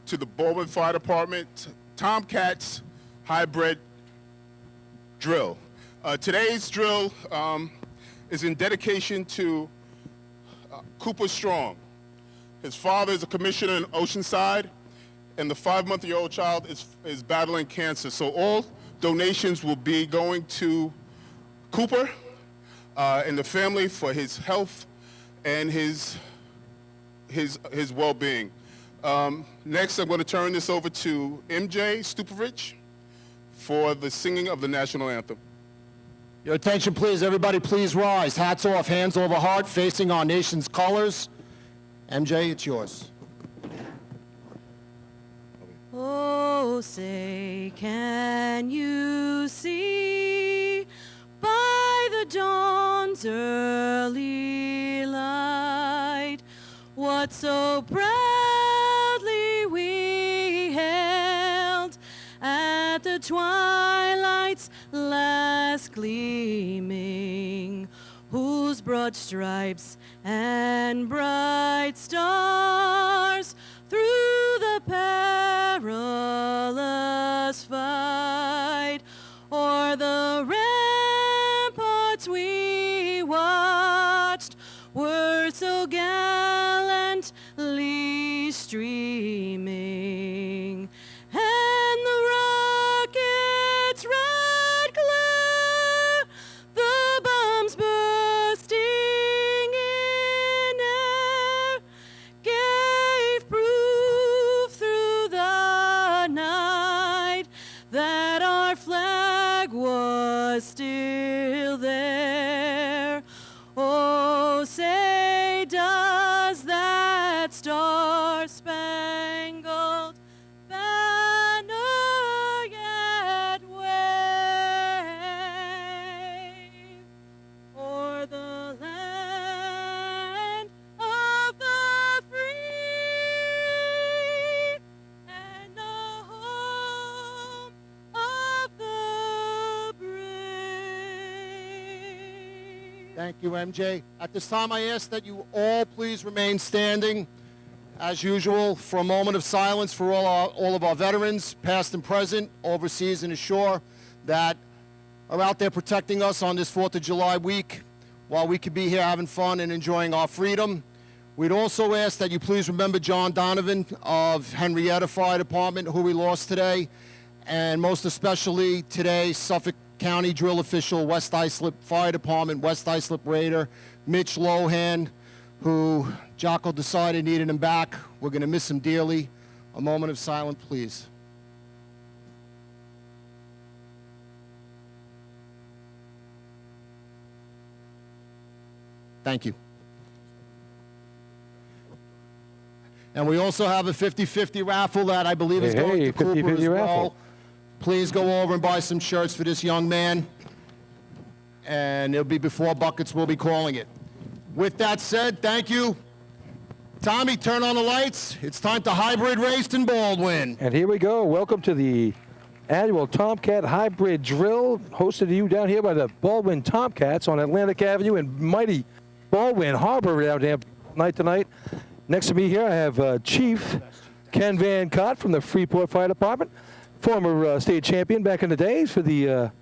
to the Baldwin Fire Department Tomcats hybrid drill. Today's drill is in dedication to Cooper Strong. His father is a commissioner in Oceanside, and the 5-month-old child is battling cancer. So all donations will be going to Cooper and the family for his health and his well-being. Next, I'm going to turn this over to MJ Stupovich for the singing of the national anthem. Your attention, please. Everybody, please rise. Hats off, hands over heart, facing our nation's colors. MJ, it's yours. Oh, say, can you see by the dawn's early light what so proudly we hailed at the twilight's last gleaming, whose broad stripes and bright stars through the perilous fight o'er the ramparts we watched were so gallantly streaming, and the rocket's red glare, the bombs bursting in air, gave proof through the night that our flag was still there. Oh, say, does that star-spangled banner yet wave o'er the land of the free and the home of the brave? Thank you, MJ. At this time, I ask that you all please remain standing, as usual, for a moment of silence for all of our veterans, past and present, overseas and ashore, that are out there protecting us on this 4th of July week while we could be here having fun and enjoying our freedom. We'd also ask that you please remember John Donovan of Henrietta Fire Department, who we lost today, and most especially today, Suffolk County drill official, West Islip Fire Department, West Islip Raider, Mitch Lohan, who Jocko decided needed him back. We're going to miss him dearly. A moment of silence, please. Thank you. And we also have a 50-50 raffle that I believe is going to Cooper as well. Raffle. Please go over and buy some shirts for this young man. And it'll be before Buckets will be calling it. With that said, thank you. Tommy, turn on the lights. It's time to hybrid race in Baldwin. And here we go. Welcome to the annual Tomcat Hybrid Drill, hosted to you down here by the Baldwin Tomcats on Atlantic Avenue in mighty Baldwin Harbor down there tonight. Next to me here, I have Chief Ken Van Cott from the Freeport Fire Department, former state champion back in the days for the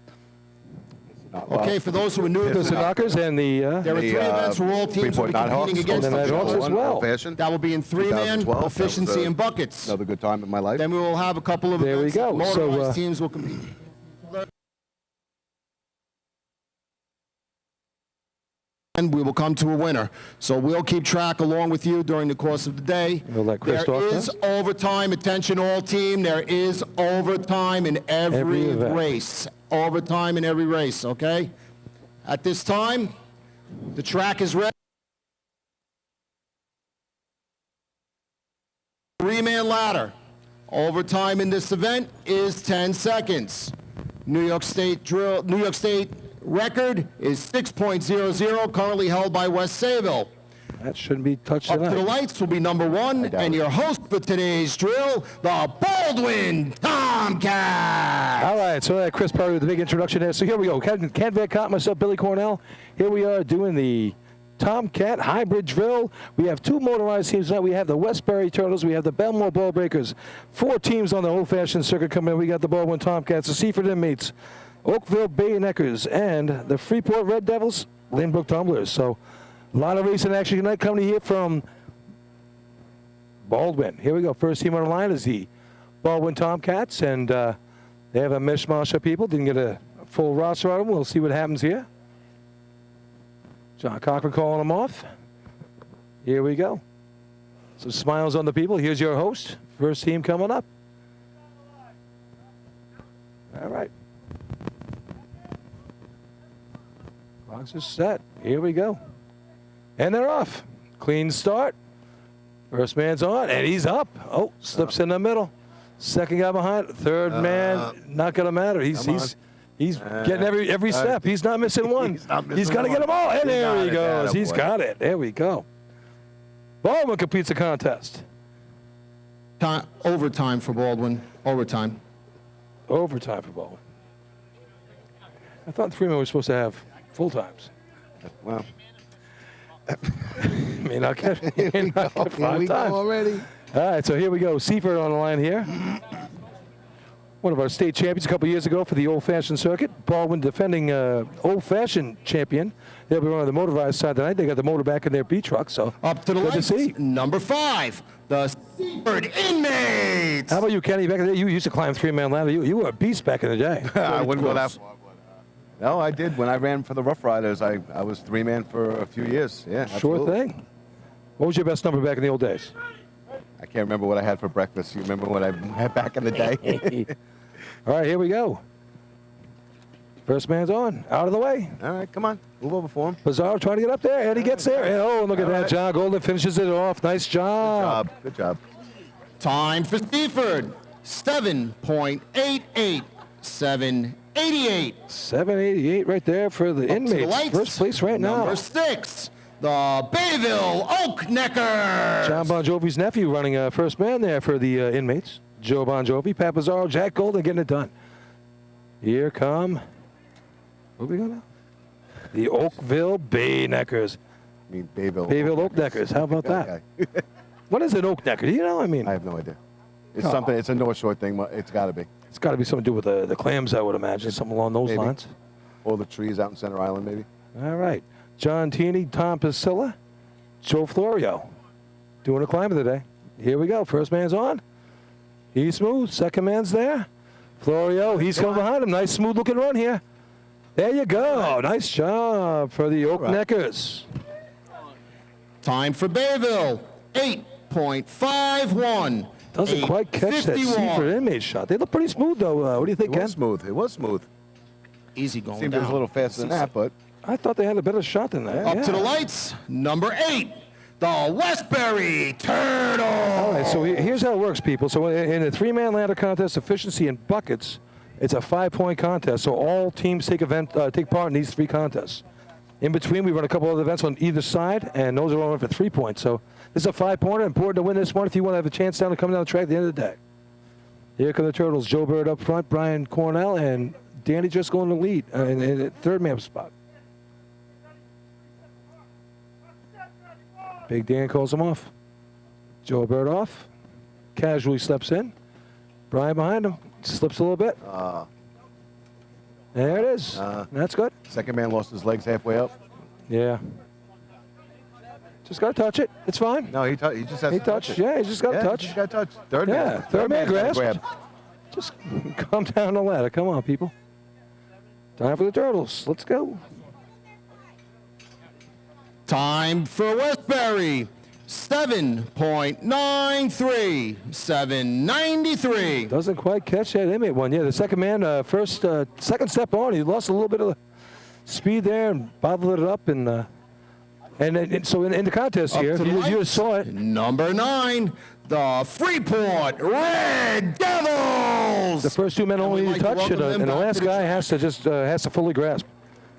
Okay, for those who are new, the Knockers and the there are 3 events where all teams will be competing against each other. as well. That will be in 3-man, 2012. efficiency, and buckets. Another good time in my life. Then we will have a couple of There we events go. that motorized So, teams will compete. And we will come to a winner. So we'll keep track along with you during the course of the day. We'll let Chris There talk is now. overtime. Attention all team. There is overtime in every event. race. Overtime in every race, okay? At this time, the track is ready. 3-man ladder. Overtime in this event is 10 seconds. New York State record is 6.00, currently held by West Sayville. That shouldn't be touched Up to the tonight. lights will be number 1, and your host for today's drill, the Baldwin Tomcat. All right, so that Chris Perry with the big introduction there. So here we go. Ken Van Cott, myself, Billy Cornell. Here we are doing the Tomcat Hybrid Drill. We have 2 motorized teams tonight. We have the Westbury Turtles. We have the Belmore Ball Breakers. 4 teams on the old-fashioned circuit coming in. We got the Baldwin Tomcats, the Seaford Inmates, Oakville Bayneckers, and the Freeport Red Devils, Lynbrook Tumblers. So a lot of racing action tonight coming here from Baldwin. Here we go. First team on the line is the Baldwin Tomcats, and they have a mishmash of people. Didn't get a full roster on them. We'll see what happens here. John Cochran calling them off. Here we go. Some smiles on the people. Here's your host. First team coming up. All right. Clocks are set. Here we go. And they're off. Clean start. First man's on, and he's up. Oh, slips in the middle. Second guy behind. Third man, not going to matter. He's getting every step. He's not missing one. He's going to get them all. And there he goes. He's got it. There we go. Baldwin completes the contest. Overtime for Baldwin. Overtime. Overtime for Baldwin. I thought 3-man was supposed to have full times. Well, may not get 5 times already. All right, so here we go. Seaford on the line here. One of our state champions a couple years ago for the old-fashioned circuit. Baldwin defending old-fashioned champion. They'll be on the motorized side tonight. They got the motor back in their B truck, so Up to the good lights. to see. Number 5, the Seaford Inmates. How about you, Kenny? Back in the day, you used to climb 3-man ladder. You were a beast back in the day. I wouldn't go that far. No, I did. When I ran for the Rough Riders, I was 3-man for a few years. Yeah, Sure absolutely. thing. What was your best number back in the old days? I can't remember what I had for breakfast. You remember what I had back in the day? All right, here we go. First man's on. Out of the way. All right, come on. Move over for him. Pizarro trying to get up there, and he gets there. And, oh, look at All that. right. John Golden finishes it off. Nice job. Good job. Time for Seaford. 7.88. 7.88. 788 right there for the To the inmates. lights. First place right now. Number 6, the Bayville Oakneckers. John Bon Jovi's nephew running first man there for the inmates. Joe Bon Jovi, Pat Pizarro, Jack Golden getting it done. Here come, where we go now? The Oakville Bayneckers. I mean, Bayville. Bayville Oakneckers. How about that? Okay. What is an Oaknecker? Do you know? I mean, I have no idea. It's Oh. something. It's a North Shore thing. It's got to be. it's got to be something to do with the clams, I would imagine. Something along those Maybe. lines. All the trees out in Center Island, maybe. All right. John Tini, Tom Pasilla, Joe Florio doing a climb today. Here we go. First man's on. He's smooth. Second man's there. Florio, he's coming behind him. Nice smooth looking run here. There you go. Nice job for the Oakneckers. Time for Bayville. 8.51. Doesn't quite catch that 8.51. Seaford inmate shot. They look pretty smooth, though. What do you think, It Ken? was smooth. It was smooth. Easy going Seemed down. it was a little faster than that, but I thought they had a better shot than that. Up Yeah. to the lights. Number 8, the Westbury Turtles. All right, so here's how it works, people. So in a 3-man ladder contest, efficiency in buckets, it's a 5-point contest. So all teams take part in these 3 contests. In between, we run a couple other events on either side, and those are all for 3 points. So this is a 5-pointer. Important to win this one if you want to have a chance down to come down the track at the end of the day. Here come the Turtles. Joe Bird up front, Brian Cornell, and Danny Driscoll in the lead in the 3rd man spot. Big Dan calls him off. Joe Bird off. Casually steps in. Brian behind him. Slips a little bit. There it is. That's good. second man lost his legs halfway up. Yeah. Just got to touch it. It's fine. No, he just has He to touch touched. it. Yeah, he just got to Yeah, touch. He just got to touch. Third Yeah, man. third man man's gotta grasped. Just come down the ladder. Come on, people. Time for the Turtles. Let's go. Time for Westbury. 7.93. 793. Doesn't quite catch that inmate one. Yeah, the second man, second step on, he lost a little bit of the speed there and bottled it up. And so in the contest Up here, to if the you lights. just saw it, Number 9, the Freeport Red Devils. the first 2 men And only we'd need to like to touch, welcome them and the back last to the guy track. has to fully grasp.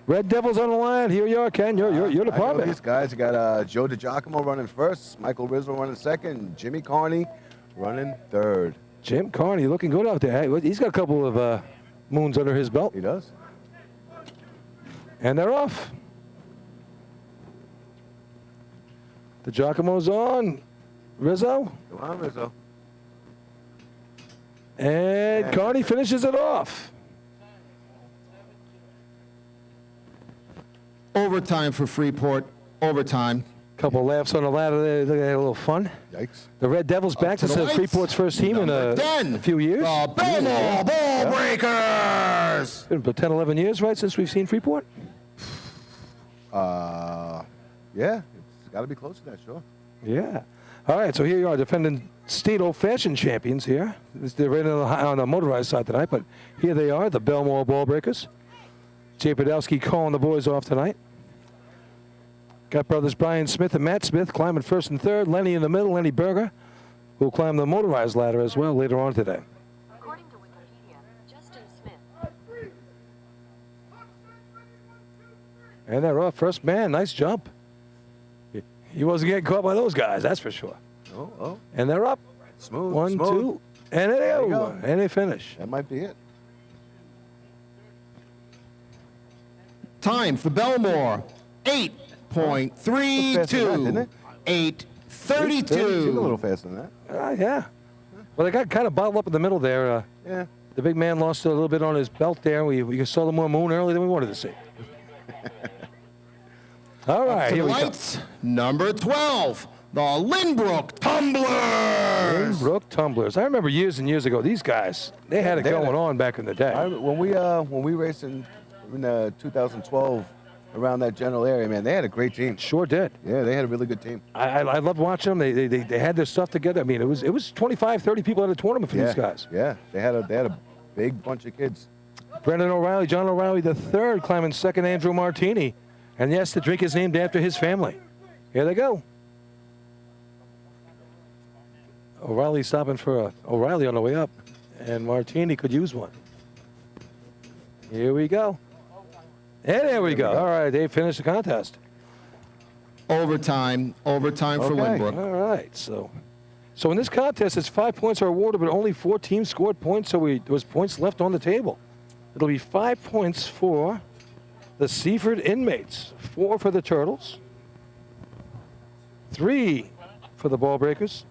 Red Devils on the line. Here you are, Ken. You're the I know partner. these guys. You got Joe DiGiacomo running first, Michael Rizzo running second, Jimmy Carney running third. Jim Carney looking good out there. Hey, he's got a couple of moons under his belt. He does. And they're off. The Giacomo's on. Rizzo. Come on, Rizzo. And Carney finishes it off. Overtime for Freeport. Overtime. Couple laughs on the ladder there. They had a little fun. Yikes. The Red Devils back. to This the is lights. Freeport's first team in Number a 10, few years. The Belmore Ball Breakers. Been about 10, 11 years, right, since we've seen Freeport? Yeah, it's got to be close to that, sure. Yeah. All right, so here you are, defending state old-fashioned champions here. They're right on the motorized side tonight, but here they are, the Belmore Ball Breakers. Jay Podolsky calling the boys off tonight. Got brothers Brian Smith and Matt Smith climbing first and third. Lenny in the middle, Lenny Berger, who will climb the motorized ladder as well later on today. According to Wikipedia, Justin Smith. And they're off. First man, nice jump. He wasn't getting caught by those guys, that's for sure. Oh. And they're up. Smooth. One, smooth. two, and they There you go. go. And they finish. That might be it. Time for Belmore. 8.32. Faster than that, didn't it? 8:32. Seemed a little faster than that. Yeah. Well, they got kind of bottled up in the middle there. Yeah. The big man lost a little bit on his belt there. We saw the more moon earlier than we wanted to see. All right, To here the we go. lights. Number 12. The Lynbrook Tumblers. Brook Tumblers. I remember years and years ago, these guys, they had it They had going it. on back in the day. When we raced in 2012 around that general area, man, they had a great team. Sure did. Yeah, they had a really good team. I loved watching them. They had their stuff together. I mean, it was 25, 30 people at a tournament for Yeah, these guys. yeah, they had a big bunch of kids. Brendan O'Reilly, John O'Reilly III climbing second, Andrew Martini. And yes, the drink is named after his family. Here they go. O'Reilly stopping for O'Reilly on the way up. And Martini could use one. Here we go. And there we go. All right, they finished the contest. Overtime for Okay. Lynbrook. All right, so in this contest, it's 5 points are awarded, but only 4 teams scored points, so there was points left on the table. It'll be 5 points for the Seaford inmates, 4 for the Turtles, 3 for the Ball Breakers,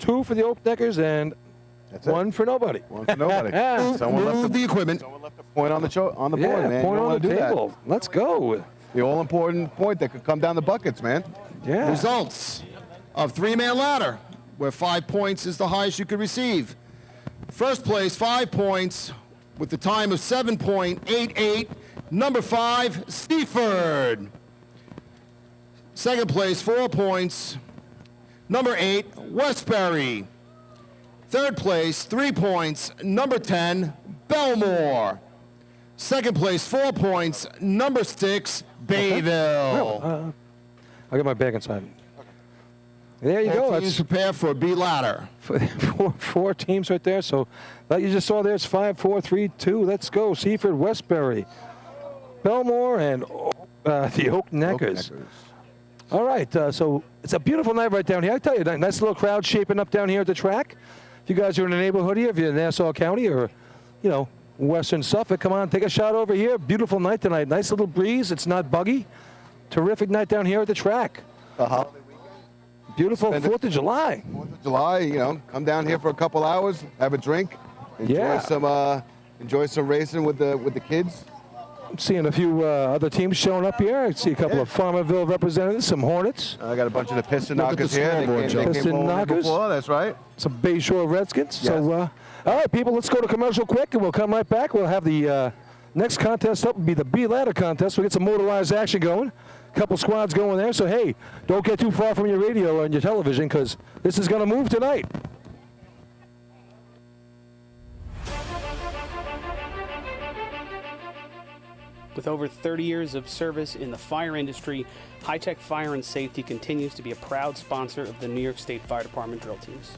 2 for the Oak Deckers, and That's it. 1 for nobody. One for nobody. Someone Move left the equipment. a point on the board, Yeah, man. You point don't on wanna the do that. table. Let's go. The all-important point that could come down the buckets, man. Yeah. Results of three-man ladder, where 5 points is the highest you could receive. First place, 5 points, with the time of 7.88. Number 5, Seaford. Second place, 4 points. Number 8, Westbury. Third place, 3 points. Number 10, Belmore. Second place, 4 points. Number 6, Bayville. I'll get my bag inside. There you go. Both teams That's prepare for B ladder. four teams right there. So like you just saw there, it's 5, 4, 3, 2. Let's go. Seaford, Westbury, Belmore, and the Oak Neckers. All right, so it's a beautiful night right down here. I tell you, nice little crowd shaping up down here at the track. If you guys are in the neighborhood here, if you're in Nassau County or, Western Suffolk, come on, take a shot over here. Beautiful night tonight. Nice little breeze. It's not buggy. Terrific night down here at the track. The holiday Beautiful Spend it- 4th of July. 4th of July, come down here for a couple hours, have a drink, Yeah. enjoy some racing with the kids. I'm seeing a few other teams showing up here. I see a couple Yeah. of Farmerville representatives, some Hornets, I got a bunch of the piston Look at the knockers here. scoreboard, They Joe. came Piston home the week knockers? before, that's right. some Bayshore Redskins. Yes. So, all right, people, let's go to commercial quick, and we'll come right back. We'll have the next contest up will be the B-Ladder contest. We'll get some motorized action going. A couple squads going there. So, hey, don't get too far from your radio and your television because this is going to move tonight. With over 30 years of service in the fire industry, High Tech Fire and Safety continues to be a proud sponsor of the New York State Fire Department drill teams.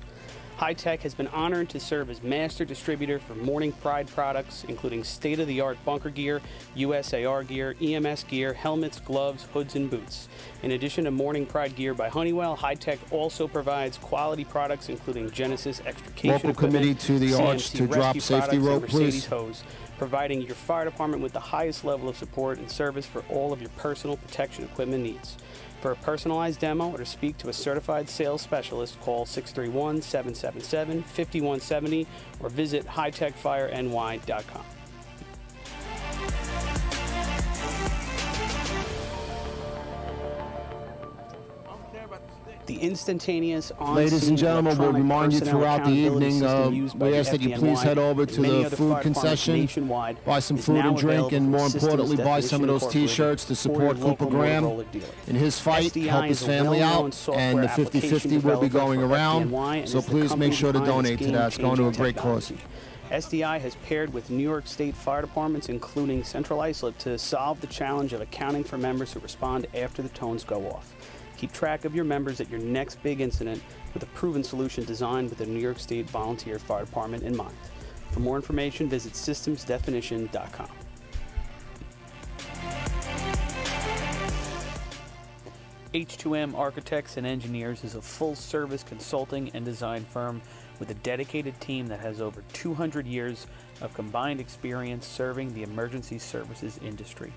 High Tech has been honored to serve as master distributor for Morning Pride products, including state-of-the-art bunker gear, USAR gear, EMS gear, helmets, gloves, hoods, and boots. In addition to Morning Pride gear by Honeywell, High Tech also provides quality products including Genesis extrication Local equipment, committee to the arch CMC to drop rescue safety products, rope, and Mercedes please. hose, providing your fire department with the highest level of support and service for all of your personal protection equipment needs. For a personalized demo or to speak to a certified sales specialist, call 631-777-5170 or visit hightechfireny.com. The instantaneous on-scene Ladies and gentlemen, we'll electronic remind you personnel throughout the accountability evening, system used by we the ask that you FDNY please head over to and many the other food fire departments concession, nationwide buy some is food now and drink, available and from more Systems importantly, buy some of those Definition T-shirts to Incorporated for support your local Cooper Graham Motorola dealer. in his fight, SDI help his is a family well-known out, software and the 50-50 application will be developer going for around, FDNY and so is the please make company sure to behind this donate to that. It's going to a game-changing great cause. technology. SDI has paired with New York State fire departments, including Central Islip, to solve the challenge of accounting for members who respond after the tones go off. Keep track of your members at your next big incident with a proven solution designed with the New York State Volunteer Fire Department in mind. For more information, visit systemsdefinition.com. H2M Architects and Engineers is a full-service consulting and design firm with a dedicated team that has over 200 years of combined experience serving the emergency services industry.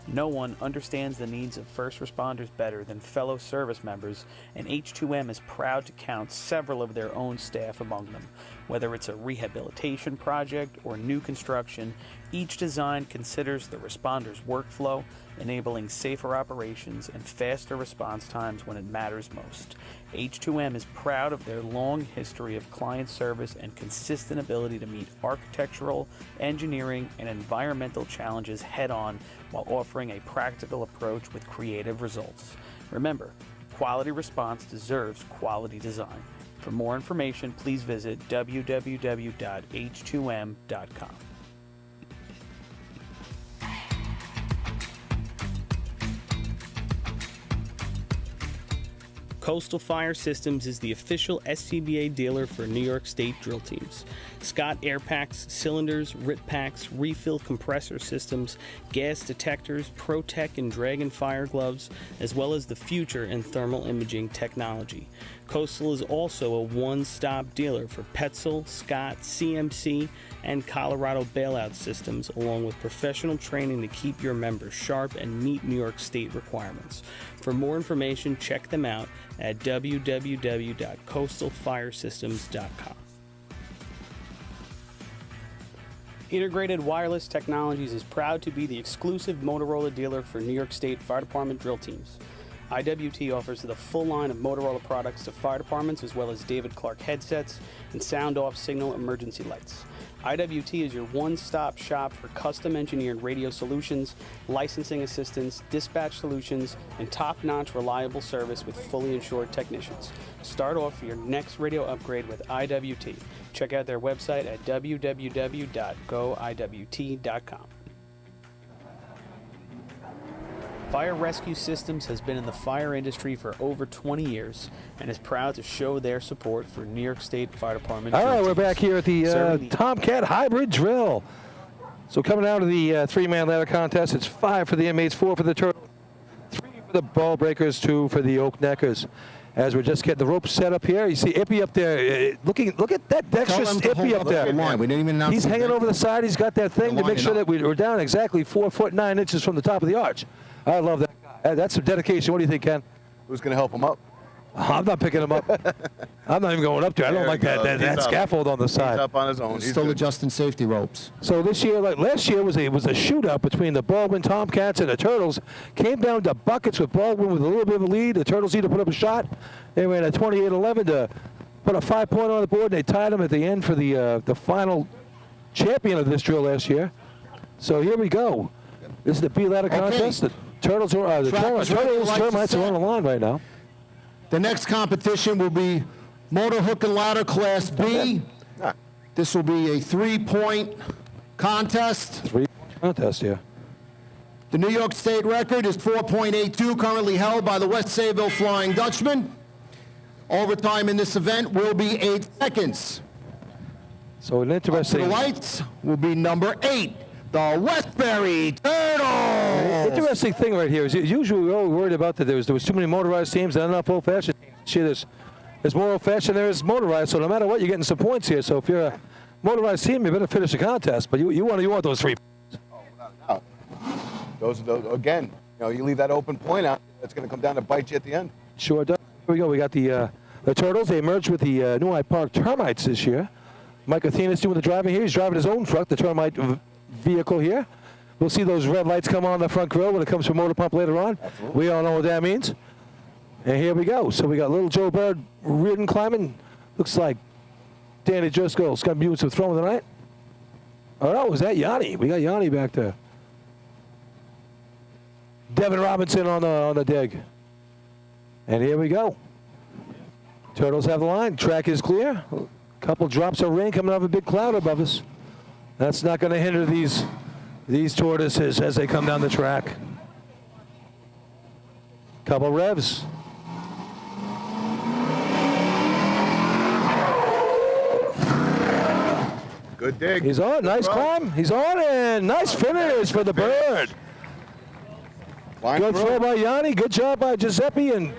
No one understands the needs of first responders better than fellow service members, and H2M is proud to count several of their own staff among them. Whether it's a rehabilitation project or new construction, each design considers the responder's workflow, enabling safer operations and faster response times when it matters most. H2M is proud of their long history of client service and consistent ability to meet architectural, engineering, and environmental challenges head-on while offering a practical approach with creative results. Remember, quality response deserves quality design. For more information, please visit www.h2m.com. Coastal Fire Systems is the official SCBA dealer for New York State drill teams. Scott air packs, cylinders, RIT packs, refill compressor systems, gas detectors, ProTech and Dragon fire gloves, as well as the future in thermal imaging technology. Coastal is also a one-stop dealer for Petzl, Scott, CMC, and Colorado bailout systems, along with professional training to keep your members sharp and meet New York State requirements. For more information, check them out at www.coastalfiresystems.com. Integrated Wireless Technologies is proud to be the exclusive Motorola dealer for New York State Fire Department drill teams. IWT offers the full line of Motorola products to fire departments, as well as David Clark headsets and sound-off signal emergency lights. IWT is your one-stop shop for custom-engineered radio solutions, licensing assistance, dispatch solutions, and top-notch reliable service with fully insured technicians. Start off your next radio upgrade with IWT. Check out their website at www.goiwt.com. Fire Rescue Systems has been in the fire industry for over 20 years and is proud to show their support for New York State Fire Department. All right, we're back here at the Tomcat Hybrid Drill. So coming out of the three-man ladder contest, it's 5 for the inmates, 4 for the turtle, 3 for the ball breakers, 2 for the oak neckers. As we're just getting the ropes set up here, you see Ippy up there. Look at that dexterous Ippy up there. We didn't even announce He's hanging over the side. He's got that thing to make sure that we're down exactly 4 foot 9 inches from the top of the arch. I love that guy. That's some dedication. What do you think, Ken? Who's going to help him up? I'm not picking him up. I'm not even going up there. I don't like that scaffold on the side. He's up on his own. He's still adjusting safety ropes. So this year, like last year, was a shootout between the Baldwin Tomcats and the Turtles. Came down to buckets with Baldwin with a little bit of a lead. The Turtles either put up a shot. They ran a 28-11 to put a 5-point on the board. And they tied them at the end for the final champion of this drill last year. So here we go. This is the B-ladder contest. The Turtles are Turtles termites are on the line right now. The next competition will be motor hook and ladder class B. This will be a 3-point contest. 3-point contest, yeah. The New York State record is 4.82, currently held by the West Sayville Flying Dutchman. Overtime in this event will be 8 seconds. So an interesting. To the lights will be number 8. The Westbury Turtles! Interesting thing right here is usually we're all worried about that there was too many motorized teams and not enough old-fashioned teams. There's more old-fashioned than there is motorized, so no matter what, you're getting some points here. So if you're a motorized team, you better finish the contest. But you want those 3 points. Oh, without a doubt. Those again, know, you leave that open point out, it's going to come down to bite you at the end. Sure does. Here we go. We got the Turtles. They merged with the New Hyde Park Termites this year. Mike Athena's doing the driving here. He's driving his own truck, the Termite vehicle here. We'll see those red lights come on the front grill when it comes from Motor Pump later on. Absolutely. We all know what that means. And here we go. So we got little Joe Bird Reardon climbing. Looks like Danny Driscoll's got mutes with throwing tonight. Oh, no, is that Yanni? We got Yanni back there. Devin Robinson on the dig. And here we go. Turtles have the line. Track is clear. A couple drops of rain coming off a big cloud above us. That's not going to hinder these tortoises as they come down the track. Couple revs. Good dig. He's on. Good Nice run. climb. He's on, and nice finish for the bird. Climb Good through. throw by Yanni. Good job by Giuseppe and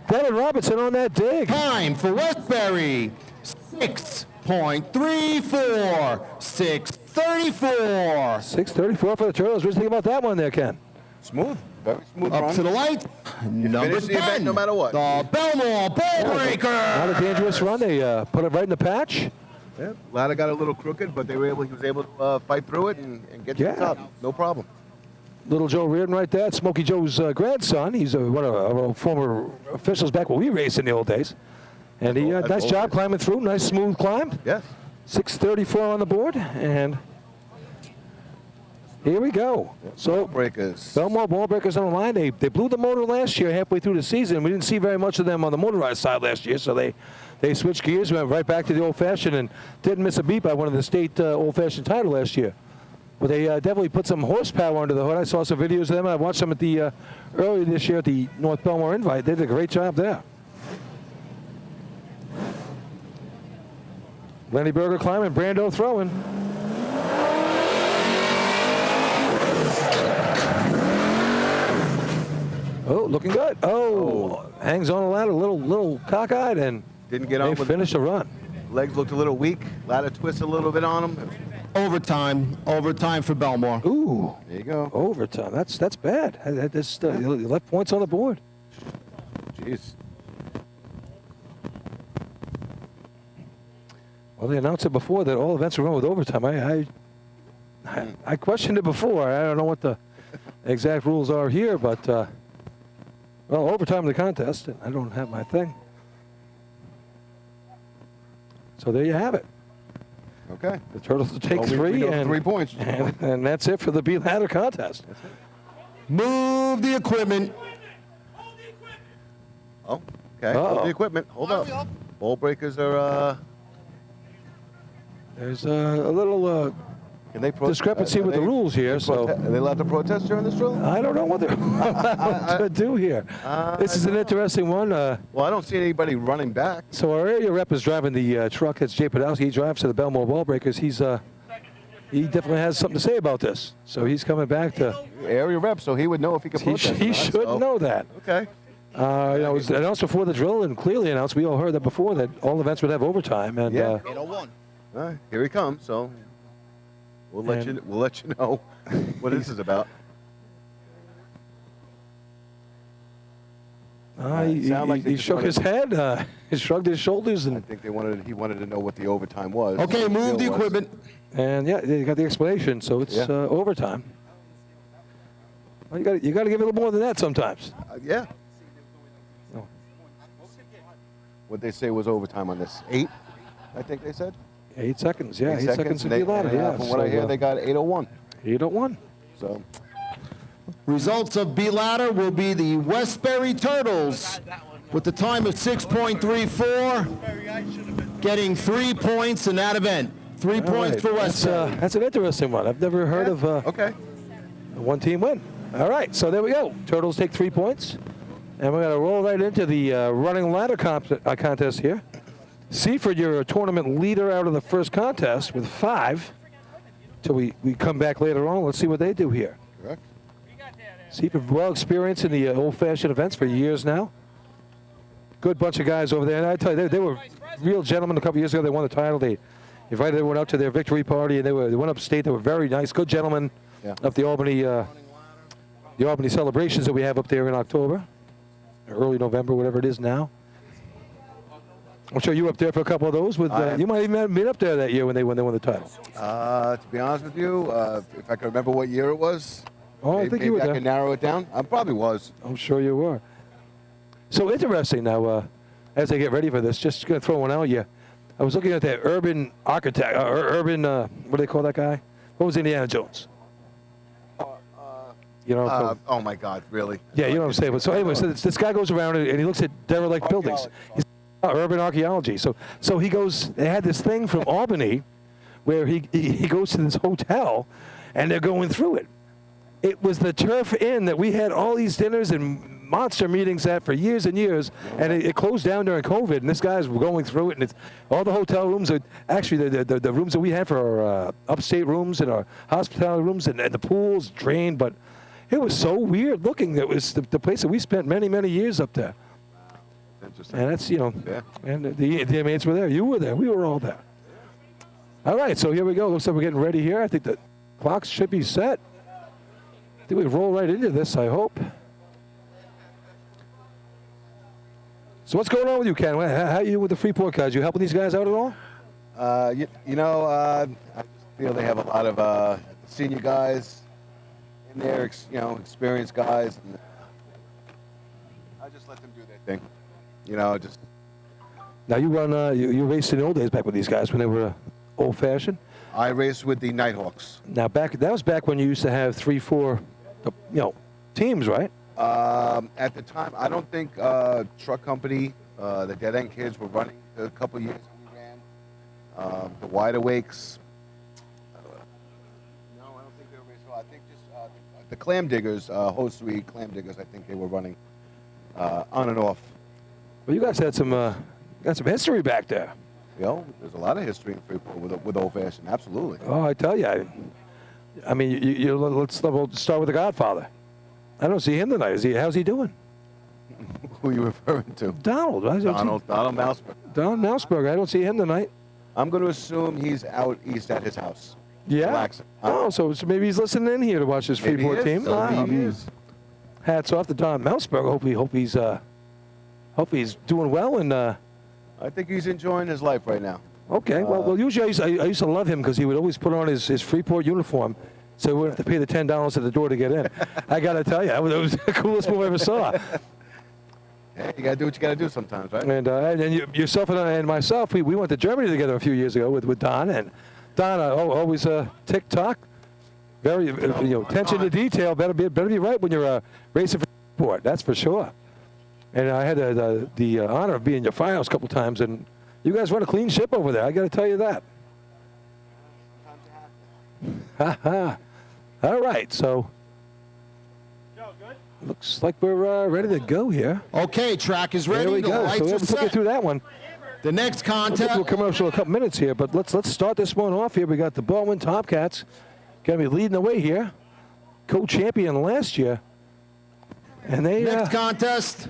Devin Robinson on that dig. Time for Westbury, 6.34, 6:34. 6:34 for the Turtles. What do you think about that one there, Ken? Smooth. Very smooth Up run. to the light, number finish the event 10, no matter what. the Belmore Ball Breaker. Not a dangerous run. They put it right in the patch. Yeah. Ladder got a little crooked, but he was able to fight through it and get to Yeah. the top. No problem. Little Joe Reardon right there. Smokey Joe's grandson. He's one of our former officials back when we raced in the old days. And he That's nice job always. climbing through. Nice smooth climb. Yes. 6:34 on the board. And here we go. So Breakers. Belmore Ball Breakers on the line. They blew the motor last year halfway through the season. We didn't see very much of them on the motorized side last year, so they switched gears, went right back to the old-fashioned, and didn't miss a beat by one of the state old-fashioned title last year. But they definitely put some horsepower under the hood. I saw some videos of them. I watched them at the earlier this year at the North Belmore Invite. They did a great job there. Lenny Berger climbing, Brando throwing. Oh, looking good. Oh, hangs on the ladder, little cockeyed, and Didn't get they on with finish the run. legs looked a little weak. Ladder twists a little bit on him. Overtime for Belmore. Ooh, There you go. overtime. That's bad. You left points on the board. Jeez. Well, they announced it before that all events were run with overtime. I questioned it before. I don't know what the exact rules are here, but well, overtime in the contest. And I don't have my thing. So there you have it. Okay. The Turtles will take Well, we three, know and 3 points. and that's it for the B ladder contest. Move the equipment. Oh, okay. Uh-oh. Hold the equipment. Hold up. Ball breakers are. There's a little Can they discrepancy with the rules here, so Are they allowed to protest during this drill? I don't know what they're allowed to do here. This is an interesting one. Well, I don't see anybody running back. So our area rep is driving the truck. It's Jay Podolsky. He drives to the Belmore Ball Breakers. He definitely has something to say about this. So he's coming back to. Area rep, so he would know if he could He, protest. he or not, should so- know that. Okay. It was announced before the drill and clearly announced. We all heard that before that all events would have overtime. And Yeah. 801. All right, here he comes. So we'll let And- you know what this is about. he sound like they he just shook wanted- his head. He shrugged his shoulders I and think he wanted to know what the overtime was. Okay, what move the deal was. equipment. yeah, they got the explanation. So it's Yeah. overtime. Well, you got to give it a little more than that sometimes. Yeah. No. What they say was overtime on this? 8, I think they said. 8 seconds. Yeah, 8 seconds to They- be ladder. and, Yeah. From what I hear, they got 801. 801. So Results of B ladder will be the Westbury Turtles with the time of 6.34, getting 3 points in that event. 3 All points right. for Westbury. That's an interesting one. I've never heard of okay. one team win. All right, so there we go. Turtles take 3 points. And we're going to roll right into the running ladder contest here. Seaford, you're a tournament leader out of the first contest with 5. Till we come back later on. Let's see what they do here. Correct. Seaford, well experienced in the old-fashioned events for years now. Good bunch of guys over there. And I tell you, they were real gentlemen a couple years ago. They won the title. They invited everyone out to their victory party, and they went upstate. They were very nice, good gentlemen Yeah. up the Albany the Albany celebrations that we have up there in October, early November, whatever it is now. I'm sure you were up there for a couple of those. With you might even have been up there that year when they won the title. To be honest with you, if I can remember what year it was, Oh, I think you were maybe I there. can narrow it down. I probably was. I'm sure you were. So interesting now, as I get ready for this, just going to throw one out here. I was looking at that urban architect, what do they call that guy? What was Indiana Jones? You know? Oh my God, really? Yeah, you know what I'm saying. But so anyway, so this guy goes around and he looks at derelict buildings. He's urban archaeology. So he goes. They had this thing from Albany, where he goes to this hotel, and they're going through it. It was the Turf Inn that we had all these dinners and monster meetings at for years and years, and it closed down during COVID. And this guy's going through it, and it's all the hotel rooms are actually the rooms that we had for our upstate rooms and our hospitality rooms, and the pools drained, but it was so weird looking. It was the place that we spent many years up there. Interesting. And that's, you know, Yeah. and the inmates were there. You were there. We were all there. All right, so here we go. Looks like we're getting ready here. I think the clocks should be set. I think we roll right into this, I hope. So what's going on with you, Ken? How are you with the Freeport guys? You helping these guys out at all? I just feel they have a lot of senior guys in there, experienced guys. And I just let them do their thing. Just. Now you run, you raced in the old days back with these guys when they were old-fashioned. I raced with the Nighthawks. Now that was back when you used to have 3-4, teams, right? At the time, I don't think Truck Company, the Dead End Kids were running a couple of years when we ran. The Wide Awakes. No, I don't think they were racing. I think just the Clam Diggers, Host 3 Clam Diggers, I think they were running on and off. Well, you guys had some history back there. There's a lot of history in Freeport with Old Fashioned, absolutely. Oh, I tell you. I mean, let's start with the Godfather. I don't see him tonight. How's he doing? Who are you referring to? Donald. Donald Mousberg. Donald Mousberg. I don't see him tonight. I'm going to assume he's out east at his house. Yeah? Relaxing. Oh, so maybe he's listening in here to watch this Maybe Freeport he is. team. Maybe he is. Hats off to Don Mousberg. Hope he's doing well. And I think he's enjoying his life right now. okay. Well, usually I used to love him because he would always put on his Freeport uniform, so we wouldn't have to pay the $10 at the door to get in. I got to tell you, that was the coolest move I ever saw. Hey, you got to do what you got to do sometimes, right? And yourself and myself, we went to Germany together a few years ago with Don. And Don, always tick-tock, very attention to detail. Better be right when you're racing for Freeport. That's for sure. And I had the honor of being in your firehouse a couple times, and you guys run a clean ship over there. I got to tell you that. All right, so looks like we're ready to go here. Okay, track is ready. There we The go. lights So are we'll take you set. through that one. The next We'll get contest. to a commercial in a couple minutes here, but let's start this one off here. We got the Baldwin Tomcats going to be leading the way here. Co-champion last year. And Next contest.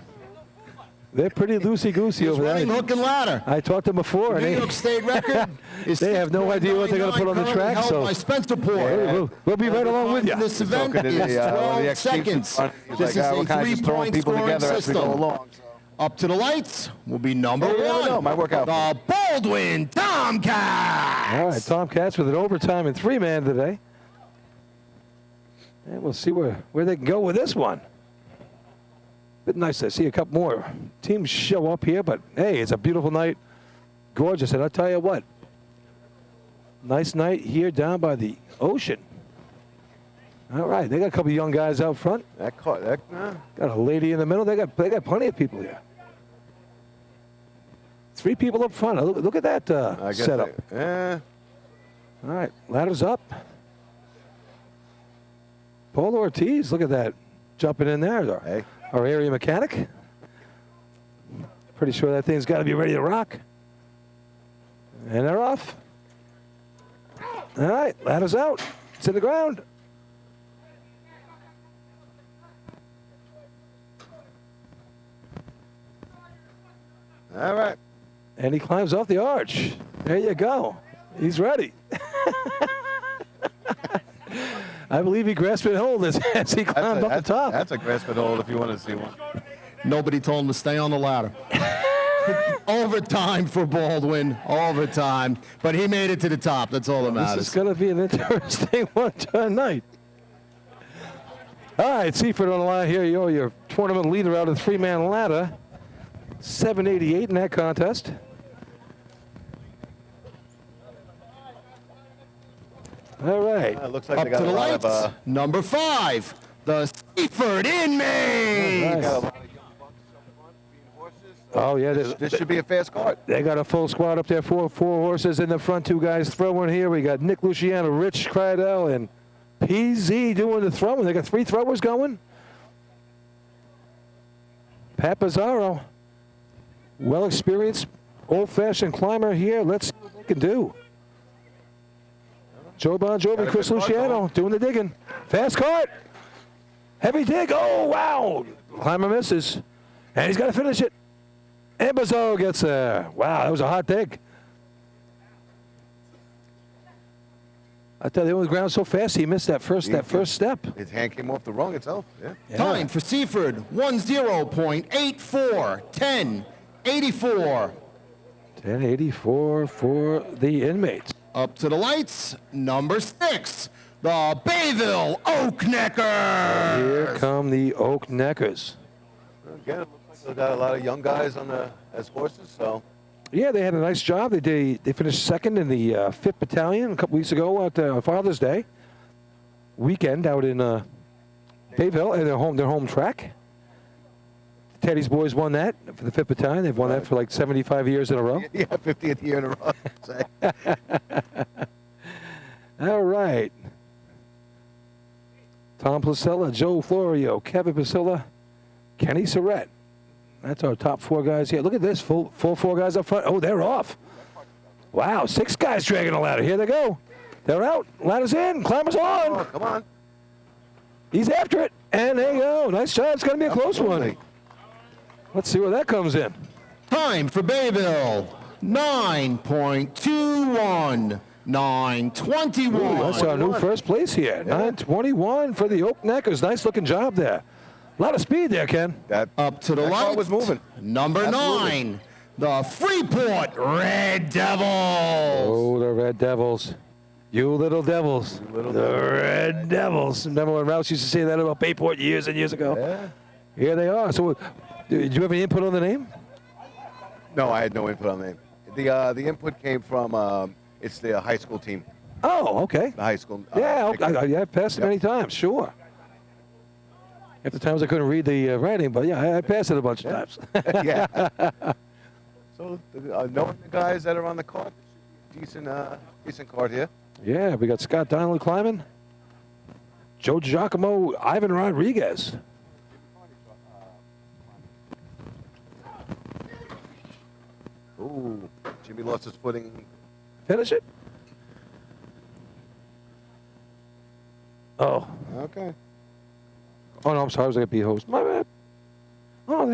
they're pretty loosey-goosey He's over running there. hook and ladder. I talked to them before, New and York State record is they have no idea what they're going to put on the 6.99, track. currently So held by Spencerport. we'll be right along with you. This event Talking to is one of 12 the ex-chiefs in seconds. front. He's This like, is we're a kind of just throwing 3-point people scoring together as we go system. along. So. Up to the lights will be number Hey, you never know, one, might work out for the Baldwin Tomcats. All right, Tomcats with an overtime and 3-man today. And we'll see where they can go with this one. Bit nice to see a couple more teams show up here, but hey, it's a beautiful night. Gorgeous, and I'll tell you what. Nice night here down by the ocean. All right, they got a couple young guys out front. Got a lady in the middle. They got plenty of people here. 3 people up front. Look at that setup. All right, ladders up. Polo Ortiz, look at that, jumping in there. Hey. Our area mechanic. Pretty sure that thing's got to be ready to rock. And they're off. All right, ladders out. It's in the ground. All right. And he climbs off the arch. There you go. He's ready. I believe he grasped it hold as he climbed up the top. That's a grasp and hold if you want to see one. Nobody told him to stay on the ladder. Overtime for Baldwin. Overtime. But he made it to the top. That's all that This matters. is going to be an interesting one tonight. All right, Seaford on the line here. You're your tournament leader out of the three-man ladder. 788 in that contest. All right. It looks like Up they got to a the lot lights. of. Number 5, the Seaford Inmates. Nice. Got a lot of young bucks up front being horses. Oh, yeah. This should be a fast card. They got a full squad up there, four horses in the front, 2 guys throwing here. We got Nick Luciano, Rich Crydell, and PZ doing the throwing. They got 3 throwers going. Pat Pizarro, well-experienced, old-fashioned climber here. Let's see what they can do. Joe Bon Jovi, Chris Luciano doing the digging. Fast cart. Heavy dig. Oh, wow. Climber misses. And he's got to finish it. And Pizarro gets there. Wow, that was a hot dig. I tell you, he was ground so fast he missed that first step. His hand came off the rung itself. Yeah. Time for Seaford, 10.84, 10.84. 1084 for the Inmates. Up to the lights, number 6, the Bayville Oak Neckers. Here come the Oak Neckers. Again, it looks like they got a lot of young guys as horses. So Yeah, they had a nice job. They finished second in the 5th Battalion a couple weeks ago at Father's Day weekend out in Bayville at their home track. Teddy's boys won that for the 5th Battalion. They've won that for like 75 years in a row. yeah, 50th year in a row. All right. Tom Placella, Joe Florio, Kevin Placella, Kenny Surratt. That's our top 4 guys here. Look at this, full 4 guys up front. Oh, they're off. Wow, 6 guys dragging a ladder. Here they go. They're out. Ladder's in. Climber's on. Oh, come on. He's after it. And there you go. Nice job. It's going to be a close one. Let's see where that comes in. Time for Bayville, 9.21, 9.21. Ooh, that's our new first place here. 921 for the Oak Neckers. Nice looking job there. A lot of speed there, Ken. Up to the that car lights, was moving. number Absolutely. 9, the Freeport Red Devils. Oh, the Red Devils. You little devils. The Red Devils. Remember when Rouse used to say that about Bayport years and years ago? Yeah. Here they are. So, did you have any input on the name? No, I had no input on the name. The input came from it's the high school team. Oh, okay. The high school. Yeah, picture. I've passed it many times, sure. Half the times I couldn't read the writing, but yeah, I passed it a bunch of times. yeah. So knowing the guys that are on the card, decent card here. Yeah, we got Scott Donnelly climbing. Joe Giacomo, Ivan Rodriguez. Ooh, Jimmy lost his footing. Finish it. Oh. Okay. Oh, no, I'm sorry. I was going to be host. My bad. Oh,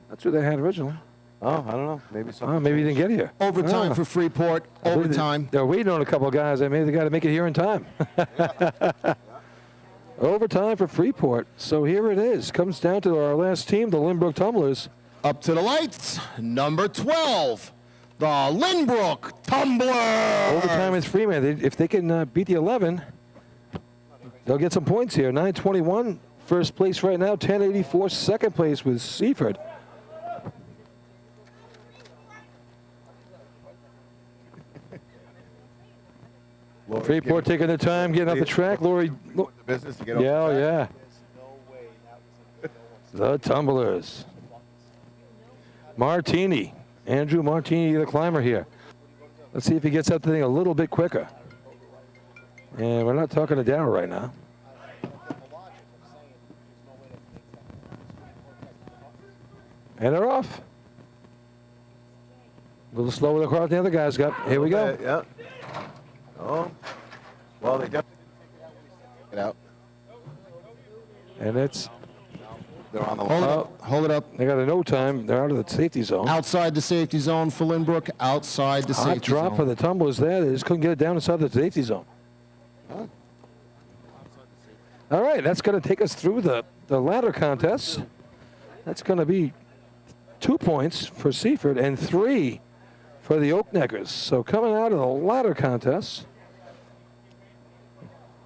that's who they had originally. Oh, I don't know. Maybe something. Oh, maybe he didn't get here. Overtime Ah. for Freeport, I believe overtime. They're waiting on a couple of guys. Maybe they got to make it here in time. Overtime for Freeport. So here it is. Comes down to our last team, the Lynbrook Tumblers. Up to the lights, number 12, the Lynbrook Tumblers. Overtime is Freeman. If they can beat the 11, they'll get some points here. 921, first place right now. 1084, second place with Seaford. Freeport taking their time, getting up the track. Lori, business to get yeah, off oh, the yeah. track. The Tumblers. Martini. Andrew Martini, the climber here. Let's see if he gets up the thing a little bit quicker. And we're not talking to Darryl right now. And they're off. A little slower than the other guys got. Here we go. Okay, yeah. Oh. Well, they definitely get out. And it's, They're on the Hold it line. up, hold it up. they got a no time. They're out of the safety zone. Outside the safety zone for Lynbrook, outside the Hot safety drop zone. for the Tumblers there. They just couldn't get it down inside the safety zone. All right, that's going to take us through the ladder contest. That's going to be 2 points for Seaford and 3 for the Oakneckers. So coming out of the ladder contest,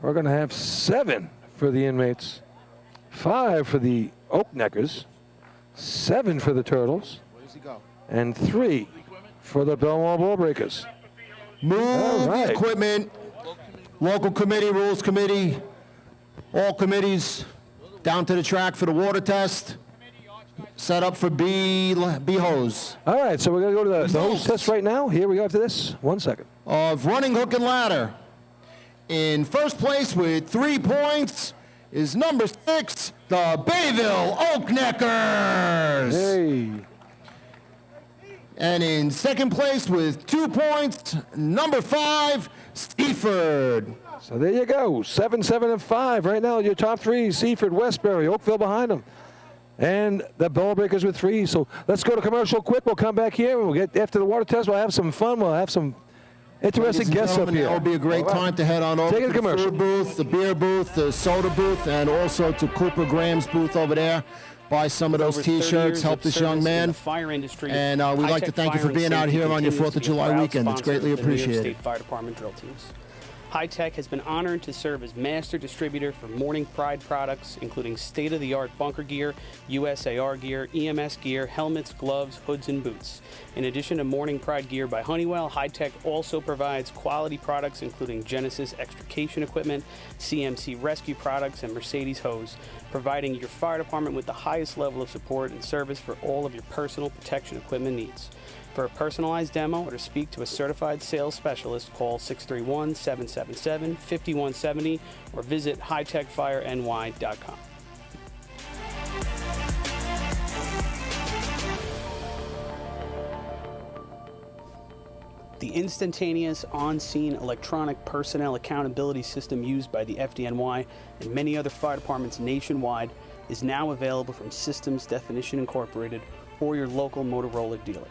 we're going to have 7 for the inmates, 5 for the Oakneckers, 7 for the Turtles, and 3 for the Belmont Ball Breakers. Move All right. the equipment. Local committee, rules committee, all committees down to the track for the water test. Set up for B hose All right, so we're going to go to the hose Results. test right now. Here we go to this. 1 second. of running hook and ladder. In first place with 3 points is number 6, the Bayville Oakneckers. Hey. And in second place with 2 points, number 5, Seaford. So there you go. 7, 7, and 5 right now. Your top 3: Seaford, Westbury, Oakville behind them, and the Ball Breakers with 3. So let's go to commercial quick. We'll come back here. We'll get after the water test. We'll have some fun. We'll have some interesting Ladies and guests up gentlemen, here. That will be a great time to head on over Take it to to the commercial. food booth, the beer booth, the soda booth, and also to Cooper Graham's booth over there. Buy some of those Over 30 T-shirts, years help of this young service in man. the fire industry, And we'd like to High-Tech thank you for Fire and being out Safety here on your continues 4th of to be a July proud weekend. It's sponsor greatly of the New York appreciated. State Fire Department drill teams. High-Tech has been honored to serve as master distributor for Morning Pride products, including state-of-the-art bunker gear, USAR gear, EMS gear, helmets, gloves, hoods, and boots. In addition to Morning Pride gear by Honeywell, High-Tech also provides quality products including Genesis extrication equipment, CMC rescue products, and Mercedes hose, providing your fire department with the highest level of support and service for all of your personal protection equipment needs. For a personalized demo or to speak to a certified sales specialist, call 631-777-5170 or visit hightechfireny.com. The instantaneous on-scene electronic personnel accountability system used by the FDNY and many other fire departments nationwide is now available from Systems Definition Incorporated or your local Motorola dealer.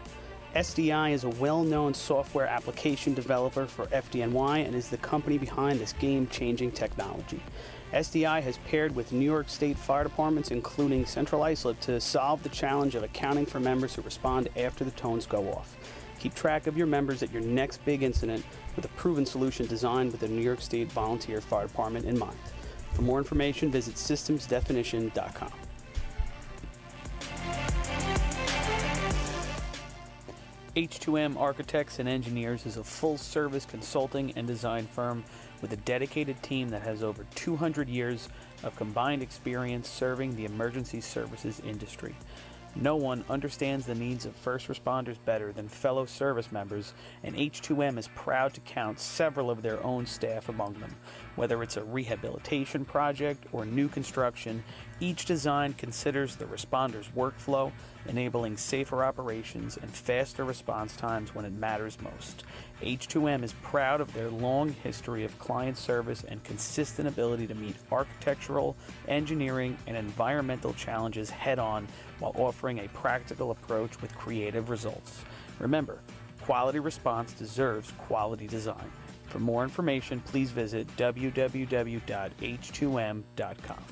SDI is a well-known software application developer for FDNY and is the company behind this game-changing technology. SDI has paired with New York State fire departments, including Central Islip, to solve the challenge of accounting for members who respond after the tones go off. Keep track of your members at your next big incident with a proven solution designed with the New York State Volunteer Fire Department in mind. For more information, visit systemsdefinition.com. H2M Architects and Engineers is a full-service consulting and design firm with a dedicated team that has over 200 years of combined experience serving the emergency services industry. No one understands the needs of first responders better than fellow service members, and H2M is proud to count several of their own staff among them. Whether it's a rehabilitation project or new construction, each design considers the responder's workflow, enabling safer operations and faster response times when it matters most. H2M is proud of their long history of client service and consistent ability to meet architectural, engineering, and environmental challenges head-on while offering a practical approach with creative results. Remember, quality response deserves quality design. For more information, please visit www.h2m.com.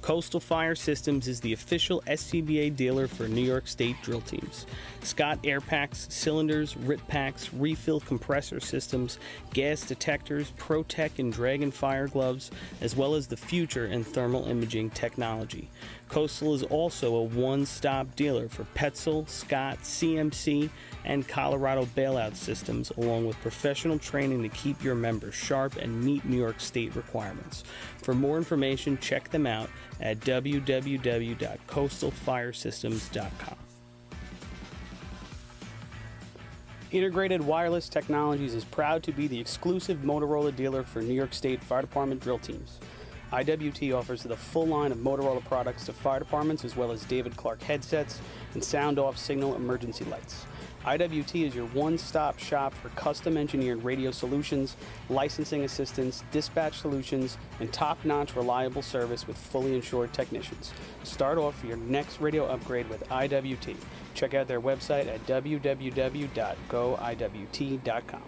Coastal Fire Systems is the official SCBA dealer for New York State drill teams. Scott air packs, cylinders, RIT packs, refill compressor systems, gas detectors, ProTech and Dragon fire gloves, as well as the future in thermal imaging technology. Coastal is also a one-stop dealer for Petzl, Scott, CMC, and Colorado bailout systems, along with professional training to keep your members sharp and meet New York State requirements. For more information, check them out at www.coastalfiresystems.com. Integrated Wireless Technologies is proud to be the exclusive Motorola dealer for New York State Fire Department drill teams. IWT offers the full line of Motorola products to fire departments, as well as David Clark headsets and sound-off signal emergency lights. IWT is your one-stop shop for custom-engineered radio solutions, licensing assistance, dispatch solutions, and top-notch reliable service with fully insured technicians. Start off your next radio upgrade with IWT. Check out their website at www.goiwt.com.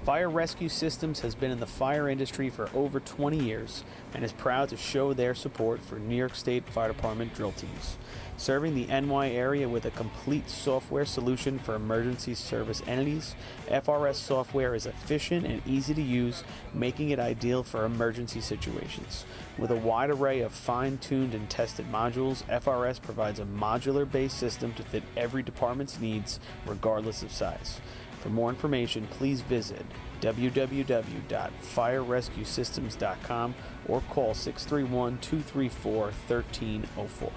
Fire Rescue Systems has been in the fire industry for over 20 years and is proud to show their support for New York State Fire Department drill teams. Serving the NY area with a complete software solution for emergency service entities, FRS software is efficient and easy to use, making it ideal for emergency situations. With a wide array of fine-tuned and tested modules, FRS provides a modular-based system to fit every department's needs, regardless of size. For more information, please visit www.firerescuesystems.com or call 631-234-1304.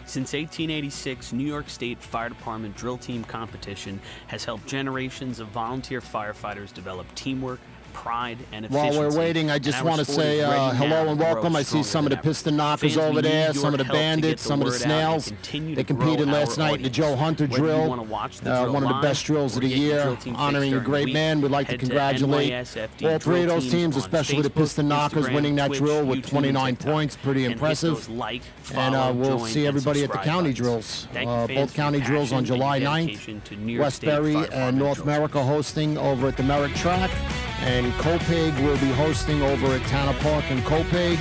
Since 1886, New York State Fire Department Drill Team Competition has helped generations of volunteer firefighters develop teamwork, pride, and efficiency. While we're waiting, I just want to say hello and welcome. I see some of the piston knockers over there, some of the bandits, some of the snails. They competed last night in the Joe Hunter drill, one of the best drills of the year, honoring a great man. We'd like to congratulate all three of those teams, especially the piston knockers winning that drill with 29 points. Pretty impressive. And we'll see everybody at the county drills. Both county drills on July 9th. Westbury and North America hosting over at the Merrick Track. And Copeg will be hosting over at Tanner Park in Copeg.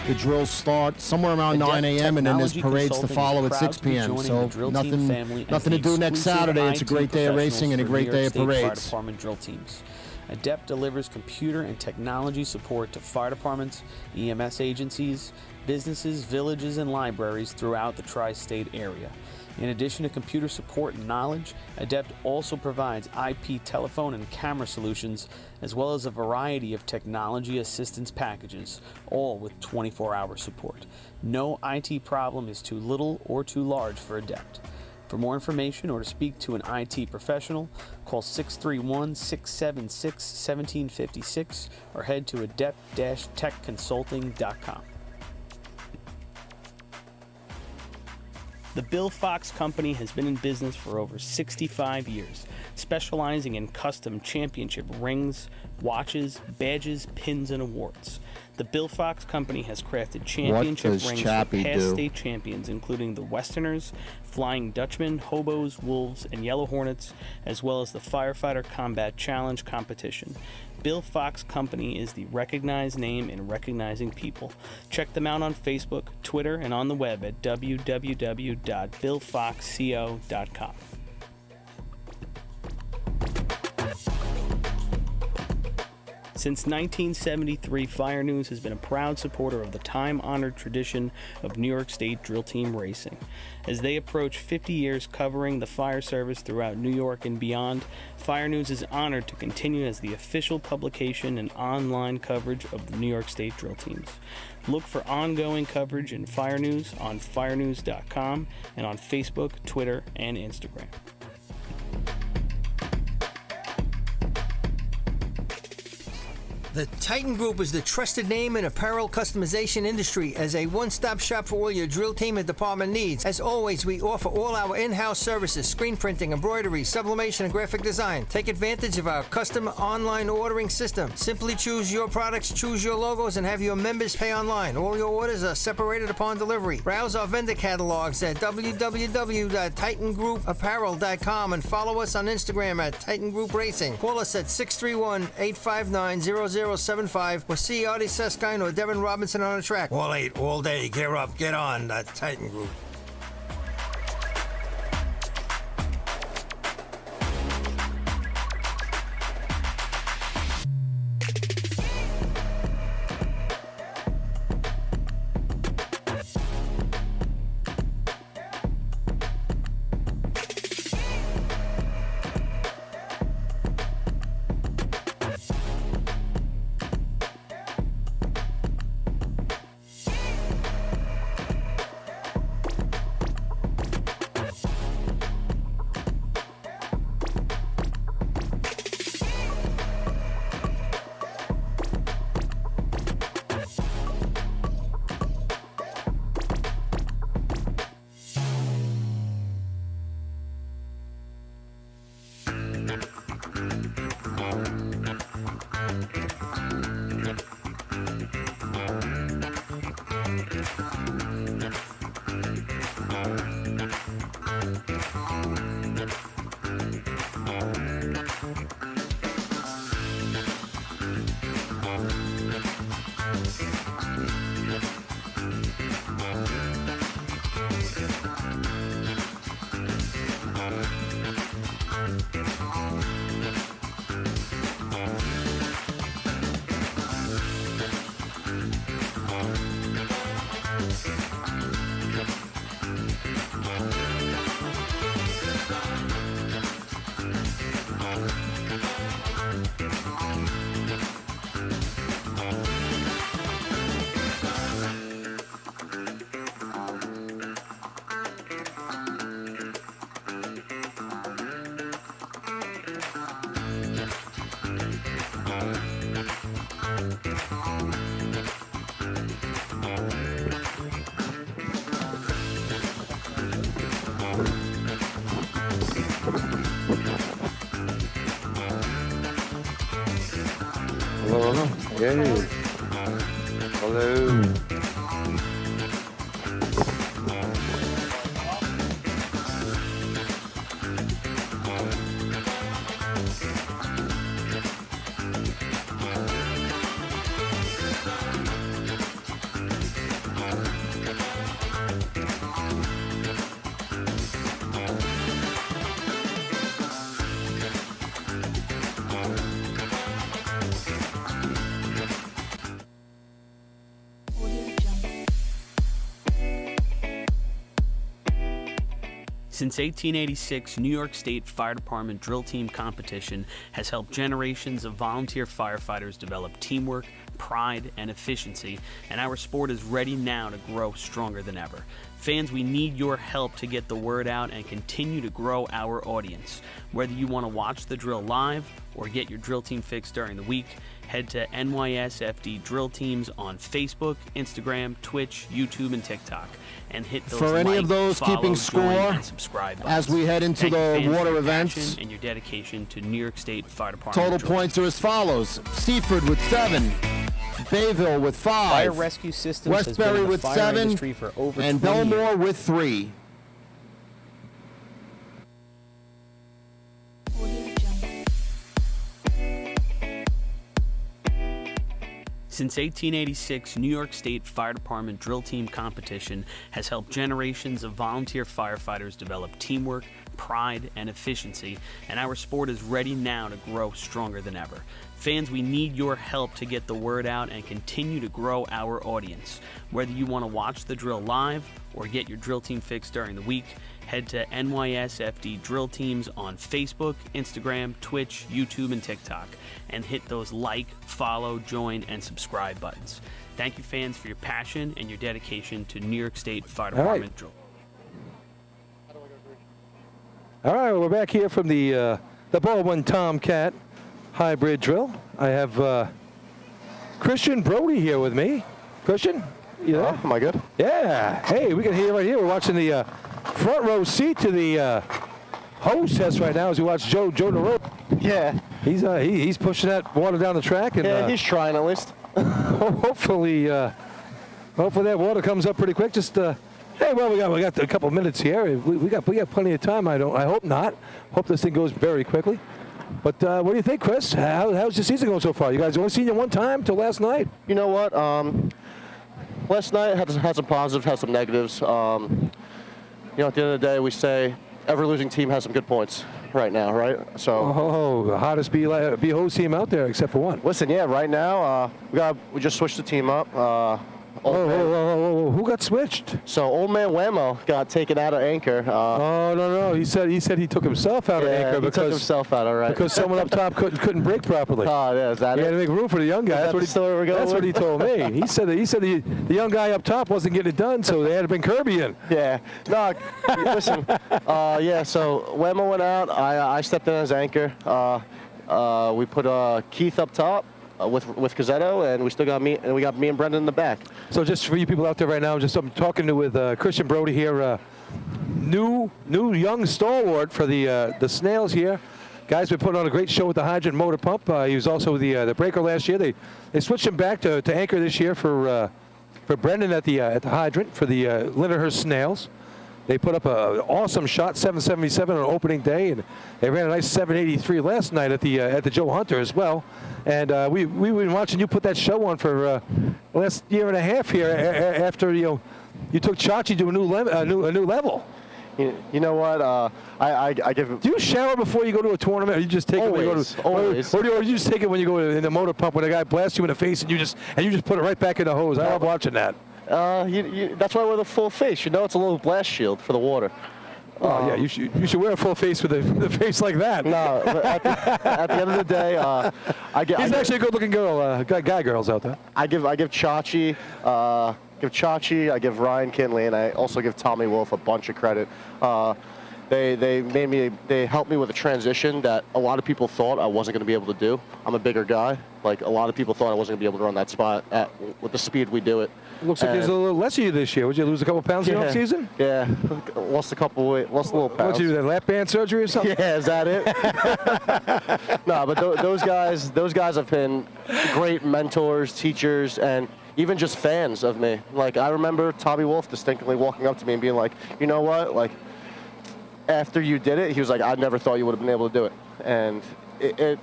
The drills start somewhere around 9 a.m. and then there's parades to follow at 6 p.m. So nothing to do next Saturday. It's a great day of racing and a great day of parades. Adept delivers computer and technology support to fire departments, EMS agencies, businesses, villages, and libraries throughout the tri-state area. In addition to computer support and knowledge, Adept also provides IP telephone and camera solutions, as well as a variety of technology assistance packages, all with 24-hour support. No IT problem is too little or too large for Adept. For more information or to speak to an IT professional, call 631-676-1756 or head to adept-techconsulting.com. The Bill Fox Company has been in business for over 65 years, specializing in custom championship rings, watches, badges, pins, and awards. The Bill Fox Company has crafted championship rings for past state champions, including the Westerners, Flying Dutchmen, Hobos, Wolves, and Yellow Hornets, as well as the Firefighter Combat Challenge competition. Bill Fox Company is the recognized name in recognizing people. Check them out on Facebook, Twitter, and on the web at www.billfoxco.com. Since 1973, Fire News has been a proud supporter of the time-honored tradition of New York State drill team racing. As they approach 50 years covering the fire service throughout New York and beyond, Fire News is honored to continue as the official publication and online coverage of the New York State drill teams. Look for ongoing coverage in Fire News on firenews.com and on Facebook, Twitter, and Instagram. The Titan Group is the trusted name in apparel customization industry as a one-stop shop for all your drill team and department needs. As always, we offer all our in-house services, screen printing, embroidery, sublimation, and graphic design. Take advantage of our custom online ordering system. Simply choose your products, choose your logos, and have your members pay online. All your orders are separated upon delivery. Browse our vendor catalogs at www.titangrouapparel.com and follow us on Instagram at Titan Group Racing. Call us at 631-859-0075 or see Artie Seskine or Devin Robinson on the track. All 8, all day. Gear up, get on. The Titan Group. Hello, hello. Hey. Hello. Since 1886, New York State Fire Department Drill Team competition has helped generations of volunteer firefighters develop teamwork, pride, and efficiency, and our sport is ready now to grow stronger than ever. Fans, we need your help to get the word out and continue to grow our audience. Whether you want to watch the drill live or get your drill team fix during the week, head to NYSFD Drill Teams on Facebook, Instagram, Twitch, YouTube, and TikTok, and hit those For any like, of those follow, keeping join, score, and subscribe buttons. as we head into Thank you, the fans, for water your events. passion and your dedication to New York State Fire Department. Total Drill points are as follows: Seaford with 7, Bayville with 5, Fire Rescue Systems has been Westbury in the with fire 7, industry for over and 20 years. Belmore with 3. Since 1886, New York State Fire Department Drill Team competition has helped generations of volunteer firefighters develop teamwork, pride, and efficiency, and our sport is ready now to grow stronger than ever. Fans, we need your help to get the word out and continue to grow our audience. Whether you want to watch the drill live or get your drill team fix during the week, head to NYSFD Drill Teams on Facebook, Instagram, Twitch, YouTube, and TikTok, and hit those like, follow, join, and subscribe buttons. Thank you, fans, for your passion and your dedication to New York State Fire All right. Department Drill. All right, we're back here from the Baldwin Tomcat hybrid drill. I have Christian Brody here with me. Christian, you there? Am I good? Yeah. Hey, we can hear right here. We're watching the front row seat to the hostess right now as we watch Joe DeRoe. Yeah. He's pushing that water down the track, and Yeah, he's trying at least. hopefully that water comes up pretty quick. Just hey, well, we got a couple minutes here. We got plenty of time. I hope not. Hope this thing goes very quickly. But what do you think, Chris? How's the season going so far? You guys only seen you one time till last night. You know what? Last night had some positives, had some negatives. You know, at the end of the day, we say every losing team has some good points right now, right? So. The hottest BHO team out there, except for one. Listen, yeah, right now we just switched the team up. Who got switched? So old man Whammo got taken out of anchor. No. He said he took himself out of Yeah, anchor he took himself out, all right. because someone up top couldn't brake properly. Oh, yeah, is that He had to it? make room for the young guy. Is that the story we're going That's what with? he told me. He said the young guy up top wasn't getting it done, so they had to bring Kirby in. Yeah. No, listen. Yeah, so Whammo went out. I stepped in as anchor. We put Keith up top with Cazzetto, and we still got me, and we got me and Brendan in the back. So just for you people out there right now, I'm talking with Christian Brody here, new young stalwart for the Snails here. Guy's been putting on a great show with the hydrant motor pump. He was also the breaker last year. They switched him back to anchor this year for Brendan at the hydrant for the Lindenhurst Snails. They put up an awesome shot, 777 on opening day, and they ran a nice 783 last night at the Joe Hunter as well. And we've been watching you put that show on for the last year and a half here. After you took Chachi to a new level. You know what? I give it. Do you shower before you go to a tournament, or you just take it when you go to? Always. Or do you just take it when you go in the motor pump when a guy blasts you in the face and you just put it right back in the hose? I love watching that. That's why we're the full face. You know, it's a little blast shield for the water. Oh, yeah, you should wear a full face with a face like that. No, but at the end of the day, He's actually a good-looking girl, guy girls out there. I give Chachi, I give Ryan Kinley, and I also give Tommy Wolf a bunch of credit. They helped me with a transition that a lot of people thought I wasn't going to be able to do. I'm a bigger guy. Like, a lot of people thought I wasn't going to be able to run that spot with the speed we do it. Looks like there's a little less of you this year. Would you lose a couple pounds in the off-season? Yeah, lost a little pounds. What'd you do, that lap band surgery or something? Yeah, is that it? No, but those guys have been great mentors, teachers, and even just fans of me. Like, I remember Tommy Wolf distinctly walking up to me and being like, you know what, like, after you did it, he was like, I never thought you would have been able to do it. And it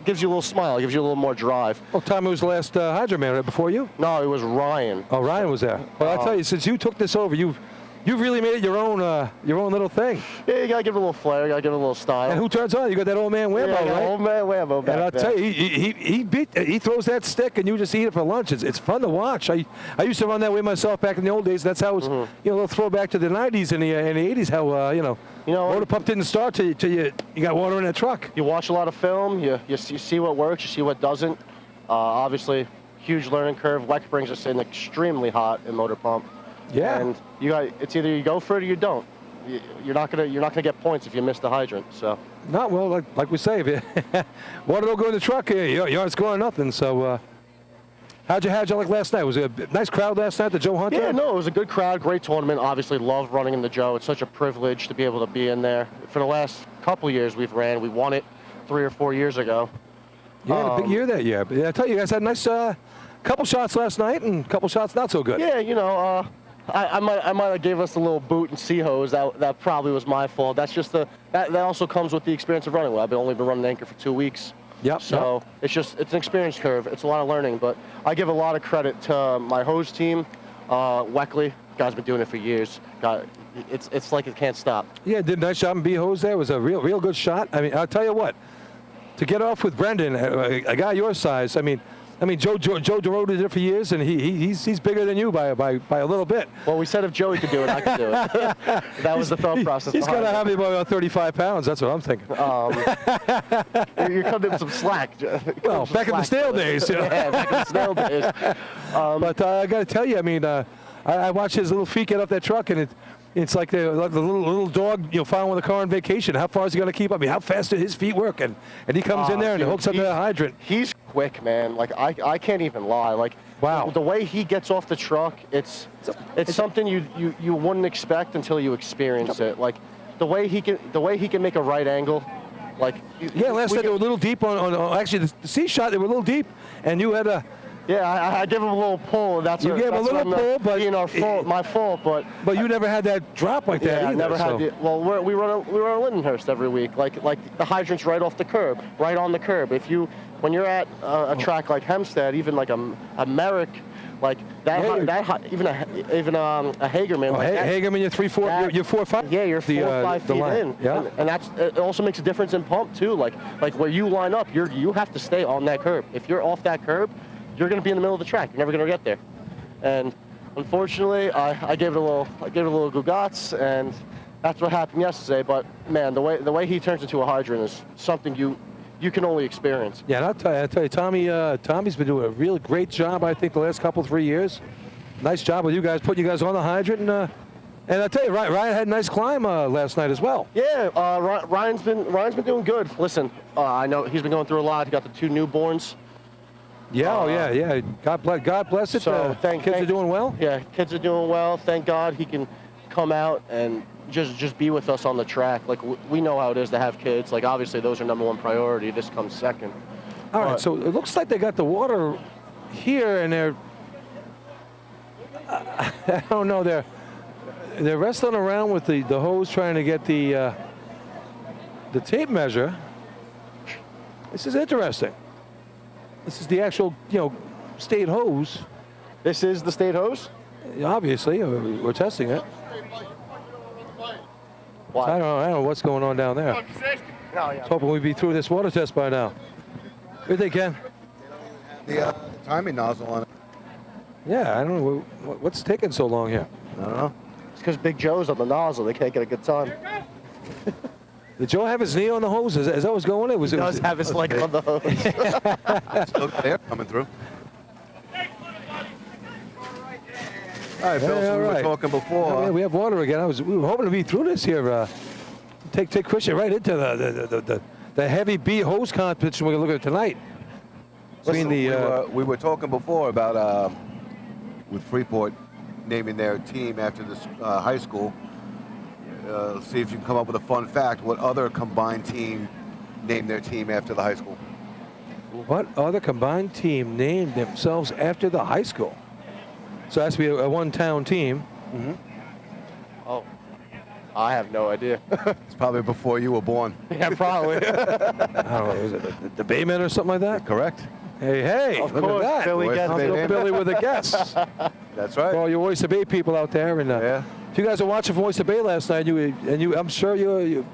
gives you a little smile, it gives you a little more drive. Well, Tommy was the last Hydro Man right before you? No, it was Ryan. Oh, Ryan was there. Well, I tell you, since you took this over, you've really made it your own little thing. Yeah, you gotta give it a little flair, you gotta give it a little style. And who turns on? You got that old man Whammo, right? Old man Whammo back And I'll there. tell you, he throws that stick, and you just eat it for lunch. It's fun to watch. I used to run that way myself back in the old days. That's how it was. A little throwback to the '90s and the '80s. How motor pump didn't start till you got water in that truck. You watch a lot of film. You see what works. You see what doesn't. Obviously, huge learning curve. WEC brings us in extremely hot in motor pump. Yeah. And it's either you go for it or you don't. You're not gonna get points if you miss the hydrant. So. Not well, like we say, if you water don't go in the truck, you aren't scoring nothing. So, how'd you like last night? Was it a nice crowd last night, the Joe Hunter? Yeah, no, it was a good crowd, great tournament. Obviously, love running in the Joe. It's such a privilege to be able to be in there. For the last couple years we won it 3 or 4 years ago. You had a big year that year. But I tell you, you guys had a nice couple shots last night and a couple shots not so good. Yeah, I might have gave us a little boot and sea hose. That probably was my fault. That's just that also comes with the experience of running. Well, I've only been running anchor for 2 weeks. Yep. So it's an experience curve. It's a lot of learning, but I give a lot of credit to my hose team, Weckley. Guy's been doing it for years. It's like it can't stop. Yeah, did a nice job in B hose there. It was a real good shot. I mean, I'll tell you what, to get off with Brendan, a guy your size. I mean, Joe DeRoe did it for years, and he's bigger than you by a little bit. Well, we said if Joey could do it, I could do it. That was the thought process. He's got to have about 35 pounds. That's what I'm thinking. You're coming with some slack. Well, back in the stale days. Yeah, back in the stale days. But I got to tell you, I mean, I watched his little feet get off that truck, and it's like the little dog, following the car on vacation. How far is he going to keep? I mean, how fast do his feet work? And he comes in there and hooks up to the hydrant. He's quick, man. Like, I can't even lie. Like, wow. The way he gets off the truck, it's something you wouldn't expect until you experience it. Like, the way he can make a right angle. Like, yeah, last night they were a little deep on actually the C shot. They were a little deep, and you had a. Yeah, I give him a little pull. That's you gave him a little pull, but my fault. But you never had that drop like that either. I never had. Well, we run a Lindenhurst every week. Like the hydrant's right off the curb, right on the curb. When you're at a track like Hempstead, even like a Merrick, like that, even a Hagerman. Oh, Hagerman, you're 3-4, you're 4-5. Yeah, you're 4 or 5 feet in. Yeah, and it also makes a difference in pump too. Like where you line up, you have to stay on that curb. If you're off that curb, you're going to be in the middle of the track. You're never going to get there. And unfortunately, I gave it a little gugats, and that's what happened yesterday. But man, the way he turns into a hydrant is something you can only experience. Yeah, and I'll tell you, Tommy's been doing a really great job. I think the last 3 years. Nice job with you guys, putting you guys on the hydrant, and I tell you, Ryan had a nice climb last night as well. Yeah, Ryan's been doing good. Listen, I know he's been going through a lot. He got the 2 newborns. Yeah, yeah. God bless it. So kids are doing well. Yeah, kids are doing well. Thank God he can come out and just be with us on the track. Like, we know how it is to have kids. Like, obviously those are #1 priority. This comes second. All right. So it looks like they got the water here, and they're I don't know. They're wrestling around with the hose, trying to get the tape measure. This is interesting. This is the actual, state hose. This is the state hose? Obviously, we're testing it. What? I don't know what's going on down there. No, yeah. I was hoping we'd be through this water test by now. What do you think, Ken? The timing nozzle on it. Yeah, I don't know. What's taking so long here? I don't know. It's because Big Joe's on the nozzle. They can't get a good time. Did Joe have his knee on the hose? Is that what's going on? He does have his leg on the hose. Still there, coming through. All right, Bill, so we were talking before. Yeah, we have water again. We were hoping to be through this here. Take Christian right into the heavy B hose competition we're going to look at tonight. Listen, we were talking before about with Freeport naming their team after this high school. See if you can come up with a fun fact. What other combined team named their team after the high school? What other combined team named themselves after the high school? So it has to be a one-town team. Mm-hmm. Oh, I have no idea. It's probably before you were born. Yeah, probably. I don't know. Was it the Baymen or something like that? Correct. Hey, Of look course, at that. Billy gets Uncle it. Billy with a guess. That's right. For all you Oyster Bay people out there, and Yeah. if you guys were watching from Oyster Bay last night, I'm sure you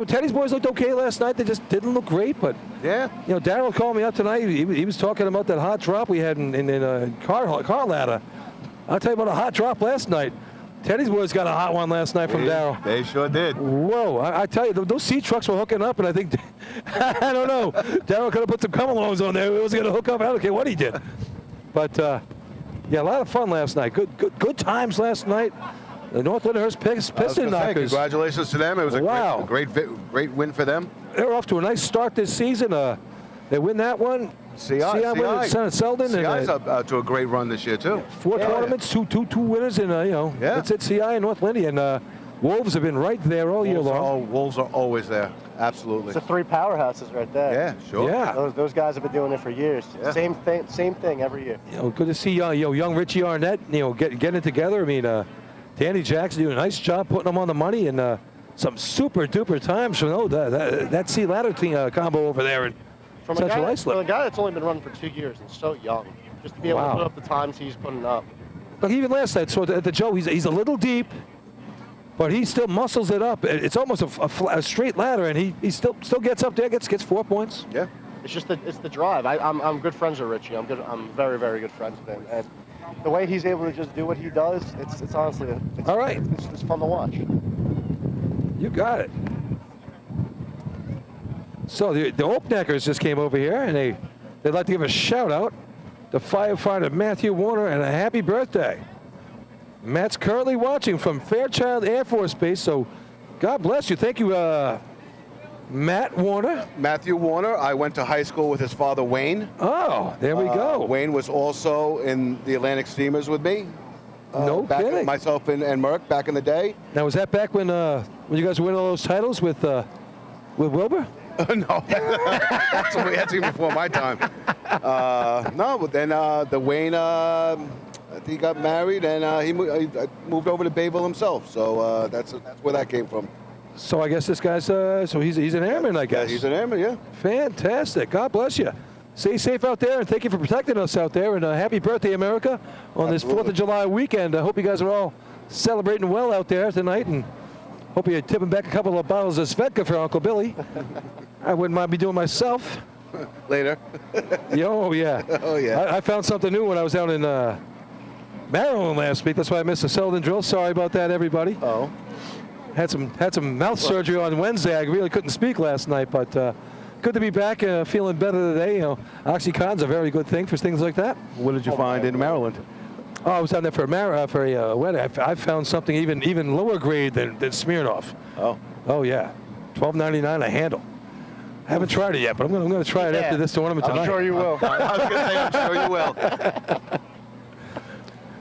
Teddy's boys looked okay last night. They just didn't look great, but Yeah. Darryl called me up tonight. He was talking about that hot drop we had in car ladder. I'll tell you about a hot drop last night. Teddy's boys got a hot one last night from Darryl. They sure did. Whoa, I tell you, those sea trucks were hooking up, and I think, I don't know, Darryl could have put some come-alongs on there. It was going to hook up. I don't care what he did. But, yeah, a lot of fun last night. Good times last night. The North Lyndhurst Piston Knockers. Congratulations to them. It was a great win for them. They're off to a nice start this season. They win that one. CI win at Senate Selden. CI's up to a great run this year, too. 4 tournaments, two winners, and, that's it, CI and North Lindy. And Wolves have been right there all year long. Wolves are always there. Absolutely. It's the 3 powerhouses right there. Yeah, sure. Yeah. Those guys have been doing it for years. Yeah. Same thing every year. Good to see young Richie Arnett, getting it together. I mean, Danny Jackson doing a nice job putting them on the money, and some super duper times from that sea ladder combo over there in From Central a guy Islip. that's only been running for 2 years and so young, just to be able to put up the times he's putting up. Look, even last night, so at the Joe, he's a little deep, but he still muscles it up. It's almost a straight ladder, and he still gets up there, gets 4 points. Yeah. It's just it's the drive. I'm good friends with Richie. I'm very, very good friends with him. And the way he's able to just do what he does, it's honestly All right. It's fun to watch. You got it. So the Oakneckers just came over here, and they'd like to give a shout out to firefighter Matthew Warner and a happy birthday. Matt's currently watching from Fairchild Air Force Base, so God bless you. Thank you, Matt Warner. Matthew Warner. I went to high school with his father, Wayne. Oh, there we go. Wayne was also in the Atlantic Steamers with me. No kidding. Myself and Merck back in the day. Now, was that back when you guys were winning all those titles with Wilbur? No, that's even before my time. No, but then the Wayne, he got married and he moved over to Bayville himself. So that's where that came from. So I guess this guy's so he's an airman, I guess. Yeah, he's an airman, yeah. Fantastic. God bless you. Stay safe out there, and thank you for protecting us out there. And happy birthday, America, on this 4th of July weekend. I hope you guys are all celebrating well out there tonight, and hope you're tipping back a couple of bottles of Svedka for Uncle Billy. I wouldn't mind me doing myself. Later. Oh, yeah. Oh, yeah. I found something new when I was down in Maryland last week. That's why I missed the Selden drill. Sorry about that, everybody. Oh. Had some mouth surgery on Wednesday. I really couldn't speak last night, but good to be back, feeling better today. OxyContin's a very good thing for things like that. What did you find in Maryland? Oh, I was down there for a wedding. I found something even lower grade than Smirnoff. Oh. Oh yeah, $12.99 a handle. I haven't tried it yet, but I'm gonna try it after this tournament tonight. I'm sure you will. I was gonna say, I'm sure you will.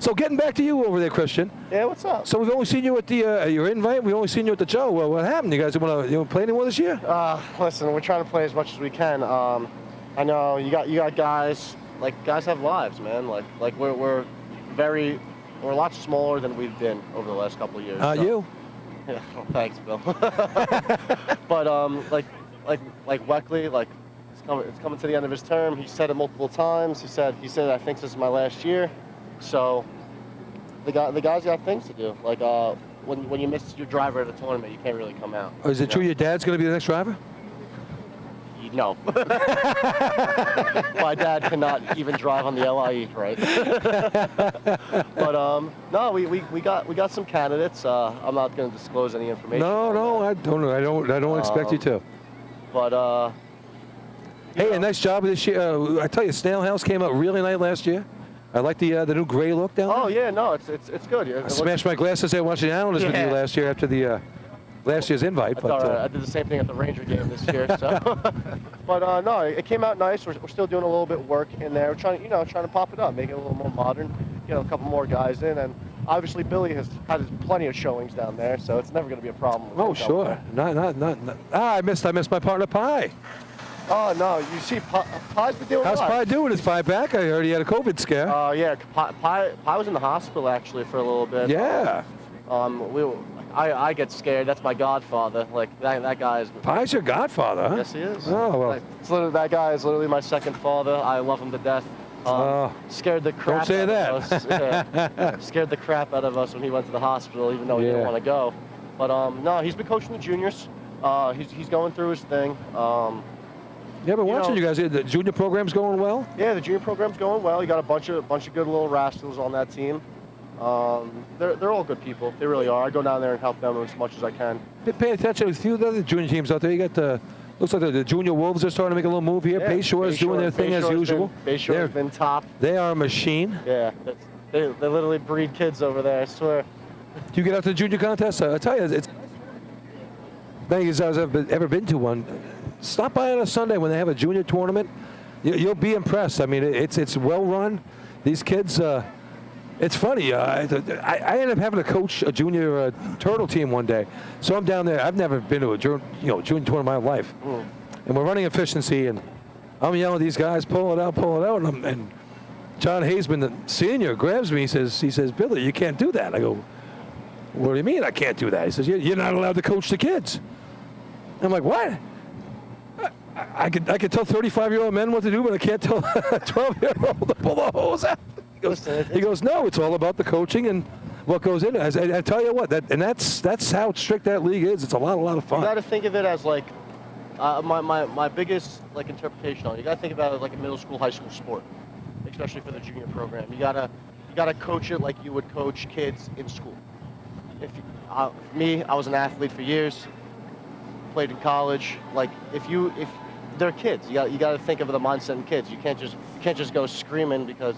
So getting back to you over there, Christian. Yeah, what's up? So we've only seen you at your invite. We've only seen you at the Joe. Well, what happened? You guys want to play anymore this year? Listen, we're trying to play as much as we can. I know you got guys. Like, guys have lives, man. Like we're a lot smaller than we've been over the last couple of years. You? Yeah. Well, thanks, Bill. But like Weckley, like it's coming to the end of his term. He said it multiple times. He said I think this is my last year. So the guys got things to do. Like when you miss your driver at a tournament, you can't really come out. Is it true your dad's going to be the next driver? He No. My dad cannot even drive on the LIE, right? But no, we got some candidates. I'm not going to disclose any information. No, I don't expect you to. But Hey, a nice job this year. I tell you, Snail House came out really nice last year. I like the new gray look down there. oh yeah, no, it's good. I smashed my glasses there watching the Islanders with you Yeah. last year after the last year's invite. That's But all right. I did the same thing at the Ranger game this year. So, but no, it came out nice. We're still doing a little bit of work in there. We're trying to pop it up, make it a little more modern. Get a couple more guys in, and obviously Billy has had plenty of showings down there, so it's never going to be a problem. oh, sure. Not. I missed my partner Pie. Oh no, you see, Pie's been doing How's what? Pie doing? Is Pie back? I heard he had a COVID scare. Yeah, Pie was in the hospital actually for a little bit. Yeah. I get scared. That's my godfather. Like that guy is. Pie's your godfather, huh? Yes, he is. Oh, well. Like, that guy is literally my second father. I love him to death. Scared the crap say out that. of us. Yeah. Scared the crap out of us when he went to the hospital, even though he didn't Yeah. want to go. But no, he's been coaching the juniors. He's going through his thing. Yeah, but watching know- you guys, the junior program's going well. Yeah, the junior program's going well. You got a bunch of good little rascals on that team. They're all good people. They really are. I go down there and help them as much as I can. Been paying attention to a few of the other junior teams out there. You got the looks like the junior Wolves are starting to make a little move here. Yeah, Bayshore is doing their thing as usual. Bayshore's been top. They are a machine. Yeah, they literally breed kids over there. I swear. Do you get out to the junior contest? I tell you, it's many as I've ever been to one. Stop by on a Sunday when they have a junior tournament. You'll be impressed. I mean, it's well run. These kids. It's funny. I ended up having to coach a junior turtle team one day. So I'm down there. I've never been to a junior tournament in my life. And we're running efficiency, and I'm yelling at these guys, pull it out, and John Hazeman, the senior, grabs me. He says, Billy, you can't do that. I go, what do you mean I can't do that? He says, you're not allowed to coach the kids. I'm like, what? I could tell 35-year-old men what to do, but I can't tell a 12-year-old to pull the hose out. He goes, no, it's all about the coaching and what goes in it. I tell you what, that's how strict that league is. It's a lot of fun. You got to think of it as like my biggest like interpretation on it. You got to think about it like a middle school, high school sport, especially for the junior program. You gotta coach it like you would coach kids in school. I was an athlete for years, played in college. Like if they're kids, you got to think of the mindset in kids. You can't just go screaming because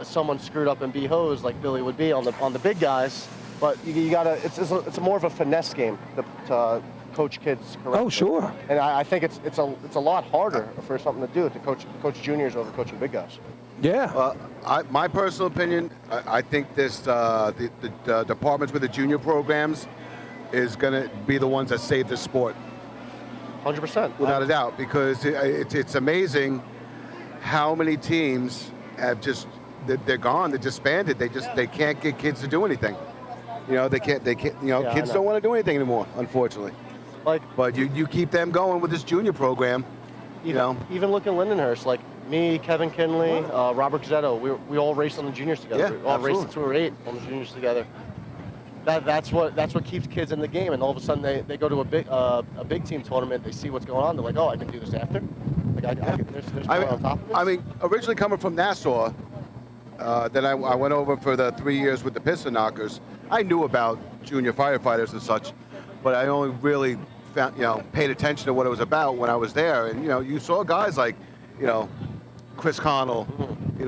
someone screwed up and be hosed like Billy would be on the big guys. But you gotta. It's more of a finesse game to coach kids correctly. Oh, sure. And I think it's a lot harder for something to do to coach juniors over coaching big guys. Yeah. My personal opinion, I think this the departments with the junior programs is going to be the ones that save the sport. 100%. Without a doubt, because it's amazing how many teams have just they're gone, they're disbanded. They can't get kids to do anything. They can't. Yeah, Kids I know. don't want to do anything anymore, unfortunately. But you keep them going with this junior program. Even look at Lindenhurst, like me, Kevin Kinley, Robert Gazzetto, we all raced on the juniors together. Yeah, we all raced absolutely. until we were 8 on the juniors together. That's what keeps kids in the game, and all of a sudden they go to a big team tournament. They see what's going on. They're like, oh, I can do this after. Like there's more on top of this. I mean, originally coming from Nassau, then I went over for the 3 years with the Piston Knockers. I knew about junior firefighters and such, but I only really paid attention to what it was about when I was there. And you saw guys like, Chris Connell,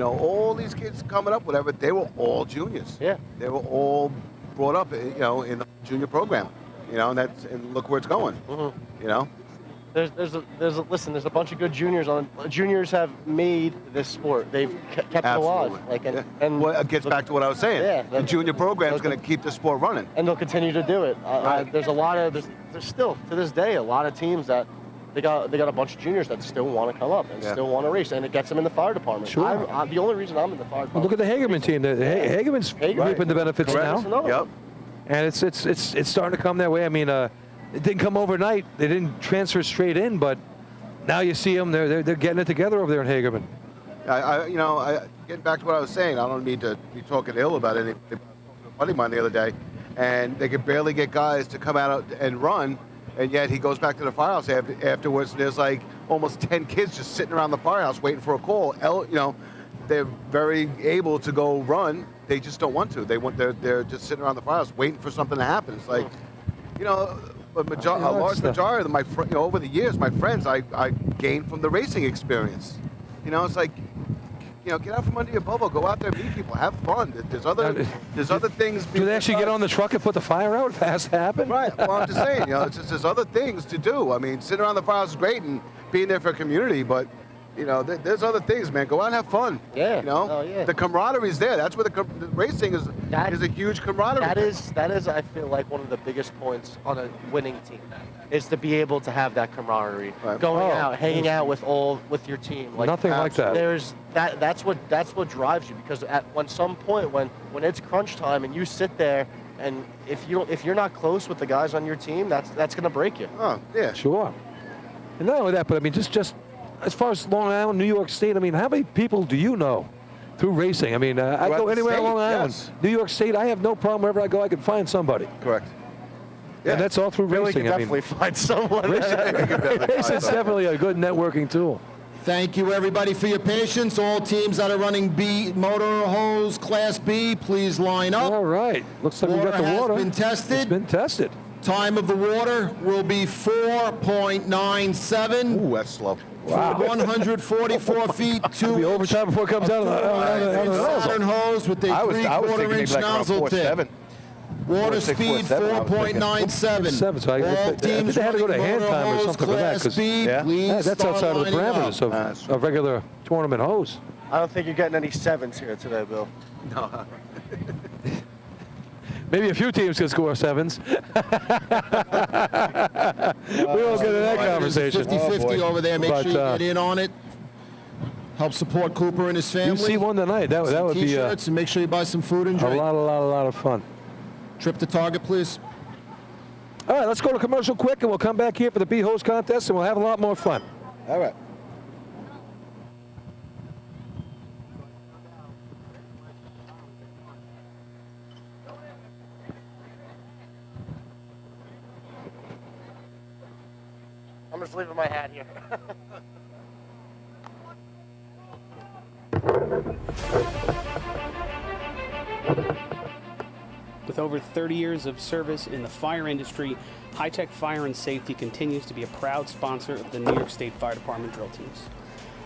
all these kids coming up, whatever. They were all juniors. Yeah. They were all brought up, in the junior program. And look where it's going. There's There's a bunch of good juniors on. Juniors have made this sport. They've kept it alive. And well, it gets back to what I was saying. Yeah, the junior program is going to keep the sport running. And they'll continue to do it. Right. There's still to this day a lot of teams that they got a bunch of juniors that still want to come up and still want to race, and it gets them in the fire department. Sure. The only reason I'm in the fire department. Well, look at the Hagerman team. The Hagerman's reaping the benefits Correct. now. Yep. And it's starting to come that way. I mean, it didn't come overnight. They didn't transfer straight in, but now you see them. They're getting it together over there in Hagerman. Getting back to what I was saying, I don't need to be talking ill about anything. A buddy of mine the other day, and they could barely get guys to come out and run And yet he goes back to the firehouse afterwards, and there's like almost 10 kids just sitting around the firehouse waiting for a call. They're very able to go run. They just don't want to. They're just sitting around the firehouse waiting for something to happen. It's like, a large majority of my over the years, my friends, I gained from the racing experience. It's like, get out from under your bubble, go out there, meet people, have fun. There's other things. Do they actually get on the truck and put the fire out if it has to happen? Right. Well, I'm just saying, there's other things to do. I mean, sitting around the firehouse is great and being there for a community, but there's other things, man. Go out and have fun. Yeah. The camaraderie is there. That's where the racing is a huge camaraderie. That is, I feel like, one of the biggest points on a winning team is to be able to have that camaraderie, going out, hanging out with your team. Like, nothing like that. That's what drives you, because at some point when it's crunch time and you sit there, and if you're not close with the guys on your team, that's gonna break you. Oh yeah. Sure. And not only that, but I mean, just as far as Long Island, New York State, I mean, how many people do you know through racing? I mean, I go anywhere on Long Island. Yes. New York State, I have no problem wherever I go. I can find somebody. Correct. Yeah. And that's all through Billy racing. can definitely find someone. Racing's definitely a good networking tool. Thank you, everybody, for your patience. All teams that are running B motor hose Class B, please line up. All right. Looks like we got the Water has water. been tested. It's been tested. Time of the water will be 4.97. Ooh, that's slow. Wow. 144 feet, It'll be overtime before it comes out of the Saturn hose with a I was thinking maybe three-quarter-inch like around nozzle tip. 4.7. Water 4.6, speed 4.7, I was thinking. 4.97. So I All think teams they had to go to running hand motor time or hose something for that, Class 'cause- B, Yeah. please Yeah, that's start outside of the lining up. parameters of a regular tournament hose. I don't think you're getting any sevens here today, Bill. No. Maybe a few teams could score sevens. We won't get into that conversation. 50-50 over there. Make But, sure you get in on it. Help support Cooper and his family. You see one tonight. That would be a T-shirts, and make sure you buy some food and drink. lot of fun. Trip to Target, please. All right, let's go to commercial quick, and we'll come back here for the B-Hose contest, and we'll have a lot more fun. All right. I'm just leaving my hat here. With over 30 years of service in the fire industry, High Tech Fire and Safety continues to be a proud sponsor of the New York State Fire Department drill teams.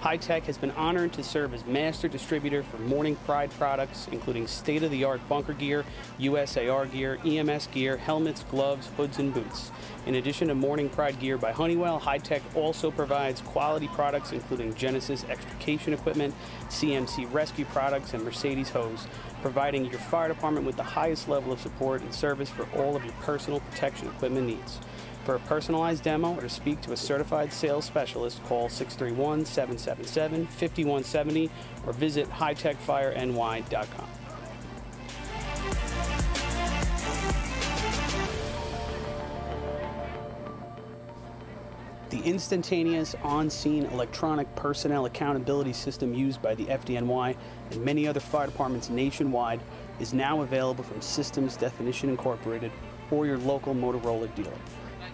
High Tech has been honored to serve as master distributor for Morning Pride products, including state-of-the-art bunker gear, USAR gear, EMS gear, helmets, gloves, hoods, and boots. In addition to Morning Pride gear by Honeywell, High Tech also provides quality products including Genesis extrication equipment, CMC rescue products, and Mercedes hose, providing your fire department with the highest level of support and service for all of your personal protection equipment needs. For a personalized demo or to speak to a certified sales specialist, call 631-777-5170 or visit hightechfireny.com. The instantaneous on-scene electronic personnel accountability system used by the FDNY and many other fire departments nationwide is now available from Systems Definition Incorporated or your local Motorola dealer.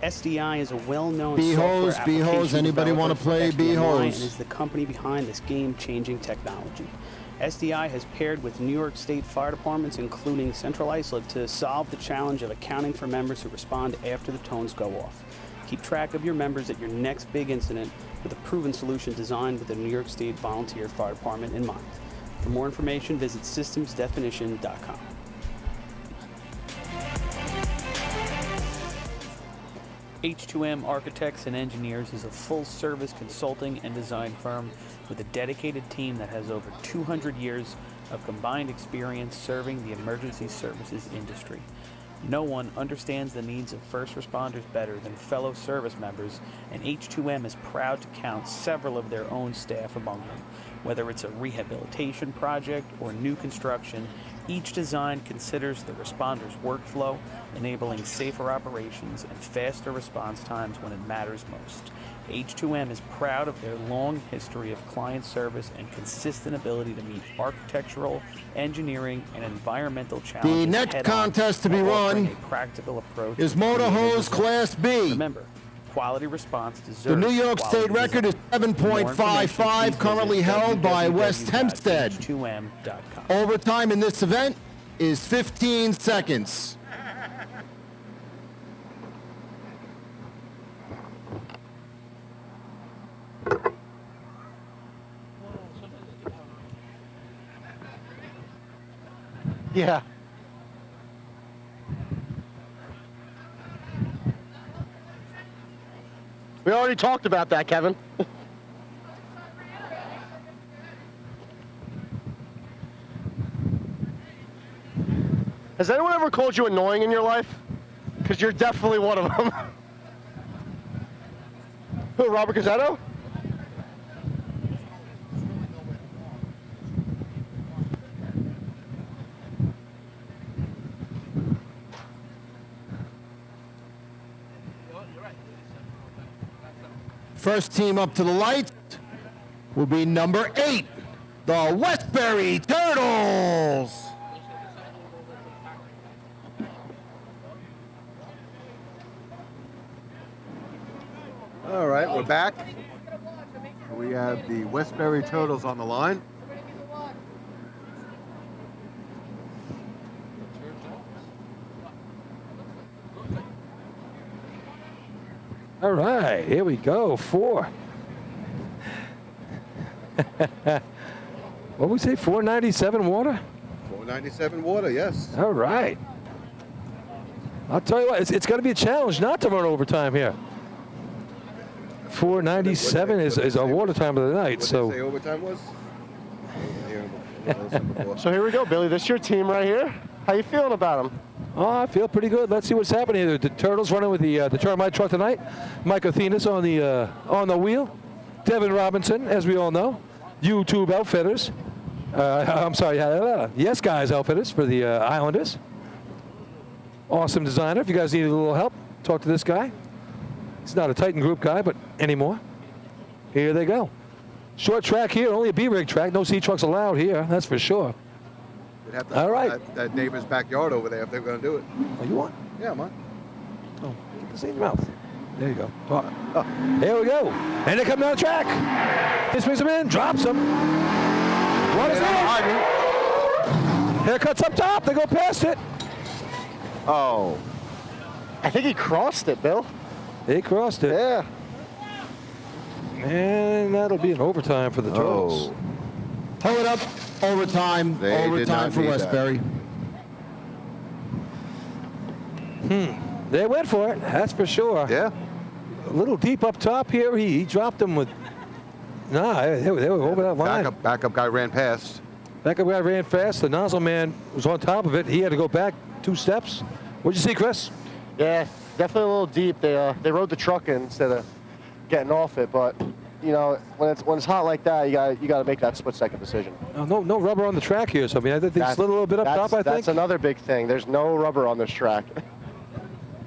SDI is a well-known B-Hose, software B-Hose. application Anybody developer wanna for play FDNY B-Hose? and is the company behind this game-changing technology. SDI has paired with New York State fire departments, including Central Islip, to solve the challenge of accounting for members who respond after the tones go off. Keep track of your members at your next big incident with a proven solution designed with the New York State Volunteer Fire Department in mind. For more information, visit systemsdefinition.com. H2M Architects and Engineers is a full-service consulting and design firm with a dedicated team that has over 200 years of combined experience serving the emergency services industry. No one understands the needs of first responders better than fellow service members, and H2M is proud to count several of their own staff among them. Whether it's a rehabilitation project or new construction, Each design considers the responder's workflow, enabling safer operations and faster response times when it matters most. H2M is proud of their long history of client service and consistent ability to meet architectural, engineering, and environmental challenges. The next head-on contest to be while offering run a practical approach is to Motor creative Hose design. Class B. Remember, quality response deserves The New York quality State record is design. For more information, 7.55, please currently visit held by West Hempstead. www.h2m.com. Overtime in this event is 15 seconds. Yeah. We already talked about that, Kevin. Has anyone ever called you annoying in your life? Because you're definitely one of them. Who, Robert Gazzetto? First team up to the light will be number 8, the Westbury Turtles. All right, we're back. We have the Westbury Turtles on the line. All right, here we go. 4. What we say? 497 water. 497 water, yes. All right. I'll tell you what, it's going to be a challenge not to run overtime here. 497 is our water time of the night. What did they So say overtime was? So here we go, Billy. This is your team right here. How you feeling about them? oh, I feel pretty good. Let's see what's happening here. The Turtles running with the Termite truck tonight. Mike Athenas on the wheel. Devin Robinson, as we all know. YouTube Outfitters. I'm sorry, Yes Guys Outfitters for the Islanders. Awesome designer. If you guys need a little help, talk to this guy. He's not a Titan Group guy, but anymore. Here they go. Short track here, only a B-rig track. No C-trucks allowed here, that's for sure. We'd have to All right. that neighbor's backyard over there if they're going to do it. Oh, you want? Yeah, man. Oh, get this in your mouth. There you go. Here we go. And they come down the track. This brings him in, drops him. What is that? Haircuts up top. They go past it. Oh. I think he crossed it, Bill. They crossed it. Yeah. And that'll be an overtime for the Turtles. Hold it up. Overtime. They did Overtime not for need that. Westbury. They went for it, that's for sure. Yeah. A little deep up top here. He dropped them with. Nah, they were over that line. Backup guy ran past. Backup guy ran fast. The nozzle man was on top of it. He had to go back 2 steps. What'd you see, Chris? Yeah, definitely a little deep. They rode the truck in instead of getting off it, but you know, when it's hot like that, you got to make that split-second decision. No rubber on the track here. So I mean, I think they slid a little bit up top. I think that's another big thing. There's no rubber on this track.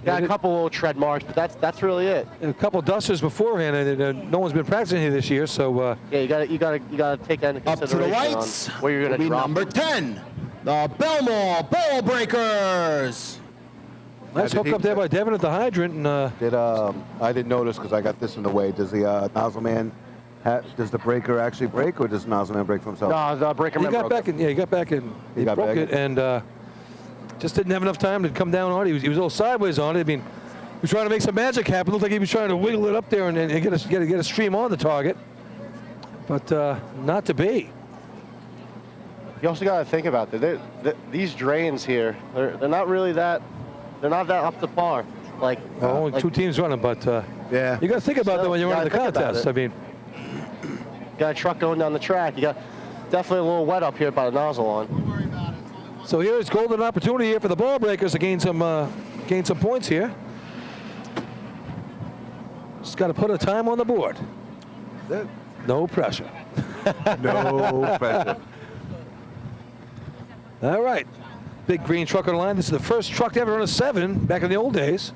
Got a couple little tread marks, but that's really it. a couple dusters beforehand, and no one's been practicing here this year. So Yeah, you got to take that into Up to the consideration lights on where you're will going to be drop. number 10, the Belmore Ball Breakers. nice did hook he- up there by Devin at the hydrant. And I didn't notice because I got this in the way. Does the nozzle man does the breaker actually break, or does the nozzle man break for himself? No, the breaker he man got broke back it. in. Yeah, he got back in. He got broke back it in. and just didn't have enough time to come down on it. He was a little sideways on it. I mean, he was trying to make some magic happen. Looked like he was trying to wiggle it up there and get a stream on the target, but not to be. You also got to think about that. These drains here, they're not really that. They're not that up to par. Like Only like, 2 teams running, but Yeah. you got to think about that when you're You running the gotta think about contest. it. I mean, got a truck going down the track. You got definitely a little wet up here by the nozzle on. so here's golden opportunity here for the ball breakers to gain some points here. Just got to put a time on the board. That's No pressure. it. No pressure. All right. Big green truck on the line. This is the first truck to ever run a 7 back in the old days.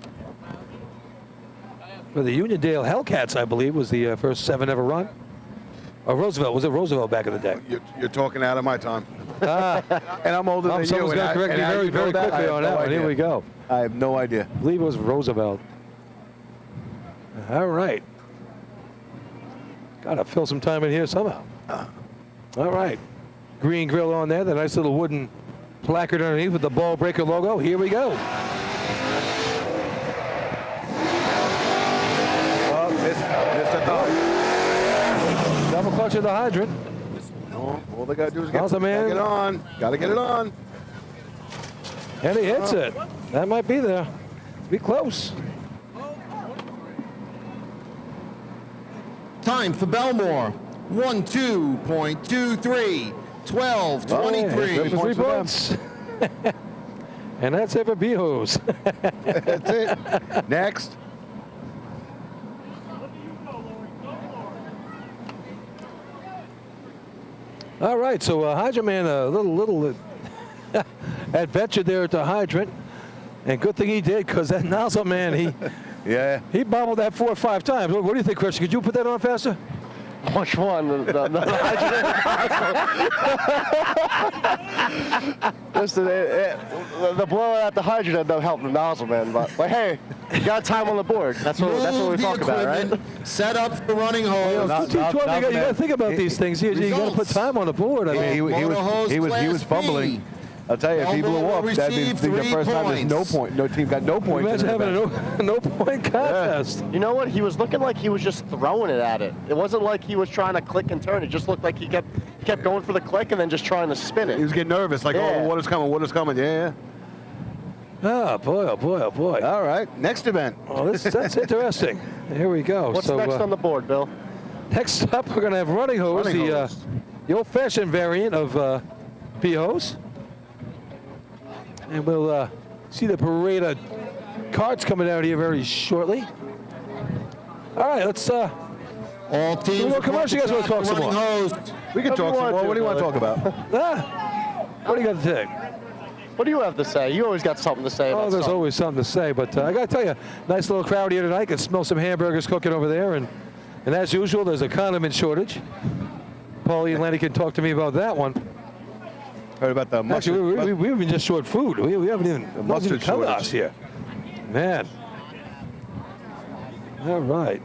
For the Uniondale Hellcats, I believe, was the first 7 ever run. Or Roosevelt. Was it Roosevelt back in the day? You're talking out of my time. And I'm older than you. Someone's going to correct me very, very quickly on that one. Here we go. I have no idea. I believe it was Roosevelt. All right. Got to fill some time in here somehow. All right. Green grill on there. The nice little wooden placard underneath with the Ball Breaker logo. Here we go. Well, missed the dog. Double clutch of the hydrant. All they got to do is get Man. it on. Got to get it on. And he hits it. That might be there. Be close. Time for Belmore. 1-2.23. 12:23. For 3 points. And that's it for B-Hose. That's it. Next. All right, so Hydrant Man, a little adventure there at the hydrant. And good thing he did, because that nozzle man, he bobbled that 4 or 5 times. What do you think, Christian? Could you put that on faster? Which one? Listen, the blowout at the hydrant don't help the nozzle, man. But hey, you got time on the board. That's what we talk about, right? Set up for running hose. You got to think about these things. You got to put time on the board. I mean, he was fumbling. I'll tell you, if he blew up, that'd be the first time there's no point. No team got no points. Imagine having a no-point contest. Yeah. You know what? He was looking like he was just throwing it at it. It wasn't like he was trying to click and turn. It just looked like he kept going for the click and then just trying to spin it. He was getting nervous, like, oh, water's coming. Yeah. Oh, boy, oh, boy, oh, boy. All right, next event. Oh, that's interesting. Here we go. What's next on the board, Bill? Next up, we're going to have running hose, the old-fashioned variant of B-Hose. And we'll see the parade of carts coming out here very shortly. All right, let's all teams. Commercial. You guys want to talk some more? We can talk some more. What do you want to talk about? What do you got to take? What do you have to say? You always got something to say. Oh, there's always something to say, but I got to tell you, nice little crowd here tonight. Can smell some hamburgers cooking over there, and as usual, there's a condiment shortage. Paulie and Lenny can talk to me about that one. Heard about the mustard. Actually, we've been just short food. We haven't even mustard shortage here. Man. All right.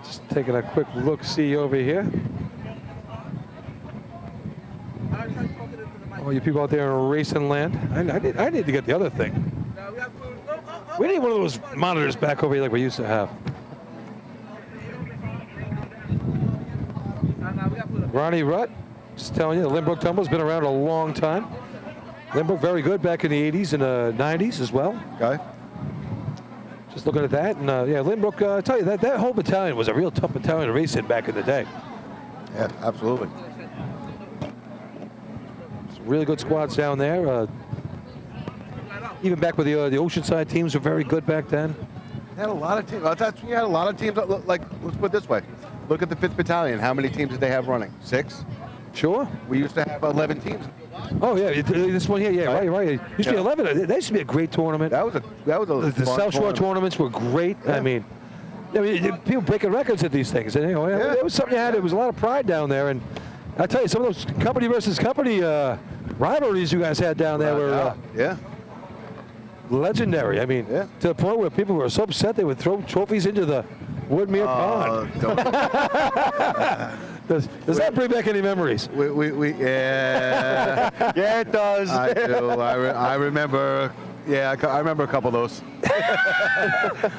Just taking a quick look-see over here. All you people out there in racing land. I need to get the other thing. We need one of those monitors back over here like we used to have. Ronnie Rutt. Just telling you, the Lynbrook Tumble's been around a long time. Lynbrook very good back in the 80s and 90s as well. Okay. Just looking at that, and Lynbrook, I tell you, that whole battalion was a real tough battalion to race in back in the day. Yeah, absolutely. Some really good squads down there. Even back with the Oceanside teams were very good back then. They had a lot of teams. You had a lot of teams. Like, let's put it this way. Look at the 5th Battalion. How many teams did they have running? 6? Sure. We used to have 11 teams. Oh yeah, this one here, right. It used to be 11. That used to be a great tournament. That was a The South Shore tournaments were great. Yeah. I mean, people breaking records at these things, and it was something you had. It was a lot of pride down there, and I tell you, some of those company versus company rivalries you guys had down there were legendary. I mean, to the point where people were so upset they would throw trophies into the Woodmere Pond. Does that bring back any memories? Yeah, it does. I do. I remember. Yeah, I remember a couple of those.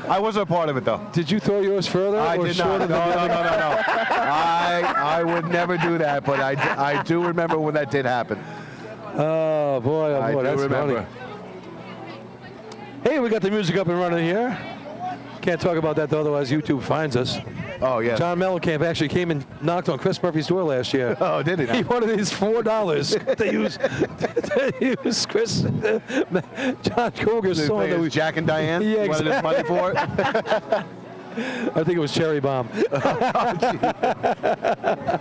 I wasn't a part of it though. Did you throw yours further? I or did not. No. I would never do that, but I do remember when that did happen. Oh boy, that's funny. Hey, we got the music up and running here. Can't talk about that though, otherwise YouTube finds us. Oh yeah. John Mellencamp actually came and knocked on Chris Murphy's door last year. Oh, did he? He wanted his $4 to use Chris John Cougar's song. That was Jack and Diane. Yeah, exactly. Wanted his money for it. I think it was Cherry Bomb. The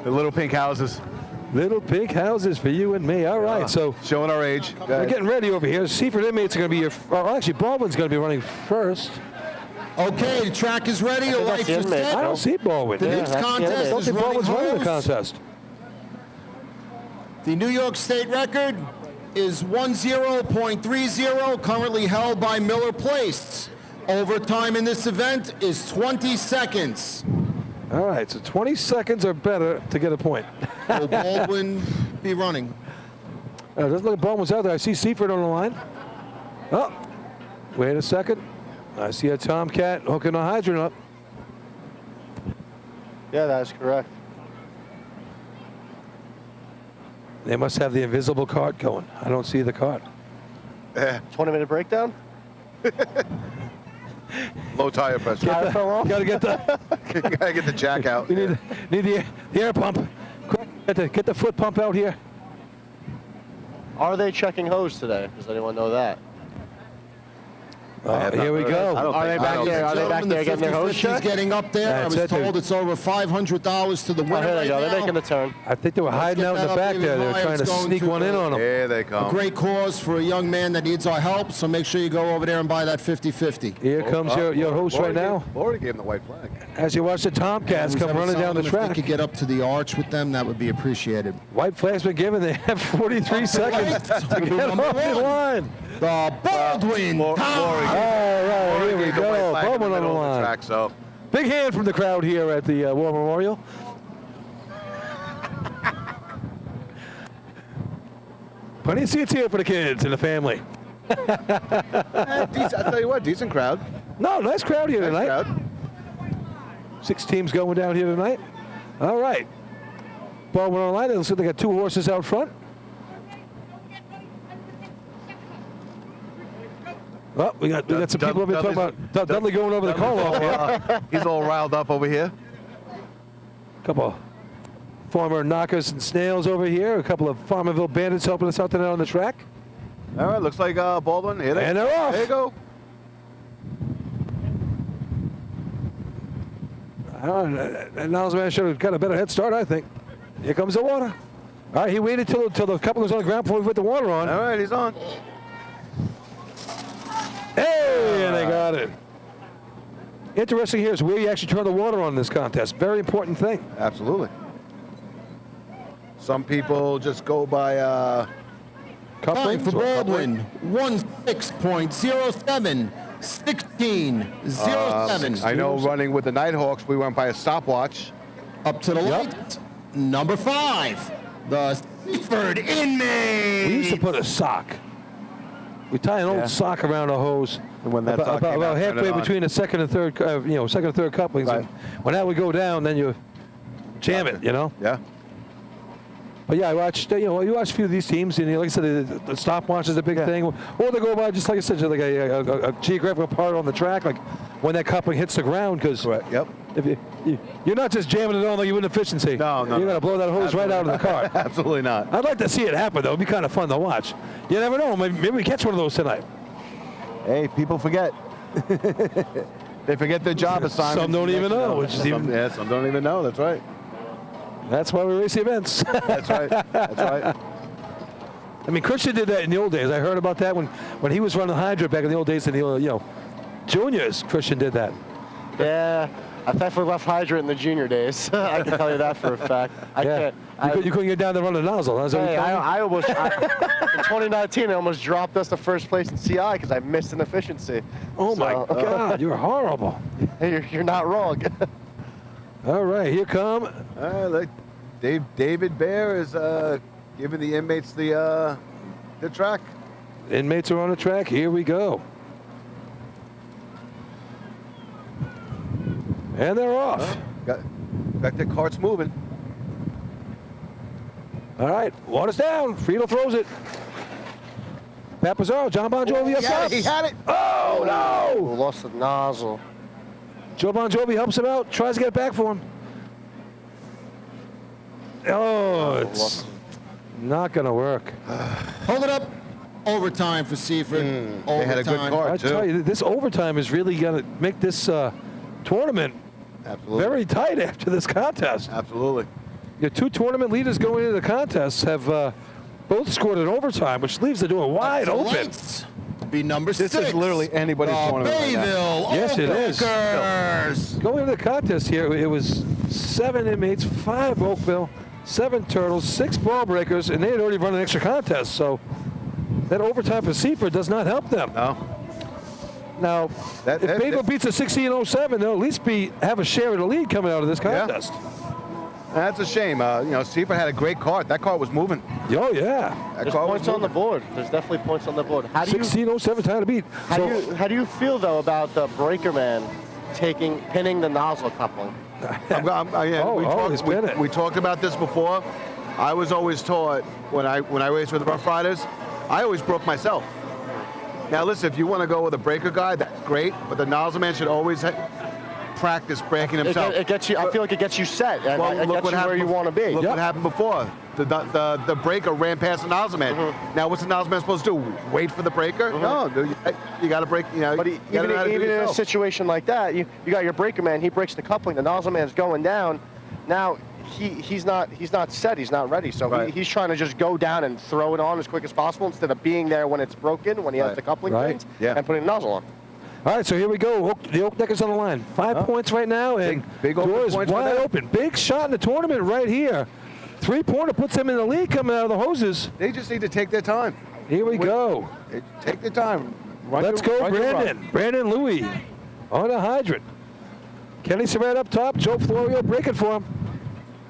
little pink houses. Little pink houses for you and me. All right, so Showing our age. we're getting ready over here. Seaford inmates are going to be your. Well, actually, Baldwin's going to be running first. Okay, the track is ready. The think lights that's are the inmate. I set. don't see Baldwin. The Yeah, next that's the contest inmate. I don't is think running Baldwin's running the hose. contest. The New York State record is 10.30, currently held by Miller Place. Overtime in this event is 20 seconds. All right, so 20 seconds or better to get a point. Will Baldwin be running? Doesn't look like Baldwin's out there. I see Seaford on the line. Oh, wait a second. I see a Tomcat hooking a hydrant up. Yeah, that's correct. They must have the invisible cart going. I don't see the cart. 20-minute breakdown. Low tire pressure. Tire fell off. Got to get the Gotta get the jack out. you need the air pump. Quick, get the foot pump out here. Are they checking hose today? Does anyone know that? have not Here we heard go. of it. I don't Are they think- back I don't there? think Are they so. back there getting their hose 50-50's checked? getting up there. I That's was it, dude. told it's over $500 to the winner Oh, here they go. right They're now. making the turn. I think they were hiding get out in the that up back even there. They were higher. trying to It's going sneak to one in on them. Here they come. Great cause for a young man that needs our help, so make sure you go over there and buy that 50-50. Here comes your host right now. Already gave him the white flag. As you watch the Tomcats come running down the If we track. could get up to the arch with them, that would be appreciated. White flag's been given. They have 43 seconds to get number off the one. line. The Baldwin All right, here we go. Baldwin on the line. Track, so. Big hand from the crowd here at the War Memorial. Plenty of seats here for the kids and the family. I'll tell you what, decent crowd. No, nice crowd here Nice tonight. crowd. 6 teams going down here tonight. All right. Baldwin on the line. It looks like they got 2 horses out front. Oh, we got some people over here talking about Dudley going over the call off here. He's all riled up over here. A couple former knockers and snails over here. A couple of Farmerville bandits helping us out tonight on the track. All right, looks like Baldwin. Here And they're off. There you go. And Nowsman should have got a better head start, I think. Here comes the water. All right, he waited till the couple was on the ground before he put the water on. All right, he's on. Hey, and they got it. Interesting here is where you actually turn the water on in this contest. Very important thing. Absolutely. Some people just go by Time Coupling. for Baldwin, 16.07, 16.07. I know running with the Nighthawks, we went by a stopwatch. Up to the Yep. light, number 5, the Seaford inmate. We used to put a sock. We tie an old sock around a hose. And when that sock about came out, turn halfway it on. between the second and third, second and third couplings. Right. And when that would go down, then you jam it, Yeah. But yeah, I watched. You watch a few of these teams, and like I said, the stopwatch is a big thing. Or they go by just like I said, just like a geographical part on the track, like when that coupling hits the ground, because Right. Yep. if you're not just jamming it on like you would in efficiency. No. You're gonna blow that hose right out of the car. Absolutely not. I'd like to see it happen though. It'd be kind of fun to watch. You never know. Maybe we catch one of those tonight. Hey, people forget. They forget their job assignments. Some don't even know, which is even- some don't even know. That's right. That's why we race the events. That's right. That's right. I mean, Christian did that in the old days. I heard about that when he was running Hydra back in the old days in the juniors. Christian did that. Yeah, I definitely left hydrant in the junior days. I can tell you that for a fact. I can't. You couldn't get down to run the nozzle. That's what Hey, you told me? I almost in 2019 I almost dropped us to first place in CI because I missed an efficiency. Oh my So, God, you're horrible. You're not wrong. All right, here come. Look, David Bear is giving the inmates the track. Inmates are on the track. Here we go. And they're off. Got their carts moving. All right, water's down. Friedel throws it. Pat Pizarro, John Bon Jovi up top. He had it. Oh, no! Lost the nozzle. Joe Bon Jovi helps him out, tries to get it back for him. Oh, it's not going to work. Hold it up. Overtime for Seaford. They had a good Overtime. car. I tell you, this overtime is really going to make this tournament Absolutely. very tight after this contest. Absolutely. Your two tournament leaders going into the contest have both scored in overtime, which leaves the door wide open. Tonight's be number This 6. is literally anybody's tournament right now. Bayville Yes, it is. Oakers. Going into the contest here, it was 7 inmates, 5 Oakville, 7 Turtles, 6 ball breakers, and they had already run an extra contest. So that overtime for Seaford does not help them. No. Now, That- if that- Bayville beats a 16-07, they'll at least have a share of the lead coming out of this Yeah. contest. That's a shame. Seaford had a great cart. That cart was moving. Oh, yeah. That There's cart was points on the moving. board. There's definitely points on the board. How do you 16-07 time to beat. how do you feel though about the breaker man pinning the nozzle coupling? He's been it. We talked about this before. I was always taught when I raced with the Rough Riders, I always broke myself. Now listen, if you want to go with a breaker guy, that's great, but the nozzle man should always practice breaking himself. It gets you. I feel like it gets you set and Well, it look gets what you where happened you want to be. Look what happened before. The breaker ran past the nozzle man. Now what's the nozzle man supposed to do? Wait for the breaker? No, dude, you got to break. But you gotta know how to do it even in a yourself. situation like that, you got your breaker man. He breaks the coupling. The nozzle man's going down. Now he's not set. He's not ready. So Right. he's trying to just go down and throw it on as quick as possible instead of being there when it's broken, when he has Right. the coupling Right. pins, Yeah. and putting the nozzle on. All right, so here we go. The Oak Deckers on the line. 5 points right now, and Big open door is points right wide there. open. Big shot in the tournament right here. 3-pointer puts them in the lead coming out of the hoses. They just need to take their time. Here we go. Take their time. Let's go, Brandon. Brandon Louie on the hydrant. Kenny Surratt up top. Joe Florio breaking for him.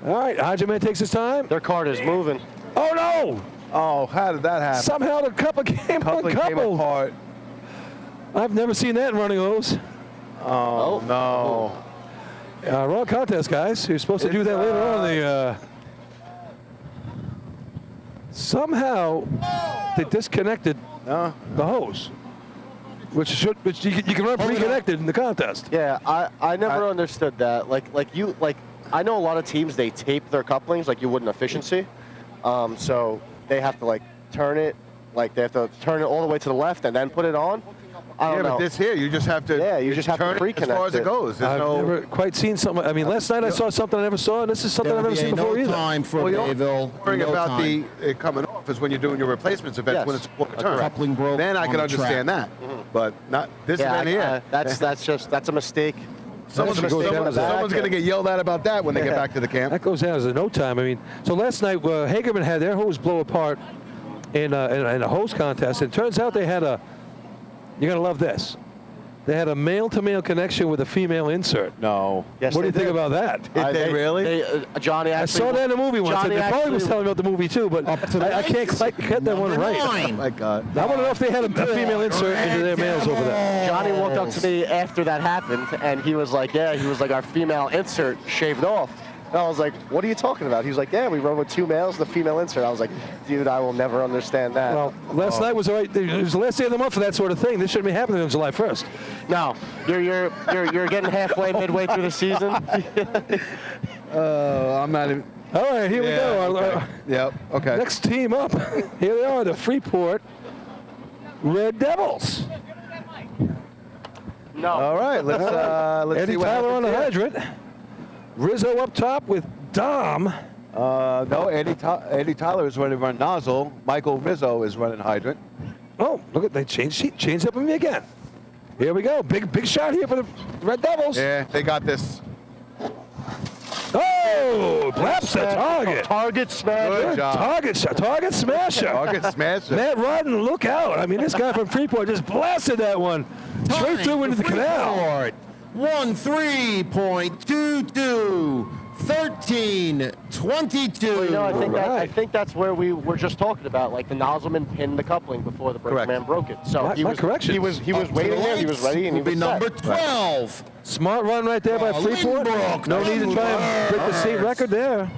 All right, hydrant man takes his time. Their cart is moving. Oh, no! Oh, how did that happen? Somehow the couple came Coupling came uncoupled. apart. I've never seen that in running hose. Oh, no. Wrong contest, guys. You're supposed to do that later on. Somehow they disconnected the hose, which you can run pre-connected in the contest. Yeah, I never understood that. I know a lot of teams, they tape their couplings like you would in efficiency. So they have to turn it, they have to turn it all the way to the left and then put it on. I don't know. But this here, you just have to. Yeah, you just have to turn it as far as pre-connect it it. goes. There's I've never quite seen something. I mean, last night I saw something I never saw, and this is something I've never seen before no either. time for Well, you Bayville. don't worry no about time. it coming off is when you're doing your replacements events Yes. when it's a turn. Coupling broke Then I on can the understand track. that, but not this Yeah, event here. that's a mistake. Someone's That goes down as a- going to get yelled at about that when they get back to the camp. That goes down as a no time. I mean, so last night Hagerman had their hose blow apart in a hose contest. And it turns out they had you're gonna love this. They had a male-to-male connection with a female insert. No. Yes, What do you they think did. about that? Did they really? Johnny I actually. saw that in a movie once. Johnny And they probably was actually- telling me about the movie too, but I can't quite get that one Number right. 9. Oh my God. I want to know if they had a female insert into their males over there. Johnny walked up to me after that happened, and he was like, our female insert shaved off. And I was like, what are you talking about? He was like, yeah, we run with 2 males, the female insert. I was like, dude, I will never understand that. Well, last night was all right. It was the last day of the month for that sort of thing. This shouldn't be happening on July 1st. No, you're getting halfway, midway through the season. I'm not even. All right, here we go. Okay. Yep. Okay. Next team up. Here they are, the Freeport Red Devils. No. All right. Let's Eddie see what Tyler on the happens here. hydrant. Rizzo up top with Dom. No, Eddie Tyler is running run nozzle. Michael Rizzo is running hydrant. Oh, look at they changed up on me again. Here we go. Big shot here for the Red Devils. Yeah, they got this. Oh, blaps the target. Target smash. Good job. Target shot. Target smasher. Target smasher. Matt Rodden, look out. I mean, this guy from Freeport just blasted that one straight through into the canal. 13.22. 13.22. Well, you know, I Right. think that's where we were just talking about. Like the nozzleman pinned the coupling before the breaker Correct. man broke it. So My he was corrections. he was Up to waiting the there. He was lights ready, and he will was be number set. 12. Smart run right there by Freeport. Lindbrook, No need to try and break the state record there.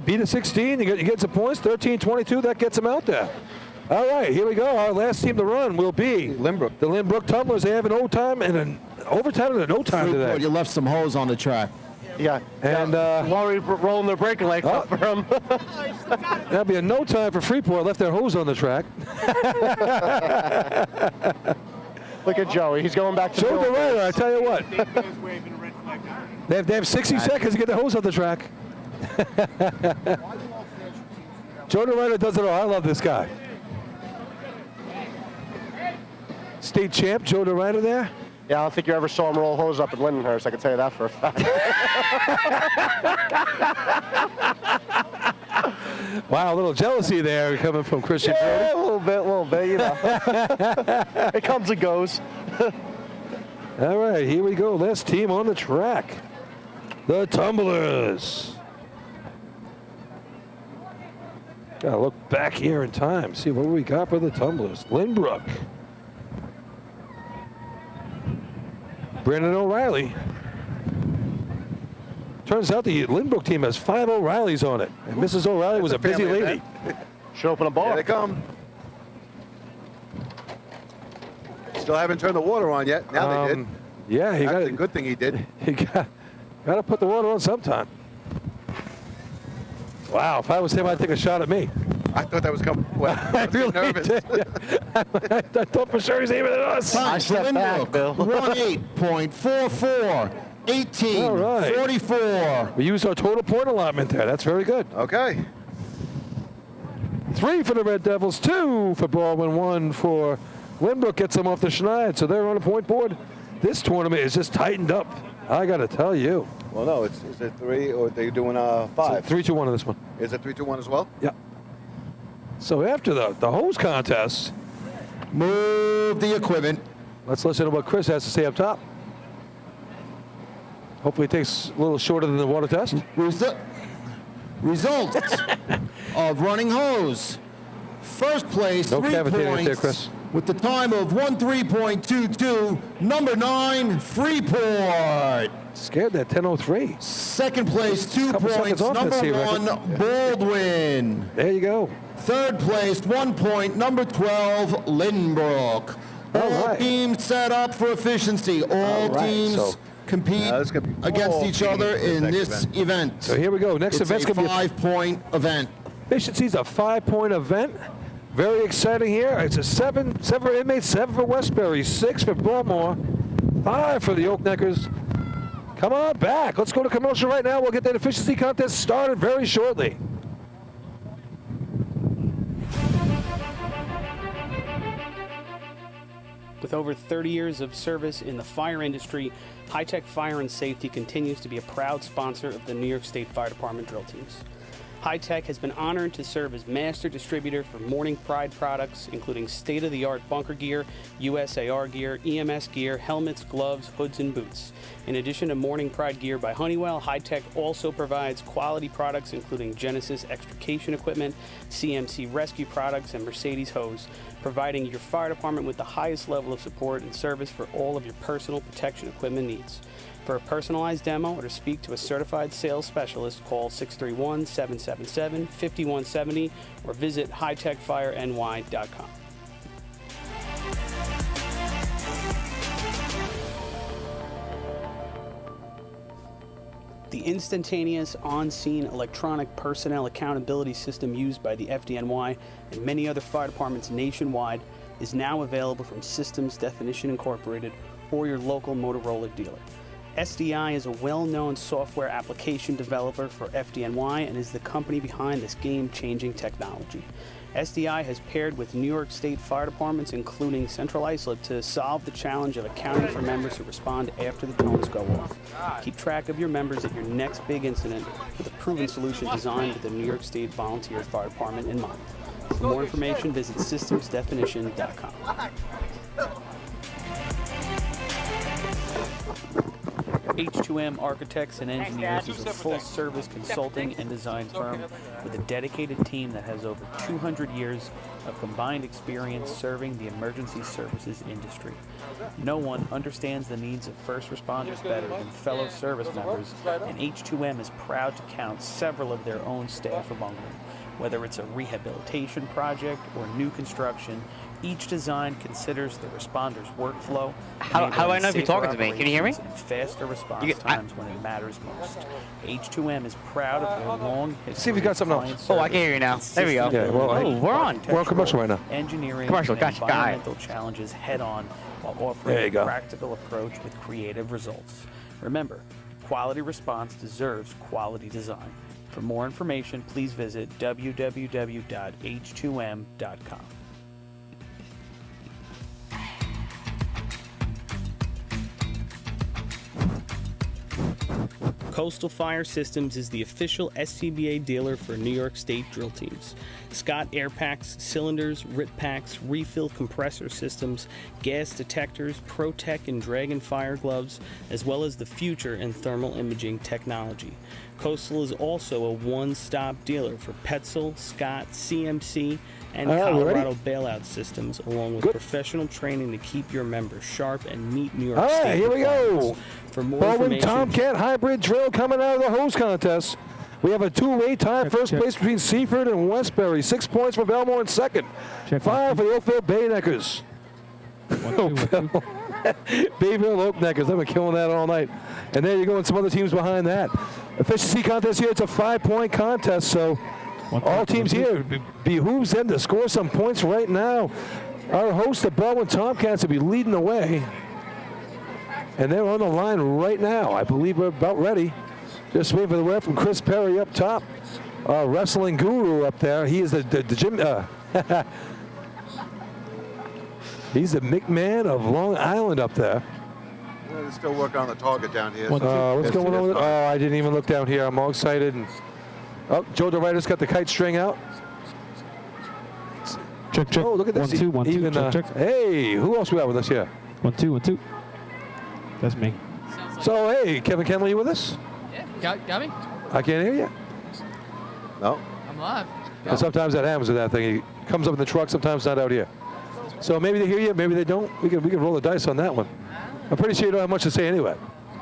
Beat a 16. You get some points. 13-22. That gets them out there. All right, here we go. Our last team to run will be Lindbrook. The Lindbrook Tumblers. They have an overtime and an no time Freeport, today. you left some hose on the track. Yeah. And Worried rolling their breaker like Oh. up for him. that'll be a no time for Freeport. Left their hose on the track. Look at Joey. He's going back to Joe Bill. Durant, I tell you what. They have 60 seconds to get the hose on the track. Joe DeRita does it all. I love this guy. State champ Joe DeRita there. Yeah, I don't think you ever saw him roll hose up at Lindenhurst. I can tell you that for a fact. Wow, a little jealousy there coming from Christian Yeah, Brody. a little bit, you know. It comes and goes. All right, here we go. Last team on the track. The Tumblers. Gotta look back here in time, see what we got for the Tumblers. Lynbrook. Brandon O'Reilly. Turns out the Lynbrook team has 5 O'Reillys on it. And Mrs. O'Reilly was a busy family lady. Should open a bar. Here they come. Still haven't turned the water on yet. Now they did. Yeah, he That's got a good thing he did. He got to put the water on sometime. Wow, if I was him, I'd take a shot at me. I thought that was coming. Well, I was really nervous. did. I thought for sure he's aiming at us. I stepped back, Bill. 18.44, 18, All right. 44. We used our total point allotment there. That's very good. Okay. 3 for the Red Devils, 2 for Baldwin, 1 for Lynbrook. Gets them off the schneid, so they're on a point board. This tournament is just tightened up. I got to tell you. Well, no, is it 3 or are they doing 5? 3-2-1 on this one. Is it 3-2-1 as well? Yeah. So after the hose contest, Move the equipment. let's listen to what Chris has to say up top. Hopefully it takes a little shorter than the water test. Results of running hose. First place, No 3 cavitating up points there, Chris. with the time of 13.22. Number 9, Freeport. Scared that 10:03. Second place, 2 Couple points. seconds off Number that C 1, Baldwin. There you go. Third place, 1 point. Number 12, Lynbrook. All All right. teams set up for efficiency. All right, teams so- compete Yeah, this could be against all each teams other for in next this event. event. So here we go. Next It's event's a going to be 5-point event. Efficiency's a 5-point event. Very exciting here. It's a 7 for inmates, 7 for Westbury, 6 for Baltimore, 5 for the Oak Neckers. Come on back. Let's go to commercial right now. We'll get that efficiency contest started very shortly. With over 30 years of service in the fire industry, High Tech Fire and Safety continues to be a proud sponsor of the New York State Fire Department drill teams. High Tech has been honored to serve as master distributor for Morning Pride products, including state-of-the-art bunker gear, USAR gear, EMS gear, helmets, gloves, hoods, and boots. In addition to Morning Pride gear by Honeywell, High Tech also provides quality products including Genesis extrication equipment, CMC rescue products, and Mercedes hose, providing your fire department with the highest level of support and service for all of your personal protection equipment needs. For a personalized demo or to speak to a certified sales specialist, call 631-777-5170 or visit hightechfireny.com. The instantaneous on-scene electronic personnel accountability system used by the FDNY and many other fire departments nationwide is now available from Systems Definition Incorporated or your local Motorola dealer. SDI is a well-known software application developer for FDNY and is the company behind this game-changing technology. SDI has paired with New York State fire departments, including Central Islip, to solve the challenge of accounting for members who respond after the tones go off. Keep track of your members at your next big incident with a proven solution designed with the New York State Volunteer Fire Department in mind. For more information, visit systemsdefinition.com. H2M Architects and Engineers is a full-service consulting and design firm with a dedicated team that has over 200 years of combined experience serving the emergency services industry. No one understands the needs of first responders better than fellow service members, and H2M is proud to count several of their own staff among them. Whether it's a rehabilitation project or new construction, each design considers the responder's workflow. How do I know if you're talking to me? Can you hear me? And faster response times when it matters most. H2M is proud of their long history. See if you got something else. Oh, I can hear you now. There we go. Yeah, well, Oh, we're on. We're on commercial right now. Engineering Commercial, and gotcha, got it. environmental challenges head on while offering There you a go. practical approach with creative results. Remember, quality response deserves quality design. For more information, please visit www.h2m.com. Coastal Fire Systems is the official SCBA dealer for New York State drill teams. Scott air packs, cylinders, RIP packs, refill compressor systems, gas detectors, ProTech and Dragon fire gloves, as well as the future in thermal imaging technology. Coastal is also a one-stop dealer for Petzl, Scott, CMC, and Colorado bailout systems, along with professional training to keep your members sharp and meet New York State here we go. requirements. For more Baldwin information, Tomcat hybrid drill coming out of the hose contest. We have a two-way tie, first place between Seaford and Westbury. 6 points for Belmore in second. 5 for the Oakville Bayneckers. Bayville Oakneckers, they've been killing that all night. And there you go, and some other teams behind that. Efficiency contest here, it's a 5-point contest, so all teams here, behooves them to score some points right now. Our host, the Baldwin Tomcats, will be leading the way. And they're on the line right now. I believe we're about ready. Just waiting for the ref from Chris Perry up top. Our wrestling guru up there. He is the gym. He's the McMahon of Long Island up there. Yeah, they're still working on the target down here. What's going on with it? Oh, I didn't even look down here. I'm all excited. And, oh, Joe DeRider's got the kite string out. Check, check. Oh, look at this. 1 2 1 2. Even, check, check. Hey, who else we got with us here? 1 2 1 2. That's me. So, hey, Kevin Kenley, you with us? Yeah, got me? I can't hear you. No. I'm live. And sometimes that happens with that thing. He comes up in the truck, sometimes not out here. So maybe they hear you, maybe they don't. We can roll the dice on that one. I'm pretty sure you don't have much to say anyway.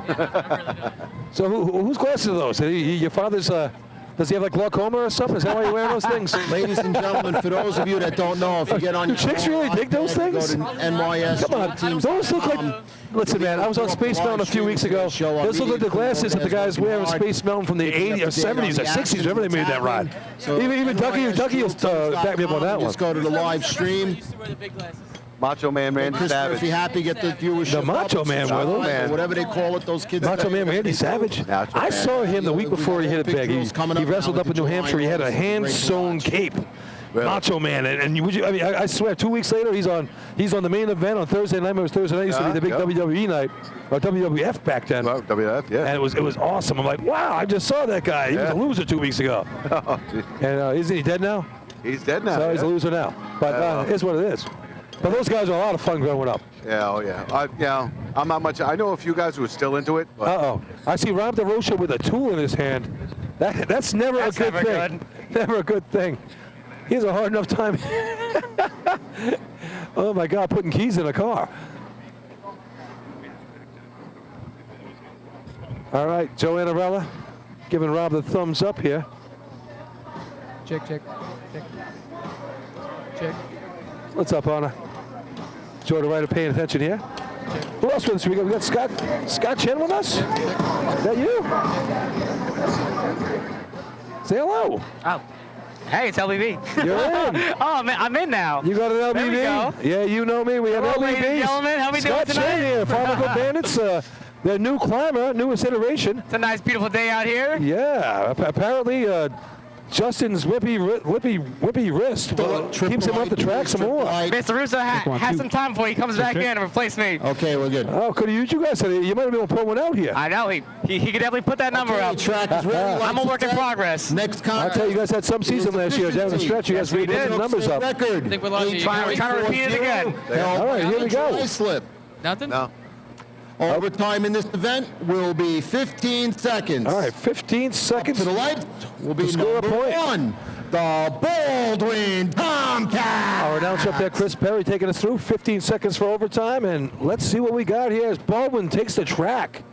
Yeah, I really don't. So whose glasses are those? Your father's, does he have like glaucoma or something? Is that why you're wearing those things? Ladies and gentlemen, for those of you that don't know, if you get on your Chicks really dig those things? Go to NYS. Come on, those look like. Listen, man, I was on Space Mountain a few weeks ago. Those look like the glasses that the guys wear in Space Mountain from the 80s or 70s or 60s, whenever they made that ride. Even Ducky will back me up on that one. Just go to the live stream. Used to wear the big glasses. Macho Man Randy Chris Savage. Murphy happy, get the viewership. The Macho up. Man with him. Man. Whatever they call it, those kids. Macho Man Randy Savage. Macho I Man. saw him the week before he hit it big. He wrestled up in New Hampshire. He had a hand-sewn cape. Really? Macho Man, and I swear, 2 weeks later, he's on the main event on Thursday night. It was Thursday night. It used to be the big WWE night, or WWF back then. Well, WF, yeah. And it was awesome. I'm like, wow, I just saw that guy. He was a loser 2 weeks ago. Oh, gee. And isn't he dead now? He's dead now. So he's a yeah. loser now. But it's what it is. But those guys are a lot of fun growing up. Yeah, oh yeah. I'm not much. I know a few guys who are still into it. But Uh-oh. I see Rob DeRocha with a tool in his hand. That's never a good thing. Never a good thing. He has a hard enough time. Oh, my God, putting keys in a car. All right, Joe Annarella giving Rob the thumbs up here. Check, check, check. Check. What's up, Anna? Joe DeRider paying attention here. Who else with us? We got Scott Chen with us? Is that you? Say hello. Oh. Hey, it's LBB. You're in. Oh, man, I'm in now. You got an LBB? There we go. Yeah, you know me. We have Hello, LBBs. ladies and gentlemen. How we doing Scott tonight? Chen here, Farmville Bandits. Their new climber, newest iteration. It's a nice, beautiful day out here. Yeah, apparently Justin's whippy wrist keeps him off the track some more. Mr. Russo has some time before he comes back in and replace me. Okay, we're good. Oh, could have used you guys. You might have been able to pull one out here. I know. He could definitely put that number Okay, up. track is ready. I'm a work in progress. Next I'll contest. tell you, you guys had some season last year down the stretch. You guys really put the numbers up. Record. I think we lost you. We're trying to repeat it again. All right, here we go. Slip. Nothing? no. Overtime in this event will be 15 seconds. All right, 15 seconds. To the light will be To score a number point. 1, the Baldwin Tomcat. Our announcer up there, Chris Perry, taking us through 15 seconds for overtime, and let's see what we got here as Baldwin takes the track.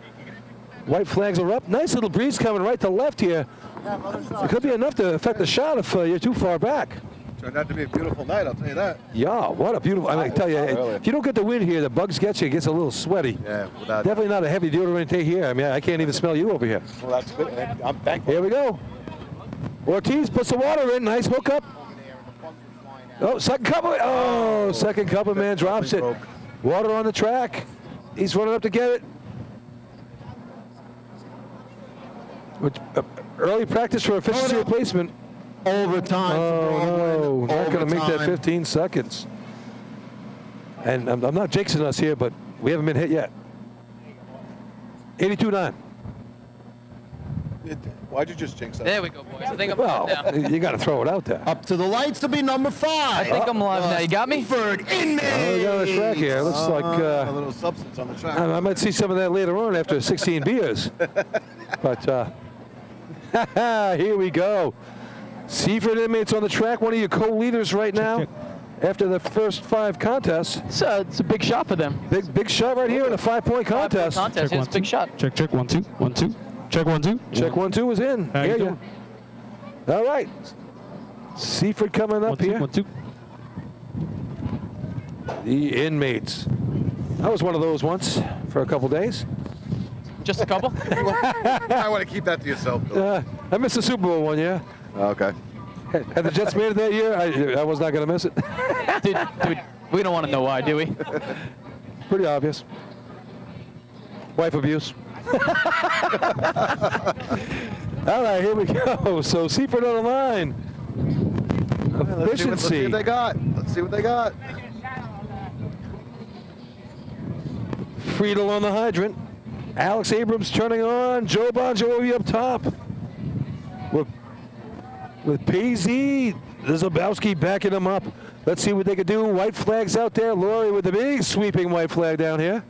White flags are up. Nice little breeze coming right to left here. It could be enough to affect the shot if you're too far back. Turned out to be a beautiful night, I'll tell you that. Yeah, what a beautiful, I tell you, Really. if you don't get the wind here, the bugs get you, it gets a little sweaty. Yeah, without Definitely not a heavy deodorant day here. I mean, I can't even smell you over here. Well, that's good. I'm thankful. Here we go. Ortiz puts the water in, nice hookup. Oh, second couple, second couple, man drops it. Water on the track. He's running up to get it. Early practice for efficiency replacement. Overtime for Oh, Baldwin. no, not going to make that Overtime. 15 seconds. And I'm not jinxing us here, but we haven't been hit yet. 82-9. Why'd you just jinx that? There we go, boys. I think I'm Well, live now. you got to throw it out there. Up to the lights to be number 5. I think I'm live now. You got me? Third inmate. Oh, we got on the track here. Looks like a little substance on the track. I might see some of that later on after 16 beers. But here we go. Seaford inmates on the track. One of your co-leaders right now after the first 5 contests. It's a big shot for them. Big shot right here in a 5-point contest. Contest. Yeah, it's a big shot. Check 1 2 1 2. Check 1 2. Check 1 2 is in. How you Hear ya. doing? All right. Seaford coming up 1 2 here. 1 2. The inmates. I was one of those once for a couple days. Just a couple? I want to keep that to yourself, Bill. I missed the Super Bowl one year. Okay. Had the Jets made it that year, I was not going to miss it. Dude, we don't want to know why, do we? Pretty obvious. Wife abuse. All right, here we go. So Seaford on the line. Let's see Efficiency. what they got. Let's see what they got. Friedel on the hydrant. Alex Abrams turning on. Joe Bon Jovi up top. With PZ, Zabowski backing him up. Let's see what they can do. White flags out there. Laurie with the big sweeping white flag down here.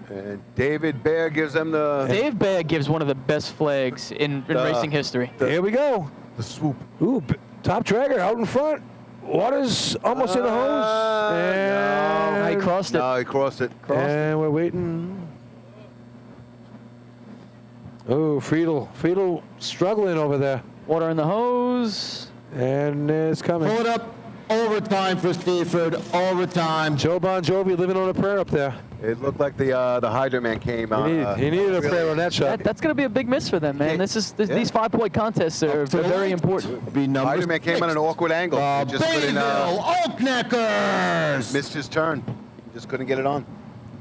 And David Bear gives them the Dave Baer gives one of the best flags in racing history. Here we go. swoop. Ooh, top dragger out in front. Waters almost in the hose. And, He crossed it. No, he crossed it. and we're waiting. Oh, Friedel struggling over there. Water in the hose. And it's coming. Pull it up. Overtime for Seaford. Overtime. Joe Bon Jovi living on a prayer up there. It looked like the Hydra Man came out. He needed a prayer on that shot. That's going to be a big miss for them, man. These 5-point contests are very important. Be number Hydra Man came on an awkward angle. He just couldn't, Bayville Oakneckers. missed his turn. Just couldn't get it on.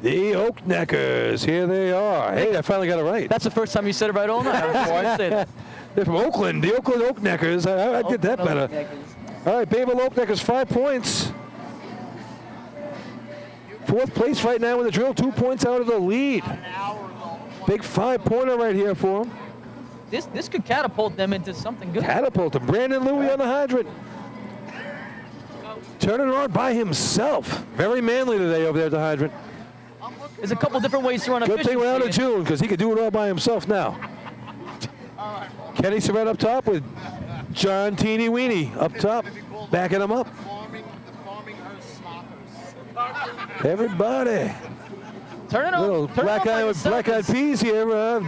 The Oakneckers, here they are. Hey, I finally got it right. That's the first time you said it right all night. Before I say that. They're from Oakland, the Oakland Oakneckers. I get that better. All right, Bayville Oakneckers, 5 points. 4th place right now in the drill, 2 points out of the lead. Big 5-pointer right here for them. This could catapult them into something good. Catapult him. Brandon Louie on the hydrant. Turning it on by himself. Very manly today over there at the hydrant. There's a couple different ways to run a Good thing we're out of efficiency. June because he could do it all by himself now. Kenny Surratt up top with John Teeny Weenie up top, backing him up. Everybody. Turn it on. Little Turn it on by yourself. black-eyed peas here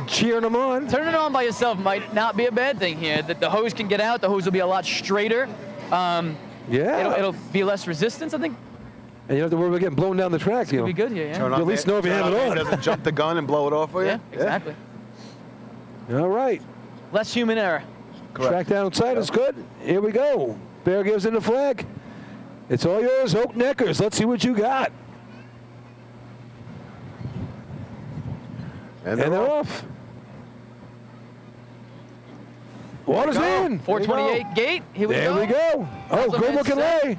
cheering them on. Turn it on by yourself might not be a bad thing here. The hose can get out. The hose will be a lot straighter. Yeah. It'll be less resistance, I think. And you don't have to worry about getting blown down the track. You It'll know. be good here, yeah. Turn You at least know if you have it on. Doesn't jump the gun and blow it off for you. Yeah, exactly. All right. Less human error. Track down outside is good. Here we go. Bear gives in the flag. It's all yours, Oakneckers. Let's see what you got. And And they're off. Water's in. 428 gate. Here we There go. we go. Oh, That's a good nice looking set. lay.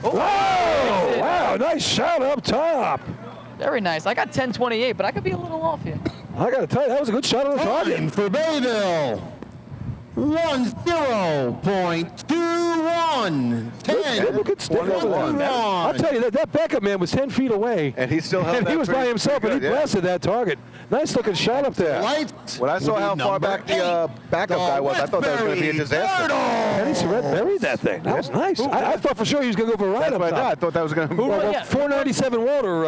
Oh, Whoa! Wow, nice shot up top. very nice. I got 1028, but I could be a little off here. I got to tell you, that was a good shot on the target. Time for Bayville. 10.21. 10. Good stick over there. I'll tell you, that backup man was 10 feet away. And he still held And that he was by pretty- himself, pretty and he good, yeah. blasted that target. Nice looking shot up there. Lights. When I saw how far back the backup guy was, I thought that was going to be a disaster. Kenny Surratt buried that thing. That was nice. I thought for sure he was going to go for a ride That's up what I top. thought. I thought that was going to Who- Well, Yeah. 497 water,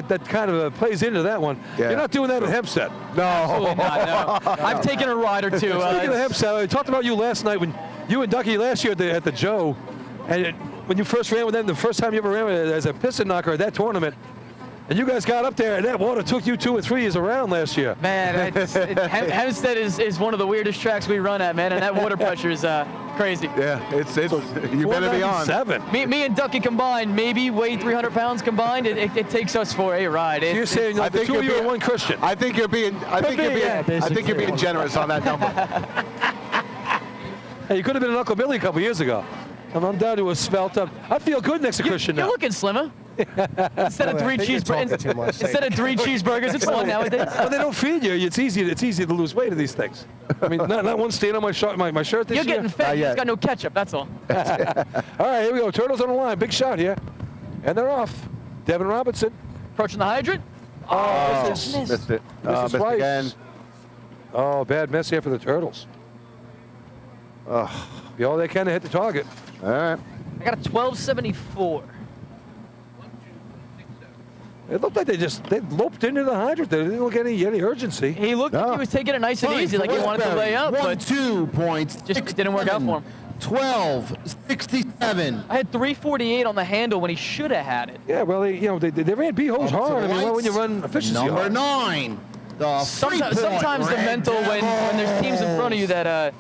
that kind of plays into that one. Yeah. You're not doing that at Hempstead. No. Absolutely not, no. I've taken a ride or two. Speaking of Hempstead, I talked about you last night when you and Ducky last year at the Joe, and when you first ran with them, the first time you ever ran with it as a piston knocker at that tournament, and you guys got up there, and that water took you 2 or 3 years around last year. Man, Hempstead is one of the weirdest tracks we run at, man, and that water pressure is crazy. Yeah, it's you better be on. 497. Me and Ducky combined, maybe weigh 300 pounds combined. It takes us for a ride. You're saying like the two of you are one Christian. I think you're being generous on that number. Hey, you could have been an Uncle Billy a couple years ago. I'm down to a svelte up. I feel good next to Christian You're now. looking slimmer. Instead of three cheeseburgers, it's one nowadays. Well, they don't feed you. It's easy to lose weight of these things. I mean, not one stain on my shirt. My shirt this You're year. getting fat. You just got no ketchup. That's all. All right, here we go. Turtles on the line. Big shot here, and they're off. Devin Robinson. Approaching the hydrant. Oh, missed. Missed it. Missed Missed twice. again. Oh, bad miss here for the Turtles. Be all they can to hit the target. All right. I got a 1274. It looked like they loped into the hydrant. They didn't look any urgency. He looked like he was taking it nice and easy, like he wanted to lay up, but 2 points. just didn't work out for him. 12-67. I had 348 on the handle when he should have had it. Yeah, well, they ran B holes hard. I mean, why wouldn't you run efficiency Number hard? 9. The Sometimes the mental, when there's teams in front of you that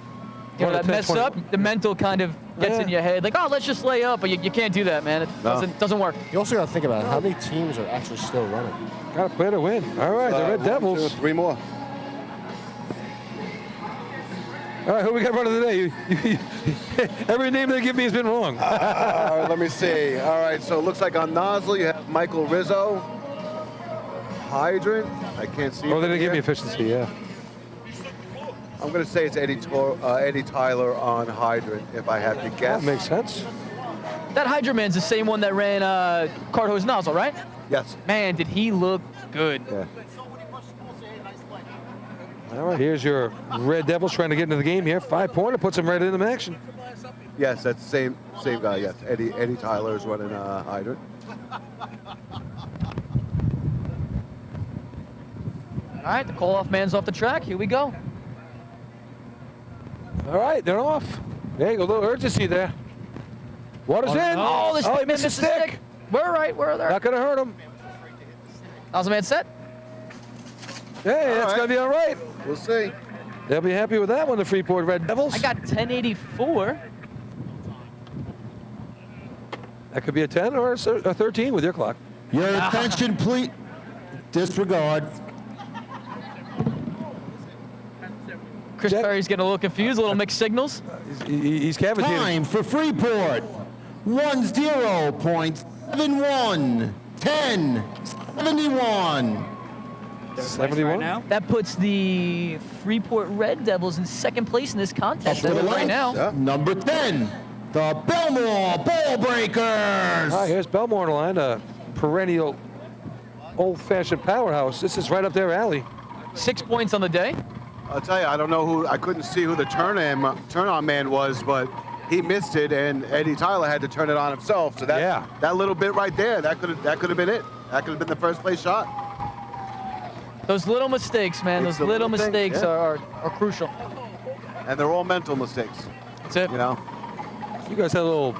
that mess up, the mental kind of gets in your head. Like, oh, let's just lay up, but you can't do that, man. It doesn't work. You also got to think about it. How many teams are actually still running? Got to play to win. All right, the Red Devils. 1, 2, 3 more. All right, who we got running today? Every name they give me has been wrong. Let me see. All right, so it looks like on nozzle you have Michael Rizzo. Hydrant. I can't see. Oh, they didn't give me efficiency, yeah. I'm going to say it's Eddie Tyler on hydrant, if I had to guess. That makes sense. That Hydra Man's the same one that ran cart hose nozzle, right? Yes. Man, did he look good. Yeah. All right, here's your Red Devils trying to get into the game here. 5-pointer puts them right into the action. Yes, that's the same guy. Yes, Eddie Tyler is running hydrant. All right, the call-off man's off the track. Here we go. All right, they're off. There you go, a little urgency there. Water's in. Oh, this he man missed missed the the stick. stick. We're right. We're there. Not going to hurt him. Nozzle man set. Hey, that's going to be all right. We'll see. They'll be happy with that one, the Freeport Red Devils. I got 1084. That could be a 10 or a 13 with your clock. Your attention, please. Disregard. Chris Perry's getting a little confused, a little mixed signals. He's cavitating. Time for Freeport. 10.71. 10.71. 71? That puts the Freeport Red Devils in second place in this contest Up to the right left. now. Yeah. Number 10. The Belmore Ball Breakers. Here's Belmore on the line, a perennial old-fashioned powerhouse. This is right up their alley. 6 points on the day. I'll tell you, I don't know who. I couldn't see who the turn-on man was, but he missed it, and Eddie Tyler had to turn it on himself. So that little bit right there, that could have been it. That could have been the first place shot. Those little mistakes, man. It's Those the little little thing, mistakes yeah. are crucial. And they're all mental mistakes. That's it. You know. You guys had a little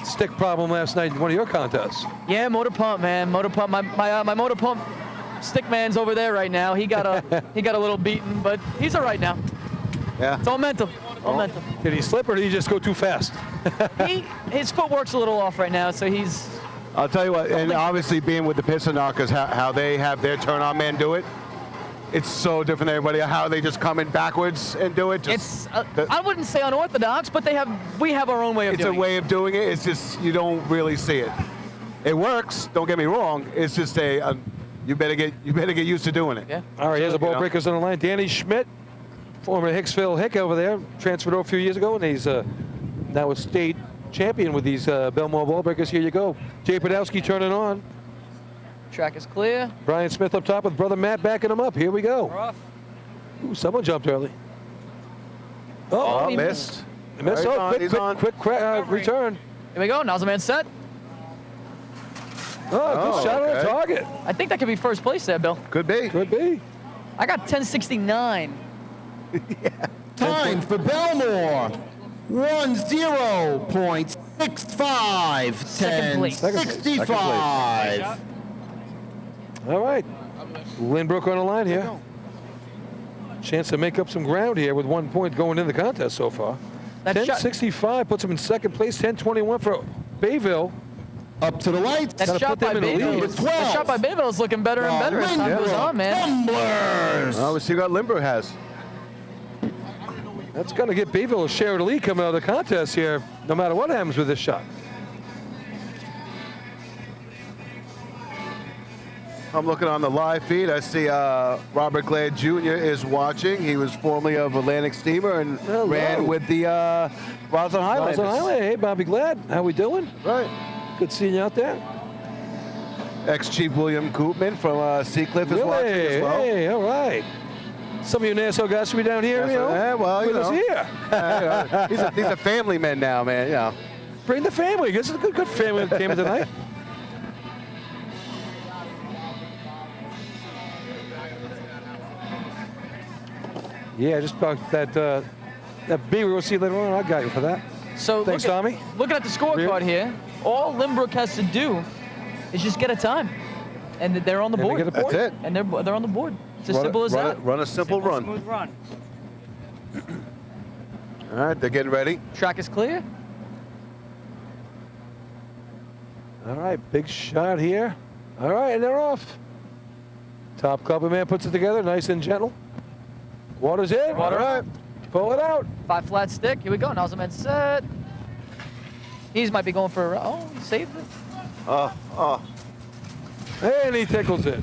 stick problem last night in one of your contests. Yeah, motor pump, man. Motor pump. My motor pump stick man's over there right now. He got a little beaten, but he's all right now. Yeah. It's all mental. All mental. Did he slip or did he just go too fast? His footwork's a little off right now, so he's. I'll tell you what, and obviously being with the Pistonarkas, how they have their turn-on man do it, it's so different than everybody. How they just come in backwards and do it. It's I wouldn't say unorthodox, but we have our own way of It's doing a way of doing it. It's just you don't really see it. It works. Don't get me wrong. It's just you better get used to doing it. Yeah. All right, here's the ball You know. breakers on the line. Danny Schmidt, former Hicksville Hick over there, transferred over a few years ago, and he's now a state champion with these Belmore ball breakers. Here you go. Jay Podolsky turning on. Track is clear. Brian Smith up top with brother Matt backing him up. Here we go. Ooh, someone jumped early. Oh, he missed. Missed. He's Oh, on, he's on. quick return. Here we go. Nozzle man set. Oh, good shot on the okay. target. I think that could be first place there, Bill. Could be. Could be. I got 1069. Time for Belmore. 10.65. Second place. 10.65. All right. Lynbrook on the line here. Chance to make up some ground here with 1 point going in the contest so far. That shot, 10:65 puts him in second place. 10:21 for Bayville. Up to the lights. that Gotta shot put by them in the Bayville. lead. That shot by Bayville is looking better and better as time Lindbrook goes on, man. Tumblers. Oh, let's see what Limber has. That's going to get Bayville a share of the lead coming out of the contest here, no matter what happens with this shot. I'm looking on the live feed. I see Robert Glad Jr. is watching. He was formerly of Atlantic Steamer and Hello. ran with the Roslyn Highlanders. Roslyn Highland. Hey, Bobby Glad. How we doing? Right. Good seeing you out there. Ex-Chief William Koopman from Seacliff is watching as well. Hey, all right. Some of you Nassau guys should be down here, you know. Yeah, well, you with us know. here. These are family men now, man. You know. Bring the family. This is a good family that came in tonight. Yeah, just about that beer we'll see later on. I got you for that. So Thanks, Tommy. Looking at the scorecard here, all Lindbrook has to do is just get a time, and they're on the And they board. get a point. That's it. And they're on the board. It's as Run it- simple as run that. it- Run a simple run. Smooth run. All right, they're getting ready. Track is clear. All right, big shot here. All right, and they're off. Top couple man puts it together, nice and gentle. Water's in. Water. All right, pull it out. 5 flat stick. Here we go. Nozzleman set. He's might be going for he saved it. And he tickles it.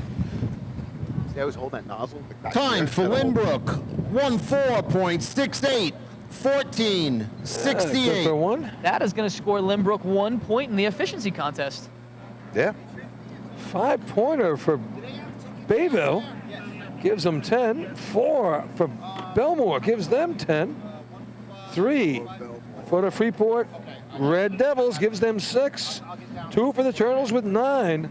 See how he's holding that nozzle? Time for Lindbrook. 14.68. 14.68. Good for one. That is going to score Lindbrook 1 point in the efficiency contest. Yeah. 5-pointer for Bayville. Gives them 10. 4 for Belmore. Gives them 10. 3 for the Freeport Red Devils. Gives them 6. 2 for the Turtles with 9.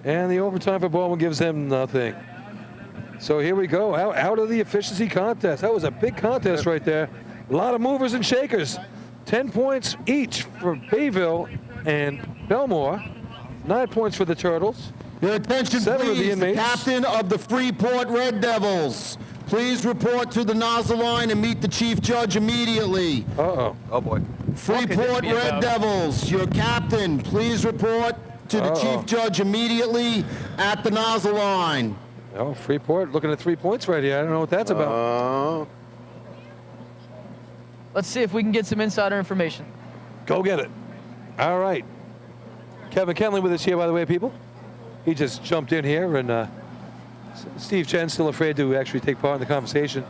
And the overtime for Baldwin gives them nothing. So here we go, out of the efficiency contest. That was a big contest right there. A lot of movers and shakers. 10 points each for Bayville and Belmore. 9 points for the Turtles. Your attention, 7 of the please. The inmates. captain of the Freeport Red Devils. Please report to the nozzle line and meet the chief judge immediately. Uh-oh. Oh, boy. Freeport be Red about? Devils, your captain, please report to the chief judge immediately at the nozzle line. Oh, Freeport looking at 3 points right here. I don't know what that's about. Let's see if we can get some insider information. Go get it. All right. Kevin Kenley with us here, by the way, people. He just jumped in here, and Steve Chen's still afraid to actually take part in the conversation.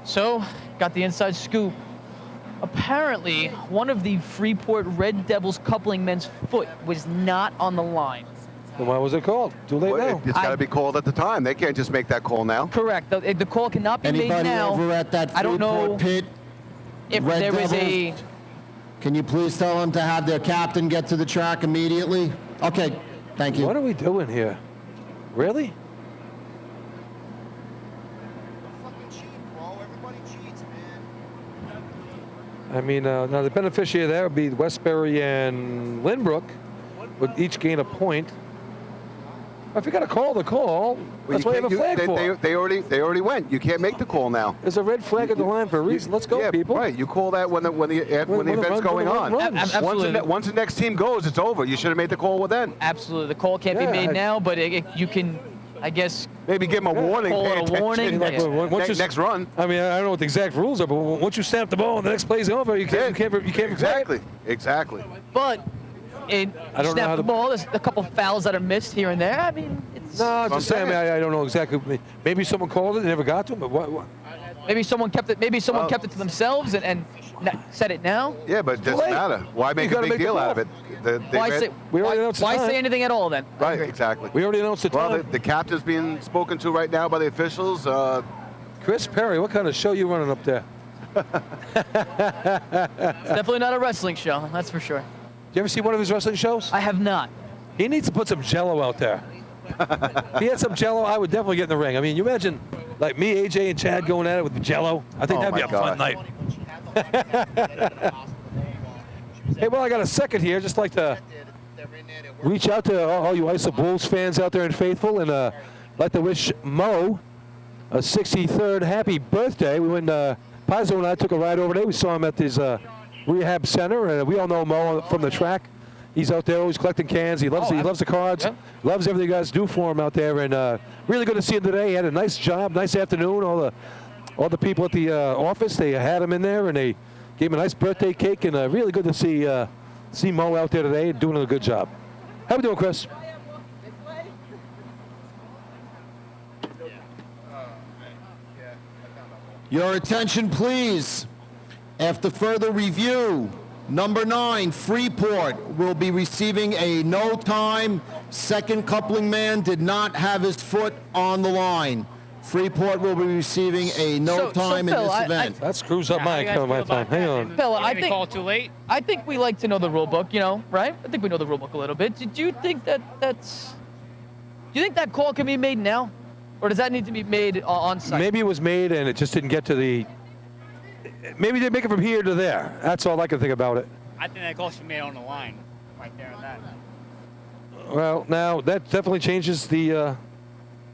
So, got the inside scoop. Apparently, one of the Freeport Red Devils coupling men's foot was not on the line. Then why was it called? Too late now. It's got to be called at the time. They can't just make that call now. Correct. The call cannot be made Anybody now. over at that I don't Freeport know pit? if Red there is a. Devils? Can you please tell them to have their captain get to the track immediately? Okay, thank you. What are we doing here? Really? I mean, now the beneficiary of that would be Westbury and Lindbrook, would each gain a point. If you got to call the call, that's why you have a flag for. They already went. You can't make the call now. There's a red flag at the line for a reason. Let's go, Yeah, people. right. You call that when the event's going on. Absolutely. Once the next team goes, it's over. You should have made the call with them. Absolutely. The call can't be Yeah, made now, but you can, I guess. Maybe give them a warning. Call Pay it a attention. warning. Like, Yeah. once you- Next run. I mean, I don't know what the exact rules are, but once you snap the ball and the next play's over, you can't Exactly. Exactly. But I don't know snap how the to- ball. There's a couple fouls that are missed here and there. I mean, it's No, I'm I'm just saying. saying. I don't know exactly. Maybe someone called it and never got to him. But what? maybe someone kept it. Maybe someone kept it to themselves and said it now. Yeah, but it doesn't late. matter. Why make You a gotta big make the deal out of call. it? They Why read- say? We already Why, announced the why time. say anything at all then? I Right, agree. exactly. We already announced the Well, time. the captain's being spoken to right now by the officials. Chris Perry, what kind of show you running up there? It's definitely not a wrestling show. That's for sure. Did you ever see one of his wrestling shows? I have not. He needs to put some Jello out there. If he had some Jello, I would definitely get in the ring. I mean, you imagine like me, AJ, and Chad going at it with Jello. I think Oh that'd be my a fun God. night. Hey, well, I got a second here. Just like to reach out to all you Ice of Bulls fans out there in Faithful and like to wish Mo a 63rd happy birthday. We went, Pazzo and I took a ride over there. We saw him at his rehab center, and we all know Mo from the track. He's out there always collecting cans. He loves the cards, loves everything you guys do for him out there, and really good to see him today. He had a nice job, nice afternoon. All the people at the office, they had him in there, and they gave him a nice birthday cake, and really good to see Mo out there today doing a good job. How we doing, Chris? Your attention, please. After further review, number 9, Freeport, will be receiving a no time. Second coupling man did not have his foot on the line. Freeport will be receiving a no time in Phil, this event. That screws up my time. Hang on. Phil, I think call too late. I think we like to know the rule book, right? I think we know the rule book a little bit. Do you think do you think that call can be made now? Or does that need to be made on site? Maybe it was made and it just didn't get to the. Maybe they make it from here to there. That's all I can think about it. I think that call should be made on the line, right there and that. Well, now that definitely changes the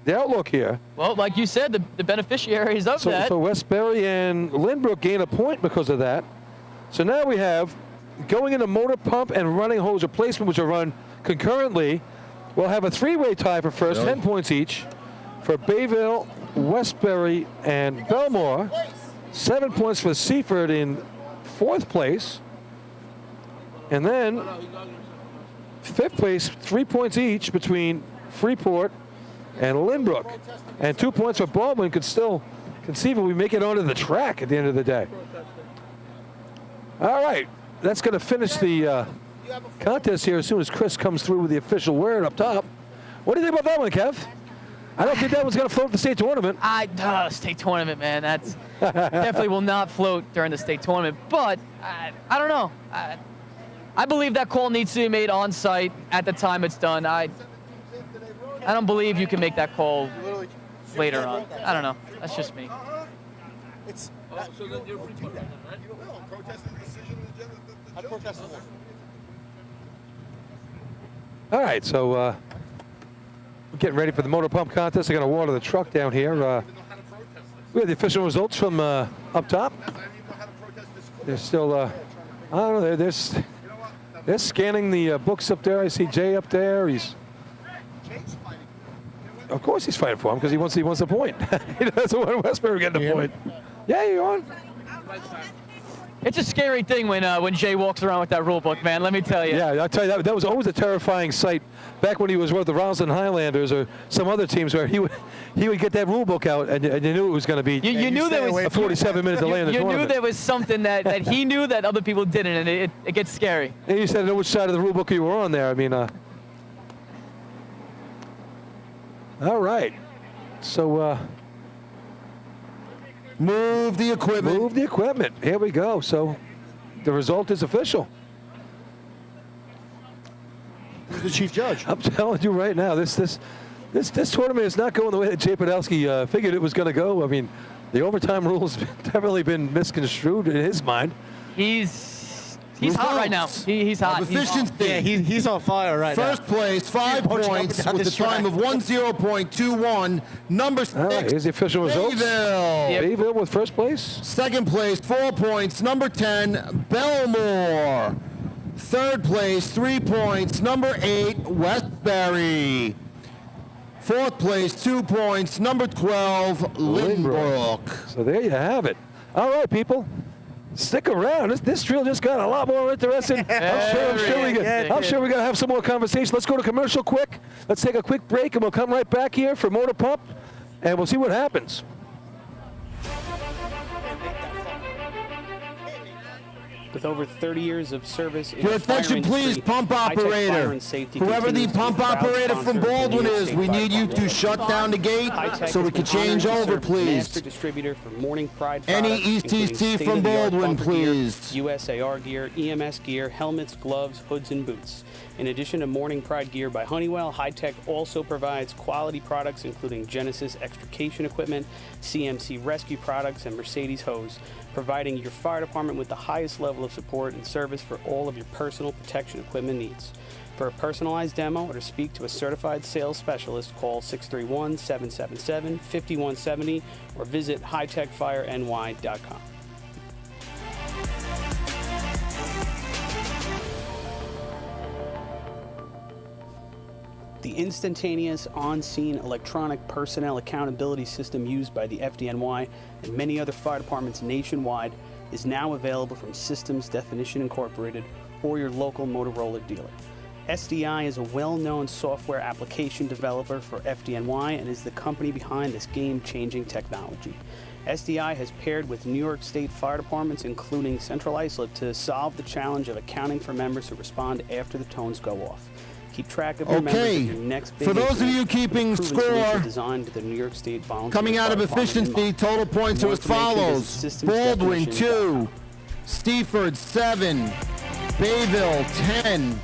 outlook here. Well, like you said, the beneficiaries of that. So Westbury and Lynbrook gain a point because of that. So now we have going into motor pump and running hose replacement, which are run concurrently. We'll have a 3-way tie for first, 10 points each. For Bayville, Westbury, and Belmore, 7 points for Seaford in 4th place. And then 5th place, 3 points each between Freeport and Lynbrook. And 2 points for Baldwin could still conceivably make it onto the track at the end of the day. All right, that's going to finish the contest here as soon as Chris comes through with the official word up top. What do you think about that one, Kev? I don't think that one's going to float the state tournament. State tournament, man. That's definitely will not float during the state tournament. But I don't know. I believe that call needs to be made on site at the time it's done. I don't believe you can make that call later on. I don't know. That's just me. All right, so we're getting ready for the motor pump contest. They're going to water the truck down here. We have the official results from up top. They're still, I don't know, they're scanning the books up there. I see Jay up there. Of course he's fighting for him because he wants the point. He doesn't want Westbury getting the point. Yeah, you're on. It's a scary thing when Jay walks around with that rule book, man. Let me tell you. Yeah, I'll tell you that was always a terrifying sight back when he was with the Roslyn Highlanders or some other teams where he would get that rule book out and you knew it was going to be. You knew there was a 47-minute delay in the tournament. You knew there was something that he knew that other people didn't, and it gets scary. And you said to know which side of the rule book you were on there. I mean, all right. So. Move the equipment. Move the equipment. Here we go. So the result is official. Who's the chief judge? I'm telling you right now, this tournament is not going the way that Jay Podolsky figured it was going to go. I mean, the overtime rules have definitely been misconstrued in his mind. He's hot right now. He's hot. He's on fire right now. First place, 5 points with a time of 10.21. Number 6. All right, here's the official results. Bayville. Bayville with first place. Second place, 4 points. Number 10, Belmore. Third place, 3 points. Number 8, Westbury. Fourth place, 2 points. Number 12, Lynbrook. So there you have it. All right, people. Stick around. This drill just got a lot more interesting. I'm sure we're going to have some more conversation. Let's go to commercial quick. Let's take a quick break, and we'll come right back here for Motor Pump, and we'll see what happens. With over 30 years of service in Your the fire attention, industry, please, pump High-Tech Fire operator. and Safety Whoever the continues to be pump a proud operator sponsor from of the New Baldwin York is, State we Fire need you to Department. shut down the gate High-Tech so we has can been change honored to over, serve as master please. distributor for Morning Pride Any products, including ETC from state-of-the-art Baldwin, bumper gear, please. USAR gear, EMS gear, helmets, gloves, hoods, and boots. In addition to Morning Pride gear by Honeywell, High-Tech also provides quality products including Genesis extrication equipment, CMC rescue products, and Mercedes hose, providing your fire department with the highest level of support and service for all of your personal protection equipment needs. For a personalized demo or to speak to a certified sales specialist, call 631-777-5170 or visit hightechfireny.com. The instantaneous on-scene electronic personnel accountability system used by the FDNY and many other fire departments nationwide is now available from Systems Definition Incorporated or your local Motorola dealer. SDI is a well-known software application developer for FDNY and is the company behind this game-changing technology. SDI has paired with New York State fire departments, including Central Islip, to solve the challenge of accounting for members who respond after the tones go off. Keep track of your members Okay, at your next big for those of incident. you keeping Proven solution score, designed to the New York State Volunteer coming out of Fire Department in efficiency, mind. total points For are more as follows. information, visit Baldwin, systemsdefinition.com. 2. Steeford, 7. Bayville, 10.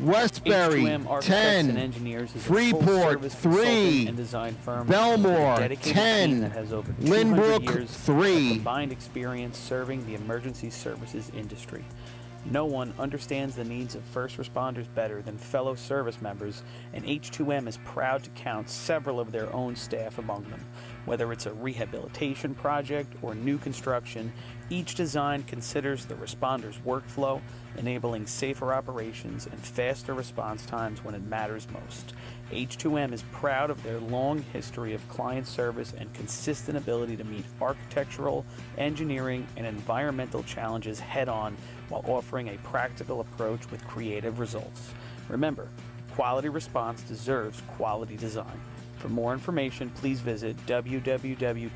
Westbury, H2M Architects and 10. Engineers is a Freeport, full-service 3. consulting and design firm Belmore, with a dedicated 10. team that has over 200 Lynbrook, years 3. of combined experience serving the emergency services industry. No one understands the needs of first responders better than fellow service members, and H2M is proud to count several of their own staff among them. Whether it's a rehabilitation project or new construction, each design considers the responder's workflow, enabling safer operations and faster response times when it matters most. H2M is proud of their long history of client service and consistent ability to meet architectural, engineering, and environmental challenges head-on while offering a practical approach with creative results. Remember, quality response deserves quality design. For more information, please visit www.h2m.com.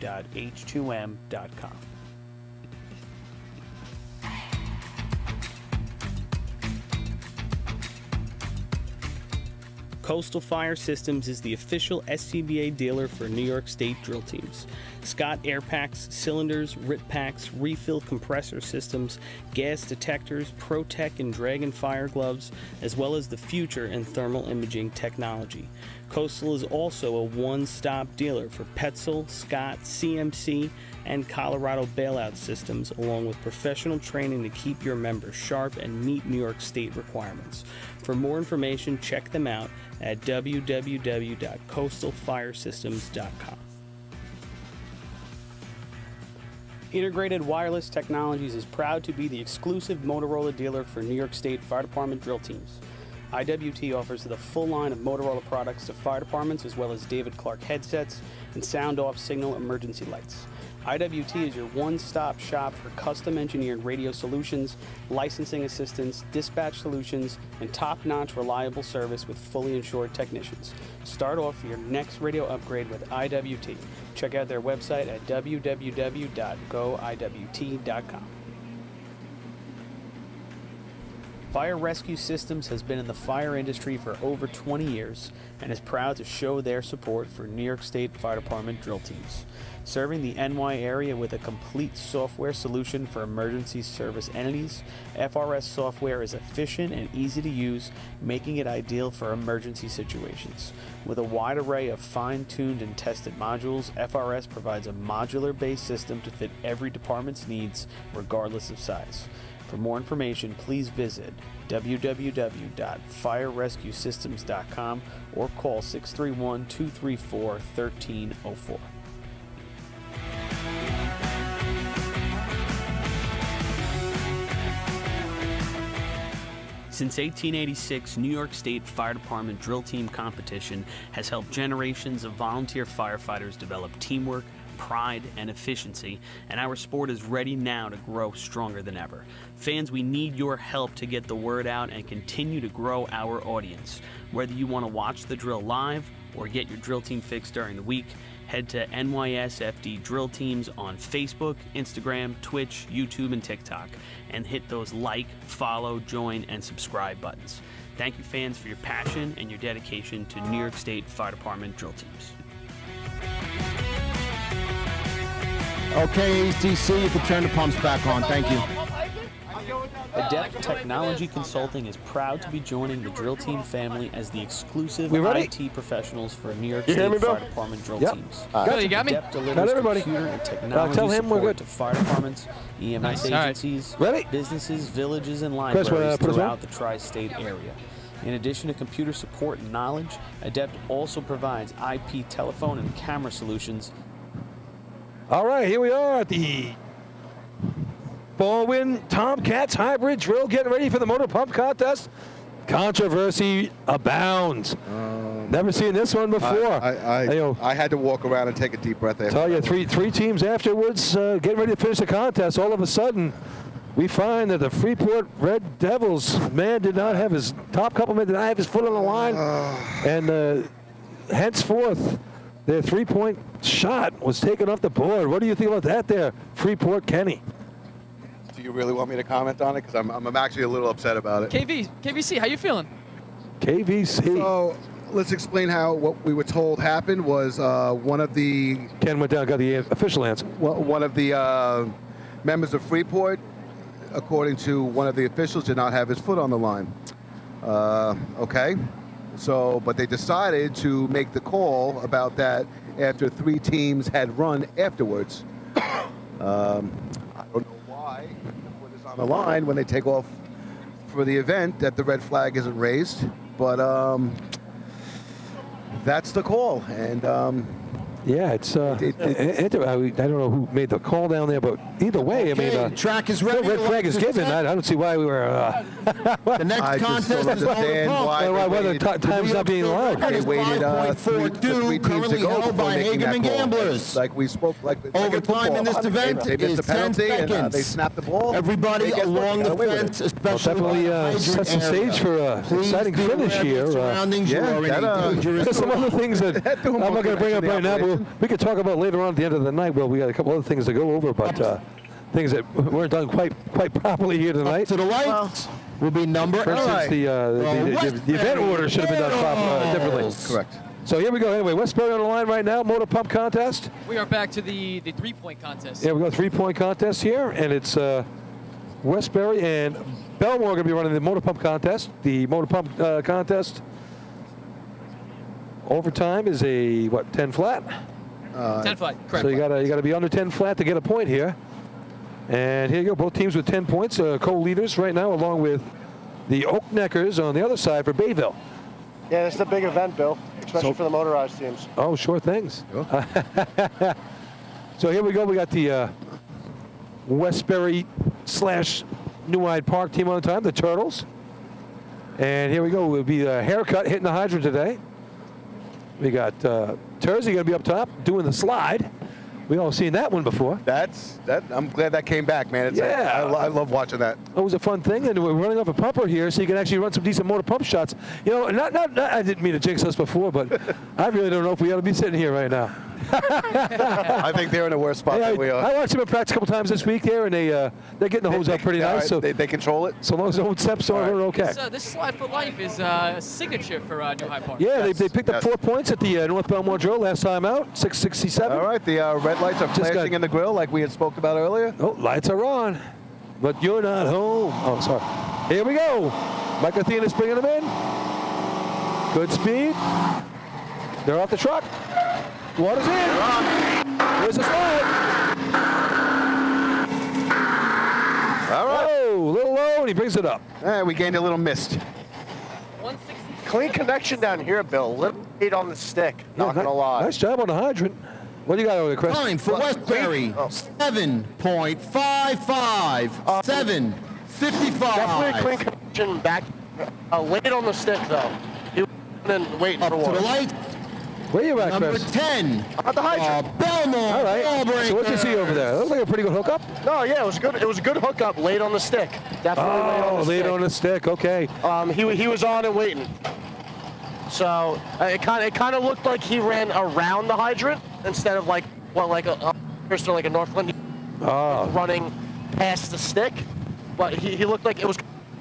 Coastal Fire Systems is the official SCBA dealer for New York State drill teams. Scott air packs, cylinders, RIT packs, refill compressor systems, gas detectors, ProTech and Dragon fire gloves, as well as the future in thermal imaging technology. Coastal is also a one-stop dealer for Petzl, Scott, CMC, and Colorado bailout systems, along with professional training to keep your members sharp and meet New York State requirements. For more information, check them out at www.coastalfiresystems.com. Integrated Wireless Technologies is proud to be the exclusive Motorola dealer for New York State Fire Department drill teams. IWT offers the full line of Motorola products to fire departments, as well as David Clark headsets and sound-off signal emergency lights. IWT is your one-stop shop for custom-engineered radio solutions, licensing assistance, dispatch solutions, and top-notch reliable service with fully insured technicians. Start off your next radio upgrade with IWT. Check out their website at www.goiwt.com. Fire Rescue Systems has been in the fire industry for over 20 years and is proud to show their support for New York State Fire Department drill teams. Serving the NY area with a complete software solution for emergency service entities, FRS software is efficient and easy to use, making it ideal for emergency situations. With a wide array of fine-tuned and tested modules, FRS provides a modular-based system to fit every department's needs, regardless of size. For more information, please visit www.firerescuesystems.com or call 631-234-1304. Since 1886, New York State Fire Department drill team competition has helped generations of volunteer firefighters develop teamwork, pride, and efficiency, and our sport is ready now to grow stronger than ever. Fans, we need your help to get the word out and continue to grow our audience. Whether you want to watch the drill live or get your drill team fix during the week, head to NYSFD Drill Teams on Facebook, Instagram, Twitch, YouTube, and TikTok, and hit those like, follow, join, and subscribe buttons. Thank you, fans, for your passion and your dedication to New York State Fire Department drill teams. Okay, ACC, you can turn the pumps back on. Thank you. Adept Technology Consulting is proud to be joining the drill team family as the exclusive We ready? IT professionals for New York You hear State me, Bill? Fire Department drill Yep. teams. Bill, you got me? Adept delivers Got everybody. computer and technology tell him we're support good. to fire departments, EMS Nice. All right. agencies, Ready? businesses, villages, and Chris, wanna libraries put us on? throughout the tri-state area. In addition to computer support and knowledge, Adept also provides IP telephone and camera solutions. All right, here we are at the Baldwin Tomcats hybrid drill, getting ready for the motor pump contest. Controversy abounds. Never seen this one before. I had to walk around and take a deep breath after. Tell you, three teams afterwards, getting ready to finish the contest. All of a sudden, we find that the Freeport Red Devils man did not have his top couple men did not have his foot on the line, and henceforth, their three-point shot was taken off the board. What do you think about that, there, Freeport Kenny? Do you really want me to comment on it? Because I'm actually a little upset about it. KVC, how you feeling? KVC. So let's explain how what we were told happened was one of the Ken went down, got the official answer. one of the members of Freeport, according to one of the officials, did not have his foot on the line. Okay. So, but they decided to make the call about that after three teams had run afterwards. I don't know why the foot is on the line when they take off for the event, that the red flag isn't raised, but that's the call. And Yeah, it's I don't know who made the call down there, but either way, Okay, I mean, track is no ready. red flag is given. I don't see why we were. The next I just contest don't is motor understand pump. why the time's not being allowed. they waited three teams currently to go held before by making that Hageman call. Gamblers. Like we spoke, like Overtime in this event they missed is the 10 penalty and seconds. they snapped the ball. Everybody Hey, guess what? along They the got away with fence, it. especially definitely in the sets the hydrant stage for area. an Please exciting be finish aware of here. the surroundings. You Yeah, are in that, a dangerous There's some other things that That threw I'm him not going to bring up into the right now. But operation. we could talk about later on at the end of the night. Well, we got a couple other things to go over, but things that weren't done quite properly here tonight. To the right will be number For instance, 8. the event order should have been done differently. Correct. So here we go. Anyway, Westbury on the line right now. Motor pump contest. We are back to the three-point contest. Yeah, we got a three-point contest here, and it's Westbury and Belmore going to be running the motor pump contest. The motor pump contest overtime is a 10 flat. 10 flat, correct. So you gotta be under 10 flat to get a point here. And here you go, both teams with 10 points, co-leaders right now, along with the Oak Neckers on the other side for Bayville. Yeah, it's a big event, Bill, especially for the motorized teams. Oh, sure things. So here we go. We got the Westbury / New Hyde Park team on the time, the Turtles. And here we go. We'll be a haircut hitting the hydrant today. We got Tersey going to be up top doing the slide. We all seen that one before. I'm glad that came back, man. Yeah. I love watching that. It was a fun thing, and we're running off a pumper here, so you can actually run some decent motor pump shots. You know, not I didn't mean to jinx us before, but I really don't know if we ought to be sitting here right now. I think they're in a worse spot than we are. I watched them in practice a couple times this week there, and they're getting the hose up pretty All nice. right, So they control it. so long as no one steps on it, we're okay. This Slide for Life is a signature for New Hyde Park. Yeah, they picked up Yes. 4 points at the North Belmore drill last time out, 667. All right, the red lights are Just flashing got- in the grill like we had spoke about earlier. Oh, lights are on, but you're not home. Oh, sorry. Here we go. Mike Athena's bringing them in. Good speed. They're off the truck. Water's in. There's a slide. All right. Oh, a little low, and he brings it up. We gained a little mist. 160. Clean connection down here, Bill. Little weight on the stick, not Yeah, gonna lie. Nice job on the hydrant. What do you got over there, Chris? Time for Westbury, 7.55. Definitely a clean 7:55. connection back. Weight on the stick, though. He wasn't waiting Up for to the water. light, Where you at, number Chris? 10. At the hydrant. Belmore. All right. Ballbreaker. So what you see over there? That looks like a pretty good hookup. No, yeah, it was good. It was a good hookup. Laid on the stick. Definitely laid on Oh, the lead stick. on the stick. Okay. He was on and waiting. So it kind of looked like he ran around the hydrant instead of like a Northland Oh. running past the stick. But he looked like it was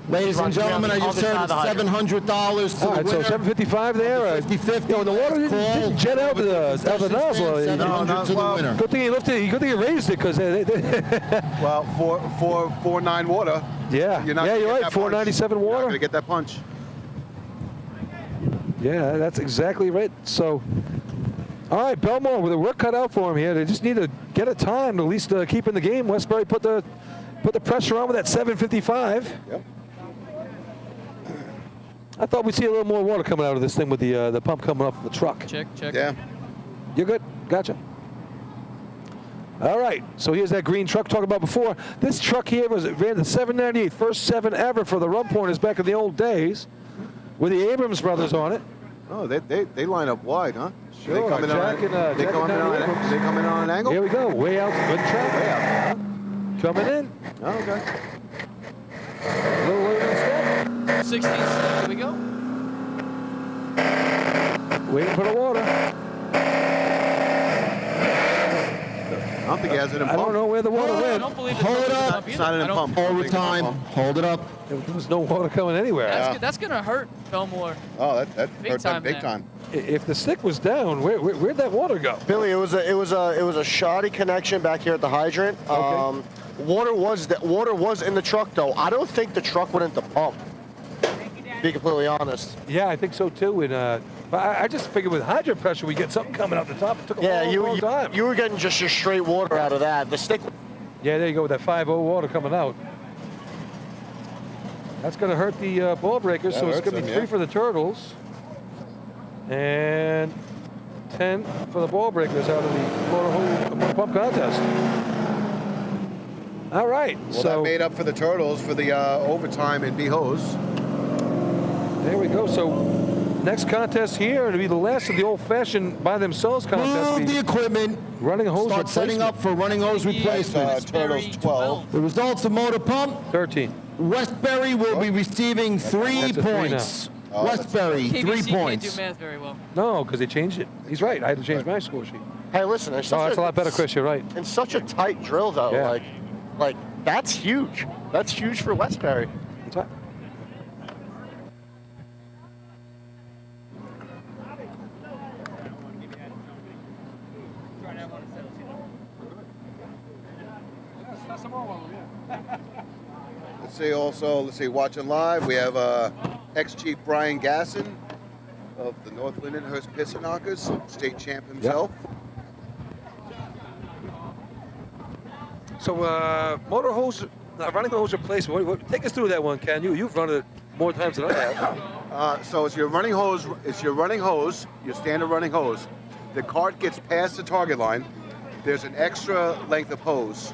Ladies and gentlemen, I just heard it's $700 to All the right, so winner. 755 there. 50-50. The water didn't jet out the nozzle. $700 to the winner. Good thing he lifted it. Good thing he raised it because Well, 4.9 water. yeah, You're not yeah, gonna you're get right. that 497 punch. You're not water. gonna get that punch. Yeah, that's exactly right. So, all right, Belmore with a work cut out for him here. They just need to get a time to at least keep in the game. Westbury put the pressure on with that 755. Yep. I thought we'd see a little more water coming out of this thing with the pump coming off the truck. Check. Yeah. You're good. Gotcha. All right. So here's that green truck talked about before. This truck here ran the 798, first 7 ever for the Rum Pointers back in the old days, with the Abrams brothers on it. Oh, they line up wide, huh? Sure, They come in Jack and, they Jack come and in on Danny an, they come in on an angle. Here we go. Way out the track. Way out. Coming in. Oh, okay. A little later than 16. Here we go. waiting for the water. I don't think he has it in pump. I don't know where the water I went. don't believe Hold it's it up. either. It's not in I a don't- pump. Overtime. Hold it up. There was no water coming anywhere. That's gonna hurt Belmore. Oh, that Big hurt time that big there. time. If the stick was down, where'd that water go? Billy, it was a shoddy connection back here at the hydrant. Okay. Water was in the truck though. I don't think the truck went into pump. To be completely honest. Yeah, I think so too. And but I just figured with hydrant pressure, we get something coming out the top. It took a long time. You were getting just your straight water out of that. The stick. Yeah, there you go with that 5-0 water coming out. That's going to hurt the ball breakers, That so it's hurts going to be them, 3 yeah. for the Turtles and 10 for the ball breakers out of the motor pump contest. All right, Well, so that made up for the Turtles for the overtime in B-Hose. there we go. So next contest here, it'll be the last of the old-fashioned by themselves contest. Move the equipment. Running hose Start setting replacement. up for running hose replacement. Turtles 12. The results of motor pump. 13. Westbury will be receiving 3 That's a 3 now. points. Oh, that's- Westbury, 3 KBC can't points. do math very well. No, because they changed it. He's right. I had to change my score sheet. Hey, listen. It's Oh, that's a lot better, Chris. You're right. In such a tight drill though, Yeah. like that's huge. That's huge for Westbury. That's right. Let's see, watching live, we have ex-Chief Brian Gasson of the North Lindenhurst Pissonockers, state champ himself. So, motor hose, running hose replacement. Take us through that one, Ken. You've run it more times than I have. So it's your running hose, your standard running hose. The cart gets past the target line. There's an extra length of hose.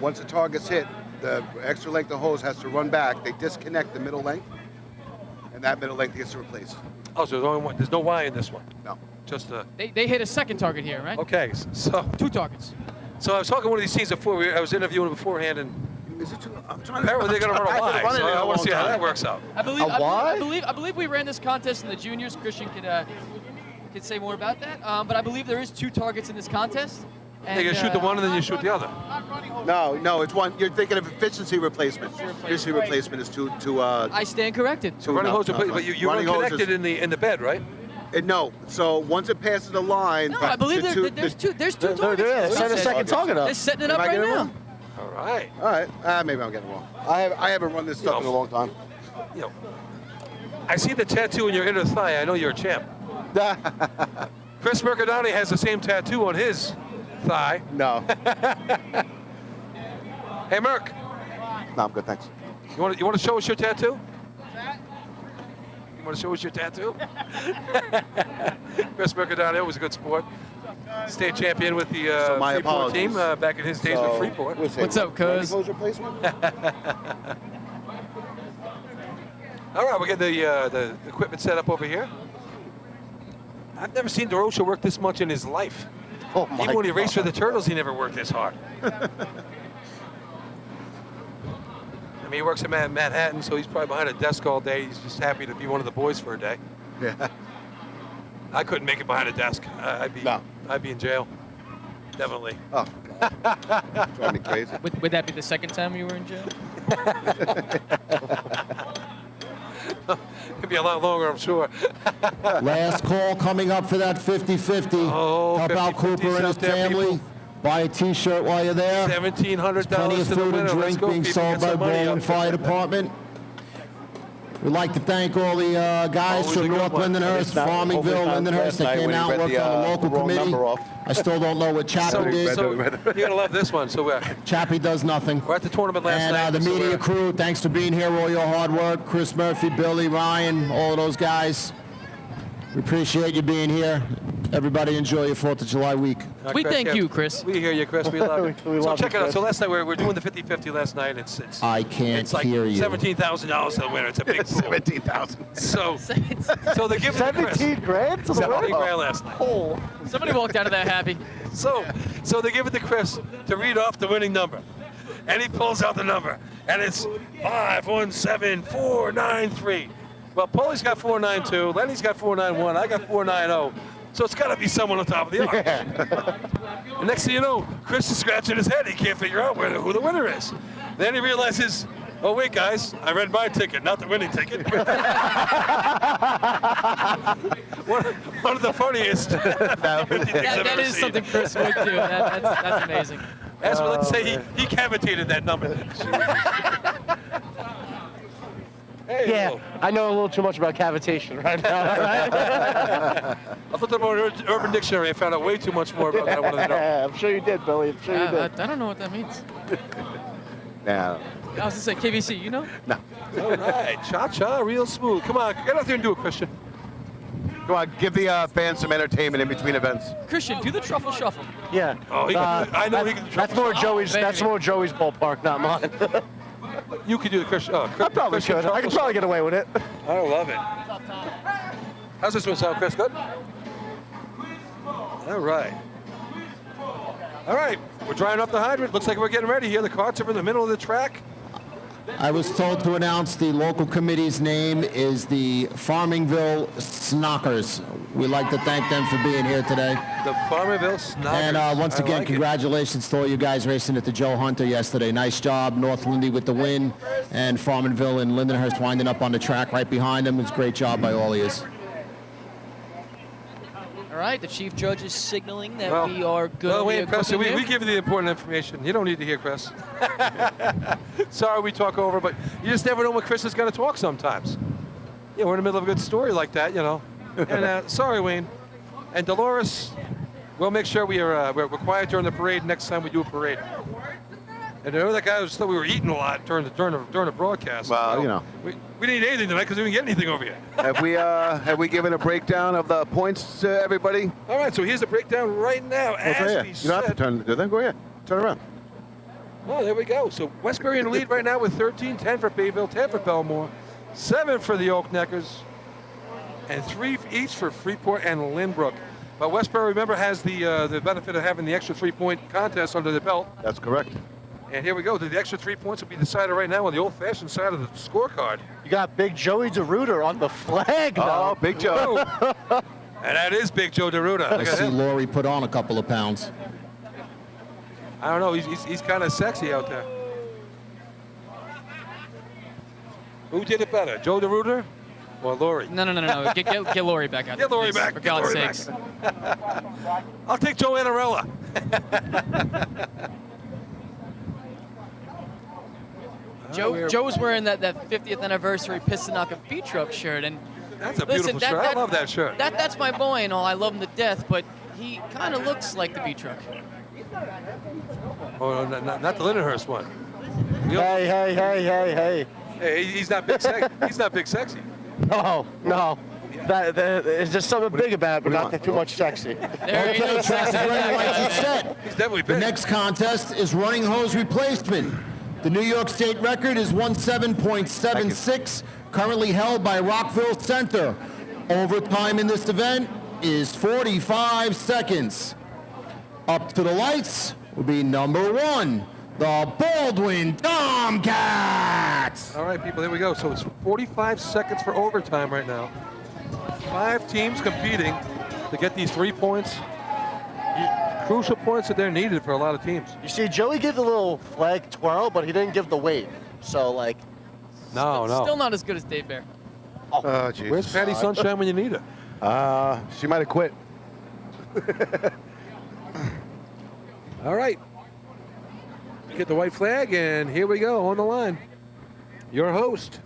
Once the target's hit, the extra length of hose has to run back. They disconnect the middle length, and that middle length gets replaced. Oh, so there's only one. There's no Y in this one. No. Just They hit a second target here, right? okay. So 2 targets. I was talking to one of these teams before. I was interviewing beforehand, and Is it too? I'm trying apparently they're going to run a I haven't Y. run it So in a I want to long see how time. that works out. I believe. A Y? I believe we ran this contest in the juniors. Christian could say more about that. But I believe there is 2 targets in this contest. And, They can shoot the one and then you shoot the other. No, it's one. You're thinking of efficiency replacement. Efficiency replacement is to I stand corrected. So running hose replacement, but you run running hose connected in the bed, right? no. So once it passes the line, No, I believe there's two targets. They're setting a second target up. They're setting it Am up I right getting it now. wrong? All right. All right. Maybe I'm getting it wrong. I haven't run this stuff in a long time. You know, I see the tattoo in your inner thigh. I know you're a champ. Chris Mercadante has the same tattoo on his thigh. No. Hey, Merc, No, I'm good, thanks. you want to show us your tattoo? You want to show us your tattoo? Chris Mercadante was a good sport. State champion with the So my Freeport apologies. team back in his days with Freeport. we'll say What's up, running cuz? hose replacement? All right, we'll get the equipment set up over here. I've never seen DeRocha work this much in his life. Oh my Even when he raced for God. the Turtles, he never worked this hard. I mean, he works in Manhattan, so he's probably behind a desk all day. He's just happy to be one of the boys for a day. Yeah. I couldn't make it behind a desk. I'd be in jail. Definitely. Oh, God. Driving me crazy. Would that be the second time you were in jail? Could be a lot longer, I'm sure. Last call coming up for that 50-50. Oh, Help out 50-50 Cooper and his out there, family. people. Buy a T-shirt while you're there. $1,700 Plenty of to the food winner. and Let's drink go, being people. sold Get by some money Baldwin up. Fire Department. We'd like to thank all the guys Always a from good North one. Lindenhurst, Hopefully Farmingville, not Lindenhurst last that night came when you out, read worked the, on the local wrong committee. number off. I still don't know what Chappie did. You're gonna love this one. So Chappie does nothing. we're at the tournament last night. And the so media crew, thanks for being here, all your hard work. Chris Murphy, Billy, Ryan, all of those guys. We appreciate you being here. Everybody enjoy your 4th of July week. We thank you, Chris. We hear you, Chris. We love it. We So love check you, it out. Chris. So last night we're doing the 50-50 last night. It's I can't it's like hear you. $17,000 to the winner. It's a big pool. 17,000. So they're giving it to Chris. 17 grand to the 17 winner? grand last night. Oh. Somebody walked out of there happy. So they give it to Chris to read off the winning number. And he pulls out the number. And it's 517493. Well, Paulie's got 492, Lenny's got 491, I got 490. So it's got to be someone on top of the arc. And next thing you know, Chris is scratching his head. He can't figure out who the winner is. Then he realizes, oh, wait, guys, I read my ticket, not the winning ticket. one of the funniest. That is something Chris would do. That's amazing. As we like to say, he cavitated that number. Hey, Yeah, Will. I know a little too much about cavitation right now. I looked up on Urban Dictionary and found out way too much more about that I wanted to know. I'm sure you did, Billy. I'm sure you did. I don't know what that means. Nah. I was gonna say KVC. You know? All right, cha-cha, real smooth. Come on, get out there and do it, Christian. Come on, give the fans some entertainment in between events. Christian, do the truffle shuffle. Yeah. Oh, I know he can. That's more Joey's. baby. That's more Joey's ballpark, not mine. You could do the Christian. I probably Christian could. I could probably get away with it. I love it. How's this one sound, Chris? Good? All right. All right, we're drying up the hydrant. Looks like we're getting ready here. The carts are in the middle of the track. I was told to announce the local committee's name is the Farmingville Snockers. We'd like to thank them for being here today. The Farmerville Snoggers. And once I again, like it. congratulations to all you guys racing at the Joe Hunter yesterday. Nice job, North Lindy with the win, and Farmanville and Lindenhurst winding up on the track right behind them. It's a great job by all of you. All right, the chief judge is signaling that Well, we are good. Well, on the wait, Chris, equipment we here. give you the important information. You don't need to hear Chris. Sorry we talk over, but you just never know when Chris is going to talk sometimes. Yeah, we're in the middle of a good story like that, you know. And sorry, Wayne. And Dolores, we'll make sure we're quiet during the parade next time we do a parade. And I know that guy thought we were eating a lot during the broadcast. Well, you know. We didn't eat anything tonight because we didn't get anything over here. Have we given a breakdown of the points to everybody? All right, so here's the breakdown right now. Okay, As yeah. we You don't have to said. turn. Do they? Go ahead. Turn around. Oh, there we go. So Westbury in the lead right now with 13, 10 for Bayville, 10 for Belmore, 7 for the Oak Neckers, and 3 each for Freeport and Lynbrook. But Westbury, remember, has the benefit of having the extra 3-point contest under the belt. That's correct. And here we go. The extra 3 points will be decided right now on the old-fashioned side of the scorecard. You got Big Joey DeRuiter on the flag now. Oh, Big Joe. And that is Big Joe DeRuta. I Look at see him. Lori put on a couple of pounds. I don't know. He's kind of sexy out there. Who did it better, Joe DeRuta or Lori? No. Get Lori back out Get there, Lori please, back. For Get God's Lori sakes. I'll take Joe Anarella. Joe's wearing that 50th anniversary Pistonaka beat truck shirt, and That's a listen, beautiful shirt. I love that shirt. That's my boy and all. I love him to death, but he kind of looks like the beat truck. Oh, no, not the Lindenhurst one. Hey. Hey, he's not big sexy. He's not big sexy. No. There's just something big about it, but not too much sexy. There he Okay, is. track is ready, lights are set. He's definitely The big. next contest is running hose replacement. The New York State record is 17.76, currently held by Rockville Center. Overtime in this event is 45 seconds. Up to the lights will be number 1, the Baldwin Tomcats. All right, people, here we go. So it's 45 seconds for overtime right now. 5 teams competing to get these 3 points. Crucial points that they're needed for a lot of teams. You see, Joey gave the little flag twirl, but he didn't give the wave. So like, No, no. Still not as good as Dave Bear. Oh, Jesus. Where's Patty Sunshine when you need her? She might have quit. All right. Get the white flag, and here we go on the line. Your host,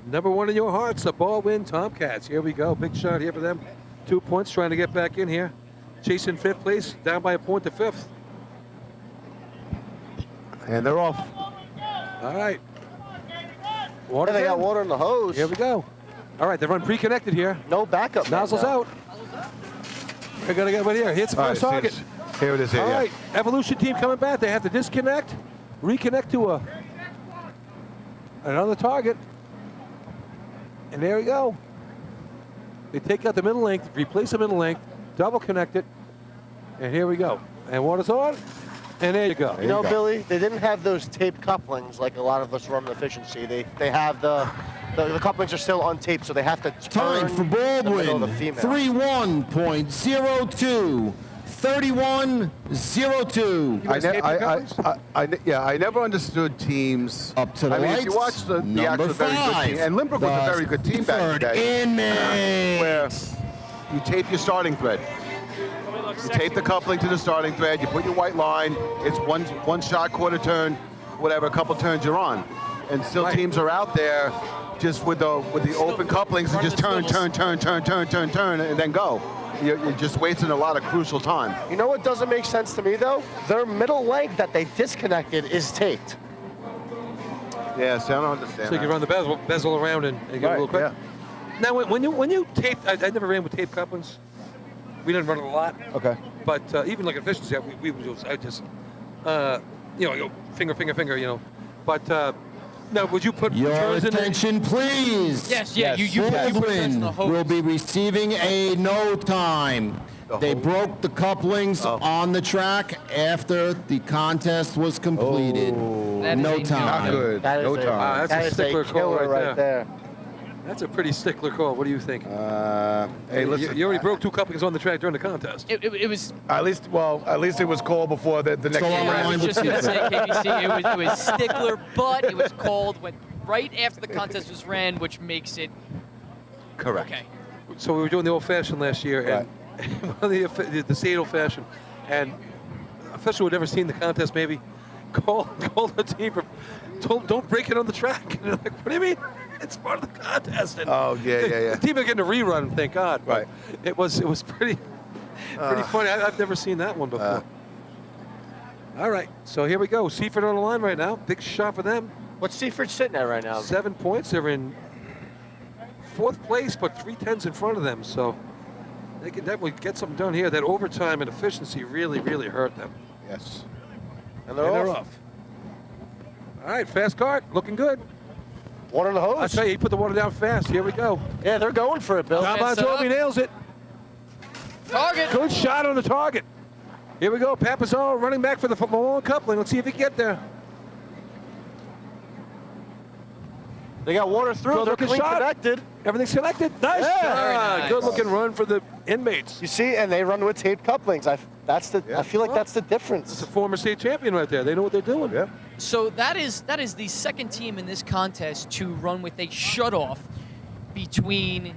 number one in your hearts, the Baldwin Tomcats. Here we go. Big shot here for them. 2 points, trying to get back in here. Chasing fifth place, down by a point to fifth. And they're off. All right. Water they got water in the hose. Here we go. All right, they run pre-connected here. No backup. Nozzles out. They're going to get right here. Hits the first target. Here it is. Here, All right, Evolution team coming back. They have to disconnect, reconnect to another target. And there we go. They take out the middle length, replace the middle length, double connect it, and here we go. And water's on, and there you go. You know, Billy, they didn't have those tape couplings like a lot of us run in efficiency. They have the couplings are still untaped, so they have to Time for Baldwin. the female. 31.02. 31-02. I never understood teams. Up to the I mean, lights. if you watch the Number actual very good 5. team, and Limburg was a very good team back in the day. Inmate. Where you tape your starting thread. You tape the coupling to the starting thread. You put your white line. It's one shot, quarter turn, whatever. A couple turns, you're on. And still, teams are out there just with the open couplings and just turn, and then go. You're just wasting a lot of crucial time. You know what doesn't make sense to me though? Their middle leg that they disconnected is taped. Yeah, see, I don't understand. So you can run the bezel around and get a little quick. Yeah. Now, when you tape, I never ran with tape couplings. We didn't run it a lot. Okay. But even like efficiency, I just, finger. But now, would you put Your turns in attention, please. Yes, yeah, you put turns in Baldwin the hose. will be receiving a no time. They broke the couplings on the track after the contest was completed. That is No a time. Not good. That is No a- time. That's That a is stickler call killer right there. That's a pretty stickler call. What do you think? Hey, listen. You already broke 2 couplings on the track during the contest. It was. At least it was called before the next Still on the I line was just going to say, KBC, it was stickler, but it was called right after the contest was ran, which makes it Correct. okay. So we were doing the old-fashioned last year, and one of the state old-fashioned, and official who had never seen the contest maybe called the team for, don't break it on the track. And they're like, what do you mean? It's part of the contest. And the team are getting a rerun, thank God. Right. It was pretty funny. I've never seen that one before. All right, so here we go. Seaford on the line right now. Big shot for them. What's Seaford sitting at right now? 7 points. They're in 4th place, but 3/10s in front of them. So they can definitely get something done here. That overtime and efficiency really, really hurt them. Yes. And they're off. All right, fast cart, looking good. Water in the hose. I'll tell you, he put the water down fast. Here we go. Yeah, they're going for it, Bill. Tom Bonjovi nails it. Target. Good shot on the target. Here we go. Papazaro running back for the long coupling. Let's see if he can get there. They got water through. Good They're looking clean shot. connected. Everything's connected. Nice Yeah. shot. Very nice. Good looking run for the inmates. You see, and they run with tape couplings. I feel like that's the It's difference. a former state champion right there. They know what they're doing. Yeah. So that is the second team in this contest to run with a shutoff between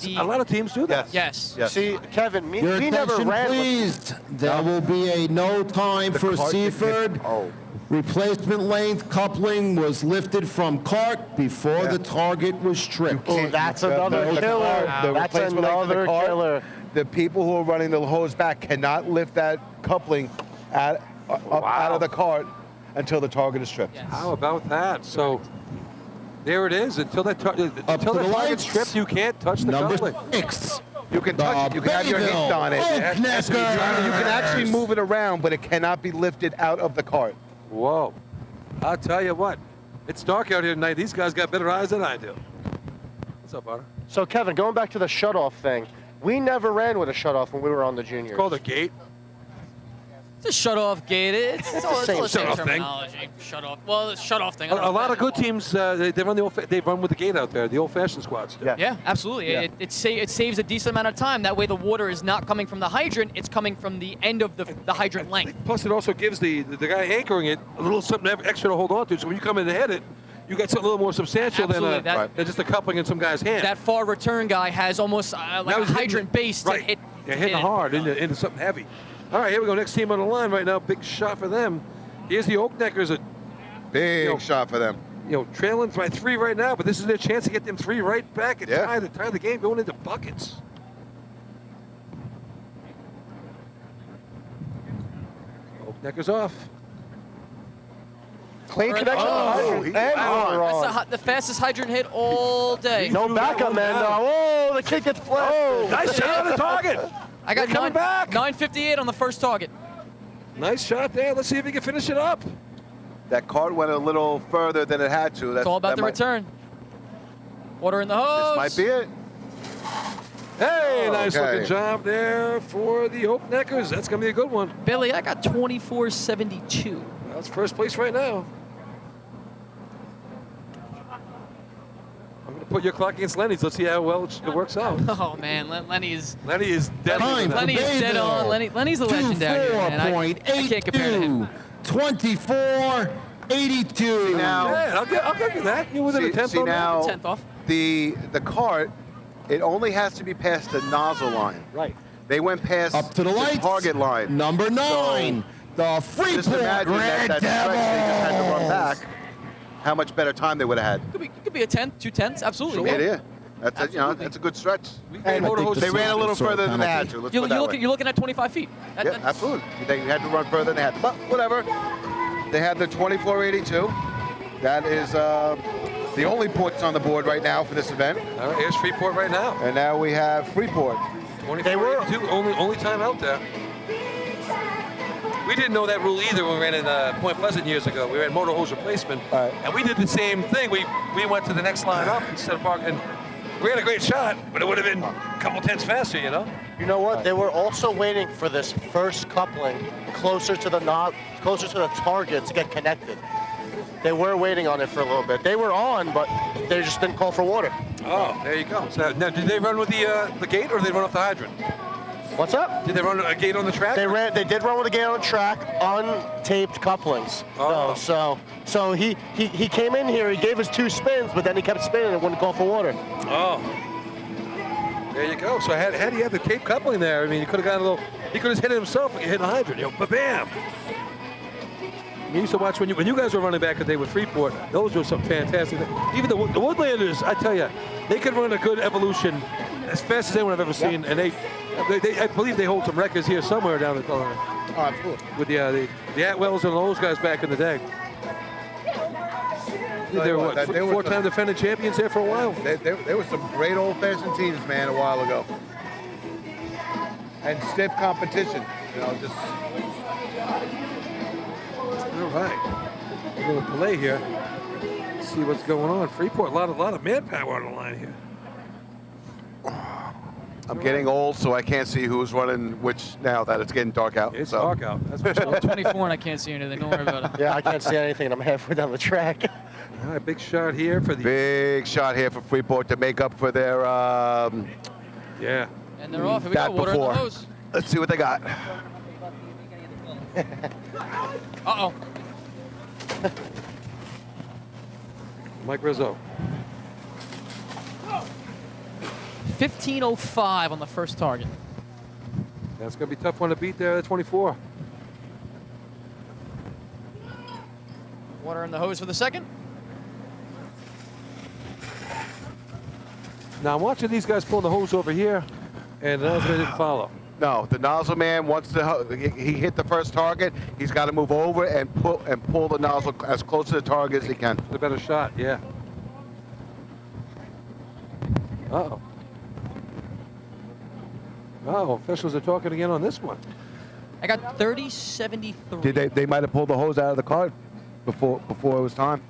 the. A lot of teams do that. Yes. See, Kevin, Your we never attention, ran with please. There will be a no time for Seaford. Replacement length coupling was lifted from cart before the target was tripped. Oh, that's another killer. That's another killer. The people who are running the hose back cannot lift that coupling up out of the cart until the target is stripped. Yes. How about that? So there it is. Until that the target's lights. stripped, you can't touch the Number coupling. 6. You can touch it. You can have your hand on it. Oak You can actually move it around, but it cannot be lifted out of the cart. Whoa. I'll tell you what. It's dark out here tonight. These guys got better eyes than I do. What's up, Butter? So, Kevin, going back to the shutoff thing, we never ran with a shutoff when we were on the juniors. It's called a gate. It's a shut-off gate. It's all the same shut-off thing. terminology. Shut-off. Well, it's shut-off thing. A lot of good teams, they run with the gate out there, the old-fashioned squads. Yeah, absolutely. Yeah. It saves a decent amount of time. That way the water is not coming from the hydrant. It's coming from the end of the hydrant length. Plus, it also gives the guy anchoring it a little something extra to hold on to. So when you come in to hit it, you got something a little more substantial than just a coupling in some guy's hand. That far return guy has almost like a hydrant base to hit. Yeah, hitting hard into something heavy. All right, here we go. Next team on the line right now. Big shot for them. Here's the Oak Neckers. Big shot for them. Trailing by 3 right now, but this is their chance to get them 3 right back and tie the game going into buckets. Oak Neckers off. Clean connection. That's the fastest hydrant hit all day. No backup, man. No. Oh, the kid gets flat. Nice shot on the target. I got coming back. 958 on the first target. Nice shot there. Let's see if he can finish it up. That card went a little further than it had to. It's all about the return. Water in the hose. This might be it. Hey, nice looking job there for the Oak Neckers. That's going to be a good one. Billy, I got 2472. That's first place right now. I'm going to put your clock against Lenny's. Let's see how well it works out. Oh, man. Lenny is dead on. Lenny is dead on. Lenny's a legend down here, man. I can't compare to him. 24.82. Now, I'll give you that. You're within a tenth on now, that. Tenth off. The cart, it only has to be past the nozzle line. Right. They went past Up to the lights. target line. Number 9. The Freeport Just imagine Red that stretch they just had to run Devils. back. How much better time they would have had. Could be a tenth, 2 tenths, absolutely. Yeah. That's that's a good stretch. And I think They ran a little further than they had to. Let's put it that way. You're looking at 25 feet. Yeah, absolutely. They had to run further than they had to. But whatever. They have the 2482. That is the only points on the board right now for this event. All right, here's Freeport right now. And now we have Freeport. 24-82, only time out there. We didn't know that rule either when we ran in Point Pleasant years ago. We ran motor hose replacement, and we did the same thing. We went to the next line up instead of parking. We had a great shot, but it would have been a couple tenths faster, you know? You know what? They were also waiting for this first coupling closer to the target to get connected. They were waiting on it for a little bit. They were on, but they just didn't call for water. Oh, there you go. So now, did they run with the gate, or did they run off the hydrant? What's up? Did they run a gate on the track? They did run with a gate on the track, untaped couplings. Oh. So he came in here, he gave us 2 spins, but then he kept spinning and wouldn't call for water. Oh. There you go. So had he had the tape coupling there, I mean, he could have got a little. He could have hit it himself like he hit a hydrant. Bam. I used to watch when you guys were running back a day with Freeport. Those were some fantastic. Even the Woodlanders, I tell you, they could run a good evolution as fast as anyone I've ever seen, and they I believe they hold some records here somewhere down the corner. Oh, absolutely. With the Atwells and those guys back in the day. They were what, 4-time defending champions there for a while. There were some great old-fashioned teams, man, a while ago. And stiff competition, just. All right, a little delay here. Let's see what's going on. Freeport, a lot of manpower on the line here. I'm getting old, so I can't see who's running which now that it's getting dark out. It's dark out. That's for sure. I'm 24 and I can't see anything. Don't worry about it. Yeah, I can't see anything, and I'm halfway down the track. All right, big shot here for the. Big shot here for Freeport to make up for their. Yeah. And they're off. Here we go. Water in the hose. Let's see what they got. Uh-oh. Mike Rizzo. 15:05 on the first target. That's going to be a tough one to beat there at 24. Water in the hose for the second. Now I'm watching these guys pulling the hose over here, and the nozzle didn't follow. No, the nozzle man wants he hit the first target. He's got to move over and pull the nozzle as close to the target as he can. The better shot, yeah. Uh-oh. Oh, officials are talking again on this one. I got 30.73. They might have pulled the hose out of the cart before it was time.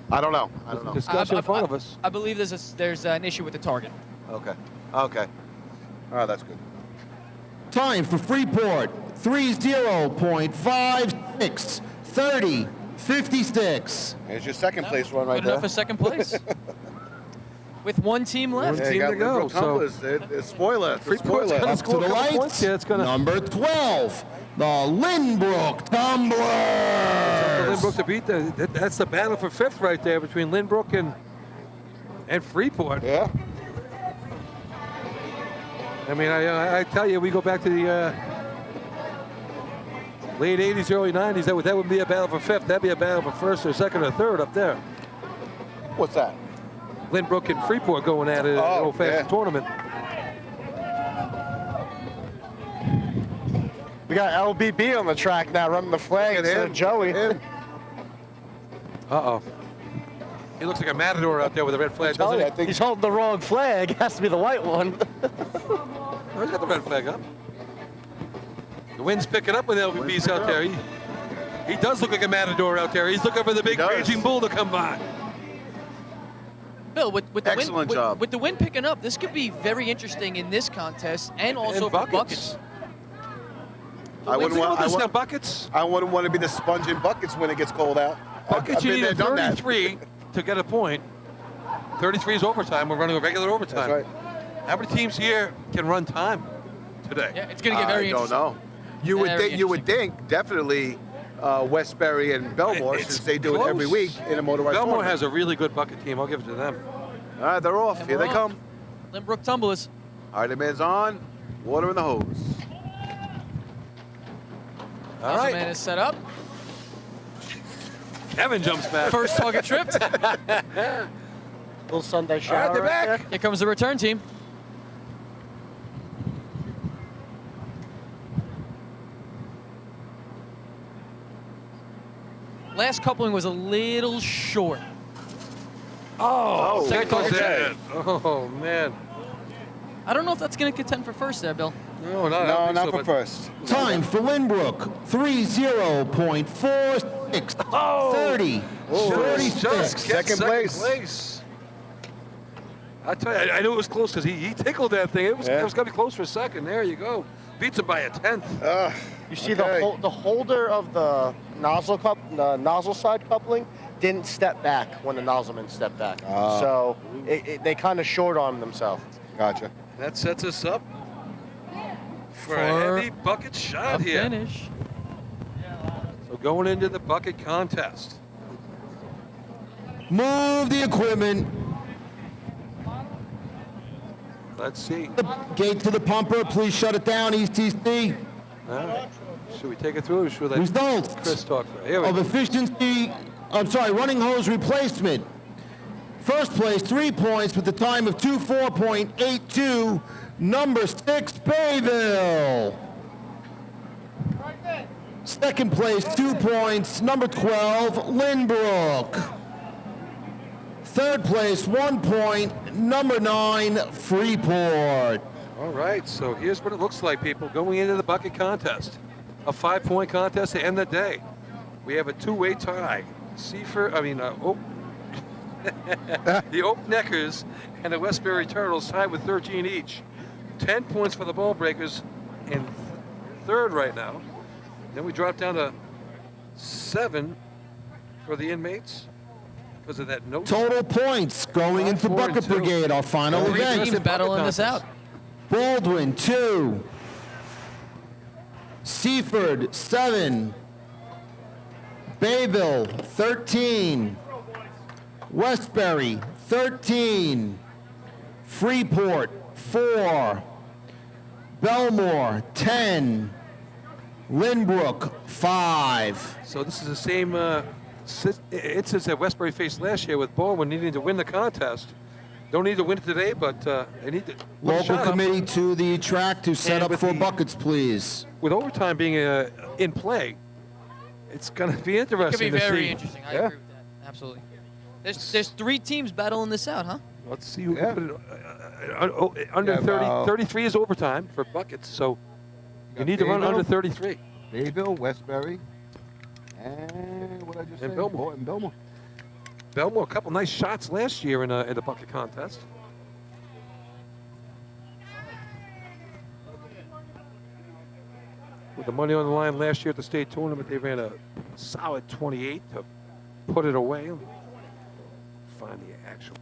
I don't know. Discussion in front of us. I believe there's an issue with the target. Okay. All right, that's good. Time for Freeport, 30.56, 30, 56. There's your second place run right Good there. enough for second place. With one team left. Yeah, you team got to go, Limbrook Tumblers. It's spoiler. It's a spoiler. Up to the lights, points. Yeah, it's gonna number 12, the Lynbrook Tumblers. Lynbrook to beat. That's the battle for fifth right there between Lynbrook and Freeport. Yeah. I mean, I tell you, we go back to the late 80s, early 90s. That would be a battle for fifth. That'd be a battle for first or second or third up there. What's that? Lynbrook and Freeport going at it in an old-fashioned tournament. We got LBB on the track now running the flag Look at instead him. of Joey. Uh-oh. He looks like a matador out there with a red flag, doesn't he? I think He's holding the wrong flag. It has to be the white one. Oh, he's got the red flag up. The wind's picking up with LBB's out there. He does look like a matador out there. He's looking for the big does. raging bull to come by. Bill, with the Excellent wind, job. with the wind picking up, this could be very interesting in this contest and also for buckets. I wouldn't Think want. about I, this now, want buckets. I wouldn't want to be the sponge in buckets when it gets cold out. Buckets, I've you been need there, a done that. 33 to get a point. 33 is overtime. We're running a regular overtime. That's right. How many teams here can run time today? Yeah, it's going to get very I don't interesting. know. You would Very think. You would think definitely Westbury and Belmore, It's since they do it every close. week in a motorized Belmore tournament. has a really good bucket team. I'll give it to them. All right, they're off. And Here we're they off. come. Lynbrook Tumblers. All right, the man's on. Water in the hose. All Buzzer right. man is set up. Kevin jumps back. First target tripped. Little Sunday All shower. right, they're right back. Here comes the return team. Last coupling was a little short. Oh, Second that goes target in. Oh, man. I don't know if that's going to contend for first there, Bill. No, not, I No, don't think not so, for but- first. Time for Lynbrook, 30.46, 30, Just 46. gets Second place. I tell you, I knew it was close because he tickled that thing. It was Yeah. going to be close for a second. There you go. Beats him by a tenth. You see Okay. the holder of the nozzle side coupling didn't step back when the nozzleman stepped back. So they kind of short armed themselves. Gotcha. That sets us up for a For heavy bucket shot A here. finish. So going into the bucket contest. Move the equipment. Let's see. The gate to the pumper. Please shut it down, ETC. All right. Should we take it through or should we let Results Chris talk? Here we of go. efficiency, running hose replacement. First place, 3 points with the time of 24.82, number 6, Bayville. Second place, 2 points, number 12, Lynbrook. Third place, 1 point, number 9, Freeport. All right, so here's what it looks like, people, going into the bucket contest. A 5-point contest to end the day. We have a two-way tie. The Oak Neckers and the Westbury Turtles tied with 13 each. 10 points for the Ball Breakers in third right now. Then we drop down to 7 for the inmates because of that no. Total points going into 5, 4, and Bucket 2. Brigade, our final Three event. Teams battling this out. Baldwin, 2. Seaford, 7. Bayville, 13. Westbury, 13. Freeport, 4. Belmore, 10. Lynbrook, 5. So this is the same instance that Westbury faced last year with Baldwin needing to win the contest. Don't need to win it today, but they need to. put a Local shot up. committee to the track to set And up with for the- buckets, please. With overtime being in play, it's going to be interesting. It could be to very see. interesting. I Yeah. agree with that. Absolutely. There's 3 teams battling this out, huh? Let's see who Yeah. put it, under Yeah, 30. about- 33 is overtime for buckets, so you need to run Bayville. under 33. Bayville, Westbury, and what I just And said? Belmore. And Belmore. Belmore, a couple nice shots last year in the bucket contest. with the money on the line last year at the state tournament. They ran a solid 28 to put it away. Find the actual.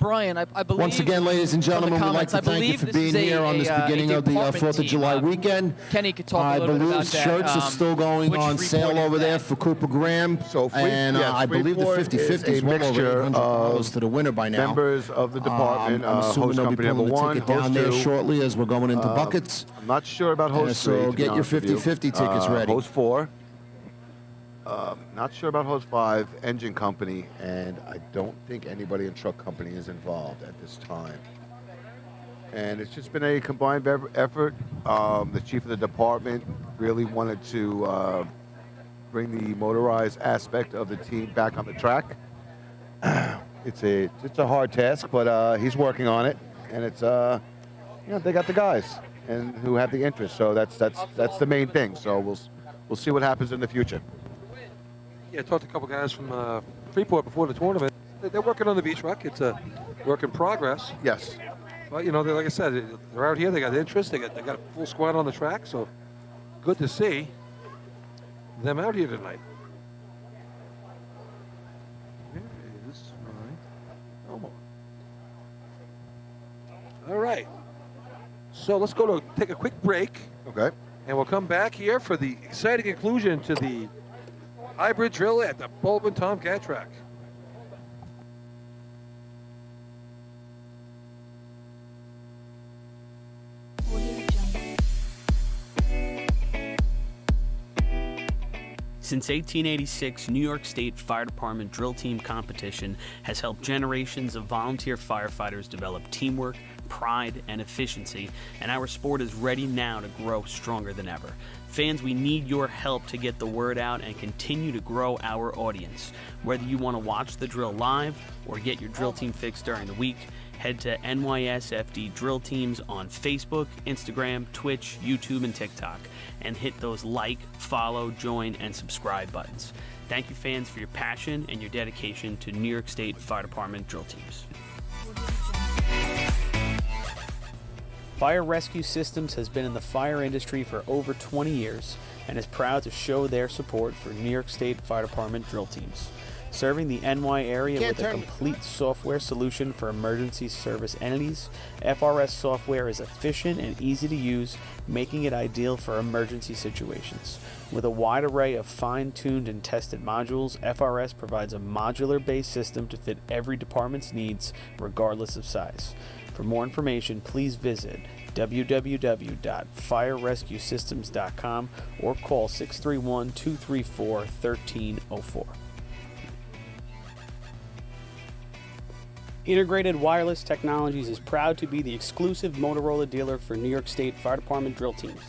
Brian, I believe. Once again, ladies and from the gentlemen, we'd like comments, to I thank you believe for this being is here on this beginning a of the department 4th of July team. weekend. Kenny could talk I a little bit believe about that. shirts are still going which on sale Freeport is over there that? for Cooper Graham. So I believe the Freeport 50-50 is is a well over mixture $800 to the winner by now. Members of the department, I'm assuming host they'll be company number pulling the 1, ticket down host there 2. shortly as we're going into buckets. I'm not sure about host 3. so to be get your honest with you. 50-50 tickets ready. Host 4. Not sure about host 5, engine company, and I don't think anybody in truck company is involved at this time. And it's just been a combined effort. The chief of the department really wanted to bring the motorized aspect of the team back on the track. It's a hard task, but he's working on it, and it's they got the guys and who have the interest. So that's the main thing. So we'll see what happens in the future. Yeah, I talked to a couple guys from Freeport before the tournament. They're working on the beach truck. It's a work in progress. Yes. But, like I said, they're out here. They got interest. They got a full squad on the track. So good to see them out here tonight. Here is my Elmo. All right. So let's go to take a quick break. Okay. And we'll come back here for the exciting conclusion to the hybrid drill at the Baldwin Tomcat track. Since 1886, New York State Fire Department drill team competition has helped generations of volunteer firefighters develop teamwork, pride, and efficiency, and our sport is ready now to grow stronger than ever. Fans, we need your help to get the word out and continue to grow our audience. Whether you want to watch the drill live or get your drill team fix during the week, head to NYSFD Drill Teams on Facebook, Instagram, Twitch, YouTube, and TikTok, and hit those like, follow, join, and subscribe buttons. Thank you, fans, for your passion and your dedication to New York State Fire Department drill teams. Fire Rescue Systems has been in the fire industry for over 20 years and is proud to show their support for New York State Fire Department drill teams. Serving the NY area with a complete software solution for emergency service entities, FRS software is efficient and easy to use, making it ideal for emergency situations. With a wide array of fine-tuned and tested modules, FRS provides a modular-based system to fit every department's needs, regardless of size. For more information, please visit www.firerescuesystems.com or call 631-234-1304. Integrated Wireless Technologies is proud to be the exclusive Motorola dealer for New York State Fire Department drill teams.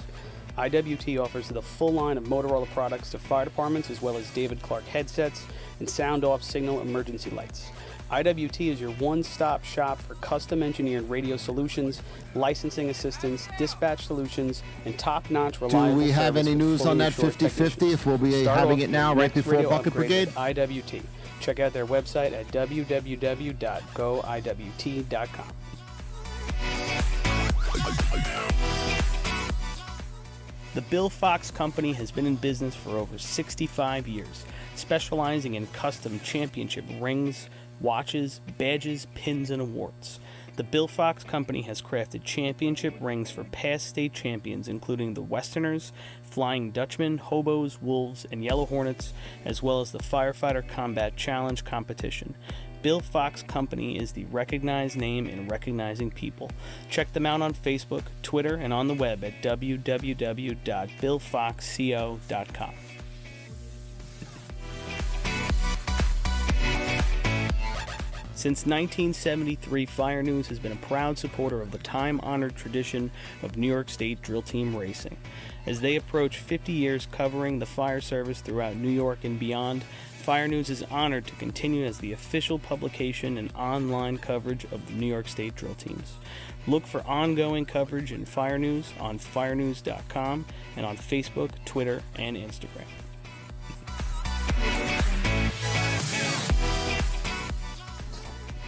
IWT offers the full line of Motorola products to fire departments, as well as David Clark headsets and sound-off signal emergency lights. IWT is your one-stop shop for custom-engineered radio solutions, licensing assistance, dispatch solutions, and top-notch reliable Do we have service any with news fully on that assured 50-50 technicians. if we'll be Start having off it now your right next before radio Bucket upgrade Brigade? with IWT. Check out their website at www.goiwt.com. The Bill Fox Company has been in business for over 65 years, specializing in custom championship rings, watches, badges, pins, and awards. The Bill Fox Company has crafted championship rings for past state champions, including the Westerners, Flying Dutchmen, Hobos, Wolves, and Yellow Hornets, as well as the Firefighter Combat Challenge competition. Bill Fox Company is the recognized name in recognizing people. Check them out on Facebook, Twitter, and on the web at www.billfoxco.com. Since 1973, Fire News has been a proud supporter of the time-honored tradition of New York State drill team racing. As they approach 50 years covering the fire service throughout New York and beyond, Fire News is honored to continue as the official publication and online coverage of the New York State drill teams. Look for ongoing coverage in Fire News on firenews.com and on Facebook, Twitter, and Instagram.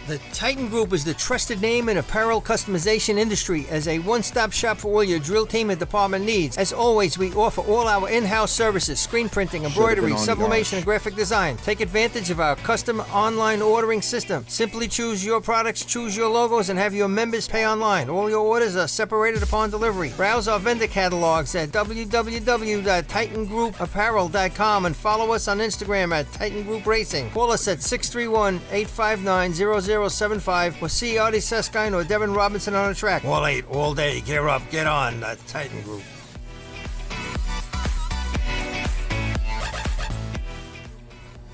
The Titan Group is the trusted name in apparel customization industry as a one-stop shop for all your drill team and department needs. As always, we offer all our in-house services, screen printing, embroidery, sublimation, and graphic design. Take advantage of our custom online ordering system. Simply choose your products, choose your logos, and have your members pay online. All your orders are separated upon delivery. Browse our vendor catalogs at www.titangrouapparel.com and follow us on Instagram at Titan Group Racing. Call us at 631-859-0075 or see Artie Seskine or Devin Robinson on the track. All 8, all day. Gear up, get on. The Titan Group.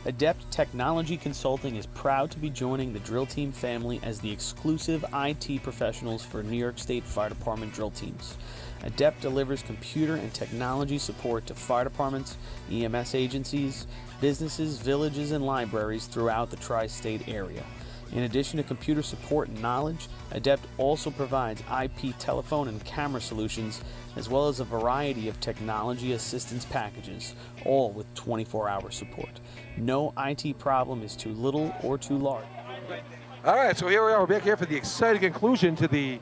Adept Technology Consulting is proud to be joining the drill team family as the exclusive IT professionals for New York State Fire Department drill teams. Adept delivers computer and technology support to fire departments, EMS agencies, businesses, villages, and libraries throughout the tri-state area. In addition to computer support and knowledge, Adept also provides IP telephone and camera solutions, as well as a variety of technology assistance packages, all with 24-hour support. No IT problem is too little or too large. All right, so here we are. We're back here for the exciting conclusion to the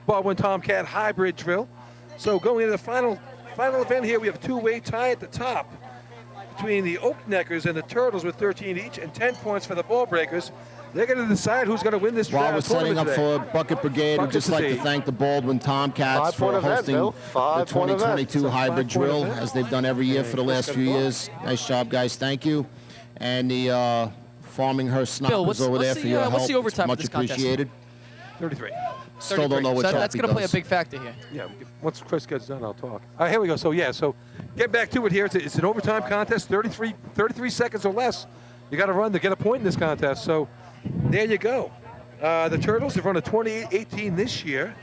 Baldwin Tomcat hybrid drill. So going into the final event here, we have a two-way tie at the top between the Oakneckers and the Turtles with 13 each and 10 points for the Ball Breakers. They're going to decide who's going to win this While we're setting tournament up today. for Bucket Brigade, I'd just like to thank the Baldwin Tomcats for hosting the 2022 hybrid drill, as they've done every year for the last few years. Nice job, guys. Thank you. And the Farminghurst Snoppers over there for your help. What's the overtime Much for this contest? appreciated. 33. Still don't know what So Chelsea that's going to play a does. big factor here. Yeah, once Chris gets done, I'll talk. All right, here we go. So, yeah, so get back to it here. It's an overtime contest, 33 seconds or less. You got to run to get a point in this contest. So, there you go. The Turtles have run a 28-18 this year.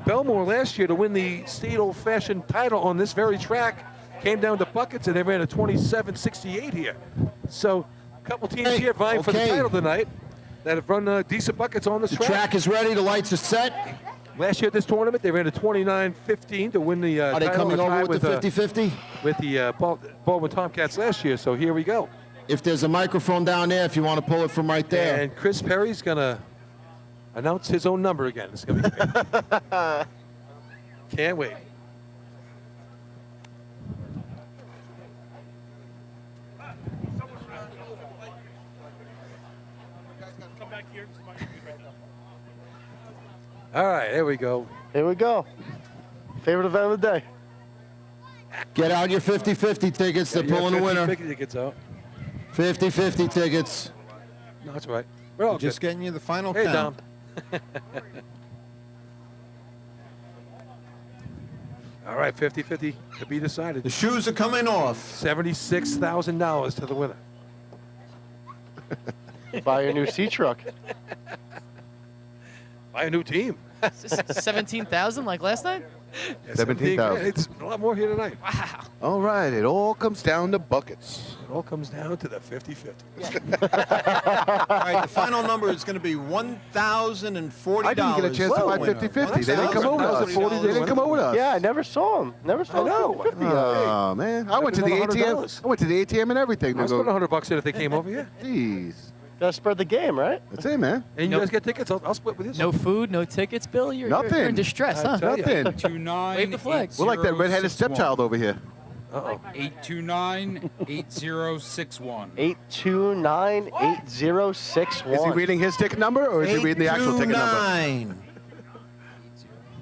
Belmore last year to win the state old-fashioned title on this very track came down to buckets, and they ran a 27-68 here. So, a couple teams here vying for the title tonight that have run decent buckets on this track. The track is ready. The lights are set. Last year at this tournament, they ran a 29-15 to win the Are they title. coming over with the 50-50? With the Baldwin Tomcats last year, so here we go. If there's a microphone down there, if you want to pull it from right there. And Chris Perry's going to announce his own number again. It's going to be great. Can't wait. All right, there we go. Here we go. Favorite event of the day. Get out your 50-50 tickets. They're pulling the winner. 50 tickets out. 50-50 tickets. No, that's right. We're all Just good. getting you the final Hey, count. Dom. All right, 50-50 to be decided. The shoes are coming off. $76,000 to the winner. Buy a new sea truck. Buy a new team. 17,000 like last night? 17,000. It's a lot more here tonight. Wow. All right, it all comes down to buckets. It all comes down to the 50-50. All right, the final number is going to be $1,040. I didn't get a chance to buy 50-50. They didn't come over to us. They didn't come over to us. Yeah, I never saw him. Never saw him. 50. Oh, man. I went to the ATM. I went to the ATM and everything. I spent $100 in if they came over here. Jeez. Gotta spread the game, right? That's it, man. And you guys get tickets. I'll split with you. No food, no tickets, Bill? You're Nothing. in distress, huh? tell you. Nothing. 829. Wave the flag. We're like that redheaded stepchild over here. Uh-oh. 829-8061. 829-8061. Is he reading his ticket number or is he reading the actual ticket number?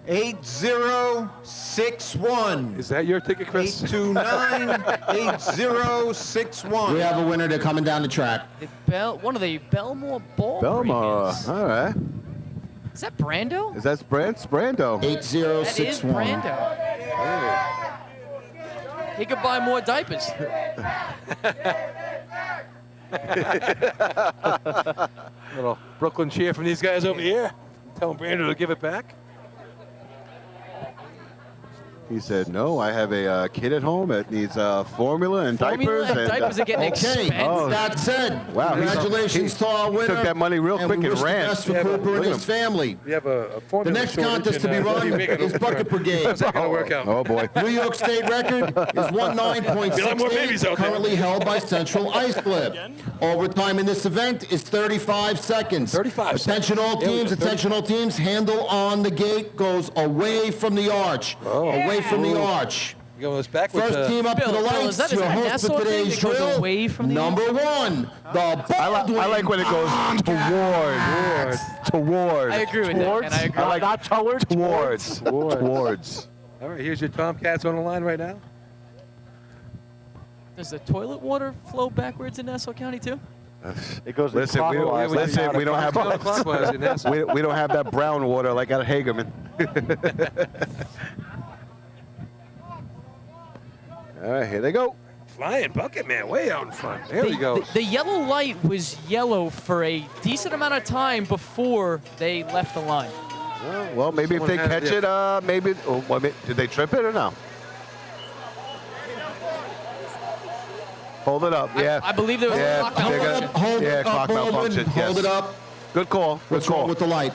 8061. Is that your ticket, Chris? 829-8061. We have a winner. They're coming down the track. One of the Belmore Ball Belmar. Breakers. All right. Is that Brando? Is that Brando? 8061. That is Brando. He could buy more diapers. Little Brooklyn cheer from these guys over here. Tell Brandon to give it back. He said, no, I have a kid at home that needs formula and Formula diapers. and diapers are getting Okay, expensive. that said, Wow, congratulations to our winner. took that money real quick we and wish ran. the best for Yeah, but Cooper and look at his him. family. We have a The formula next shortage contest to be and, run you make it is look Bucket Brigade. How's that going to work out? Oh, boy. New York State record is Be a lot more babies 1:09.68, out there. currently held by Central Ice Flip. Overtime in this event is 35 seconds. 35 Attention all seconds. teams, attention all teams. Handle on the gate goes away from the arch. Away from the arch. You go this backwards. First team up to the Bill, lights, is that your a host Nassau for thing today's that goes drill. away from the Number one, the Baldwin. I like when it goes toward. I agree with that, and I agree. I like Not towards. towards. All right, here's your Tomcats on the line right now. Does the toilet water flow backwards in Nassau County too? It goes Listen, we don't have Clockwise in Nassau. we don't have that brown water like at Hagerman. All right, here they go. Flying bucket man way out in front. There he goes. The yellow light was yellow for a decent amount of time before they left the line. Well, maybe if Someone they had- catch it, maybe. Oh, well, did they trip it or no? Hold it up. Yeah. I believe there was a Yeah, clock they're malfunction. gonna- Hold yeah, it up, clock Baldwin. malfunction. Hold Yes. it up. Good call. Good What's wrong call. with the light?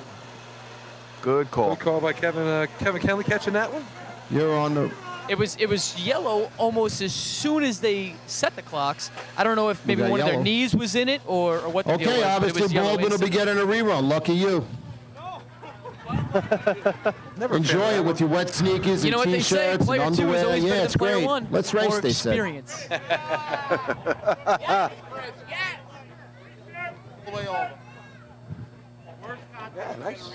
Good call. Good call by Kevin. Kevin Kelly catching that one. You're on the. It was yellow almost as soon as they set the clocks. I don't know if maybe got one of their yellow. knees was in it or what the deal Okay, was. but it obviously was yellow Baldwin will be instantly. getting a rerun. Lucky you. Enjoy it with your wet sneakers You know and what they say? t-shirts and Player 2 is underwear. always Yeah, better it's than player great. 1. Let's race, More they said. experience. Nice.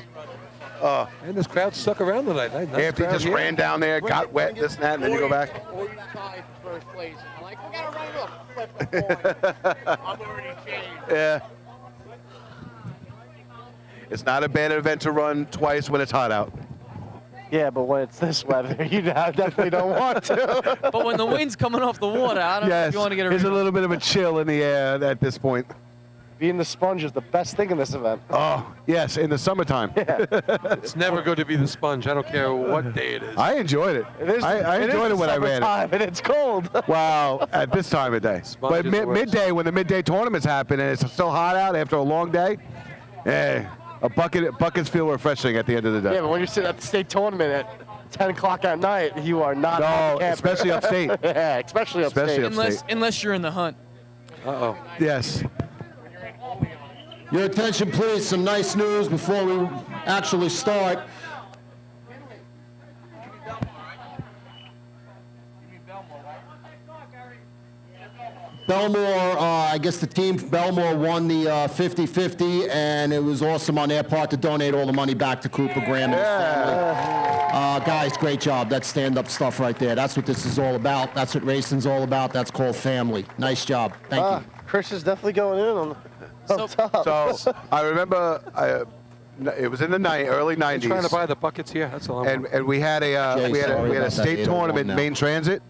And this crowd stuck around tonight. Nice After he crowd just here. ran down there, got wet, this and that, and then you go back. Or you tie for first place. I'm like, we gotta run a little flip a coin. I'm already changed. Yeah. It's not a bad event to run twice when it's hot out. Yeah, but when it's this weather, you definitely don't want to. But when the wind's coming off the water, I don't know if Yes, you want to get a there's a rerun. little bit of a chill in the air at this point. Being the sponge is the best thing in this event. Oh, yes, in the summertime. It's never good to be the sponge. I don't care what day it is. I enjoyed it. It is. I enjoyed it when I ran it. Time and it's cold. Wow, at this time of day. Sponge But is the worst. midday, when the midday tournaments happen and it's still hot out after a long day, buckets feel refreshing at the end of the day. Yeah, but when you're sitting at the state tournament at 10 o'clock at night, you are not. No, happy camper. especially upstate. Yeah, especially upstate. Especially Unless you're in the hunt. Uh-oh. Yes. Your attention, please. Some nice news before we actually start. Belmore, I guess the team Belmore won the 50-50, and it was awesome on their part to donate all the money back to Cooper Graham and his family. Guys, great job. That's stand-up stuff right there. That's what this is all about. That's what racing's all about. That's called family. Nice job. Thank you. Chris is definitely going in on the top. So I remember it was in the early I'm 90s. trying to buy the buckets here. That's all I'm and we had a Jay, we had sorry a about that. state 801 tournament in now. Main Transit,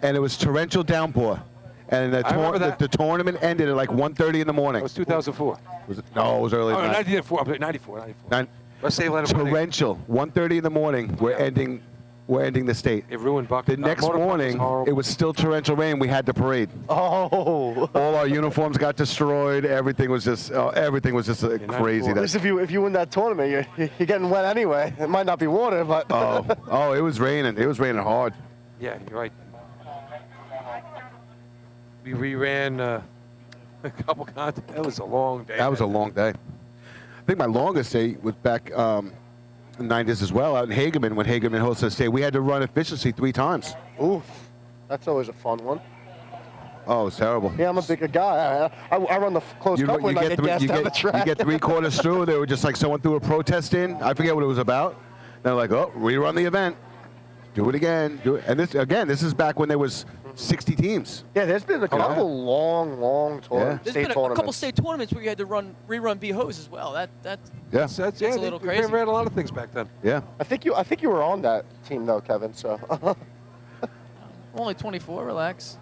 and it was torrential downpour, and I remember that. the tournament ended at like 1:30 in the morning. It was 2004. Was it? No, it was early. Oh, than that. 94. I'm sorry, 94. Let's save a lot of money. Torrential, 1:30 in the morning. We're ending the state. It ruined The buckets. next morning, it was still torrential rain. We had the parade. Oh. All our uniforms got destroyed. Everything was just crazy. At least if you win that tournament, you're getting wet anyway. It might not be water, but. Oh, it was raining. It was raining hard. Yeah, you're right. We reran a couple contests. That was a long day. That was a long day. I think my longest day was back in the 90s as well, out in Hagerman when Hagerman hosted the state. We had to run efficiency 3 times. Ooh, that's always a fun one. Oh, it was terrible. Yeah, I'm a bigger guy. I run the close cup when I get gassed down the track. You get 3/4 through, they were just like someone threw a protest in. I forget what it was about. They're like, oh, rerun the event. Do it again. Do it. And this is back when there was 60 teams. Yeah, there's been a couple long There's state been a tournaments. couple state tournaments where you had to rerun B-hose as well. That Yeah. That's a little we crazy. ran a lot of things back then. Yeah. I think you were on that team though, Kevin. So. only 24. Relax.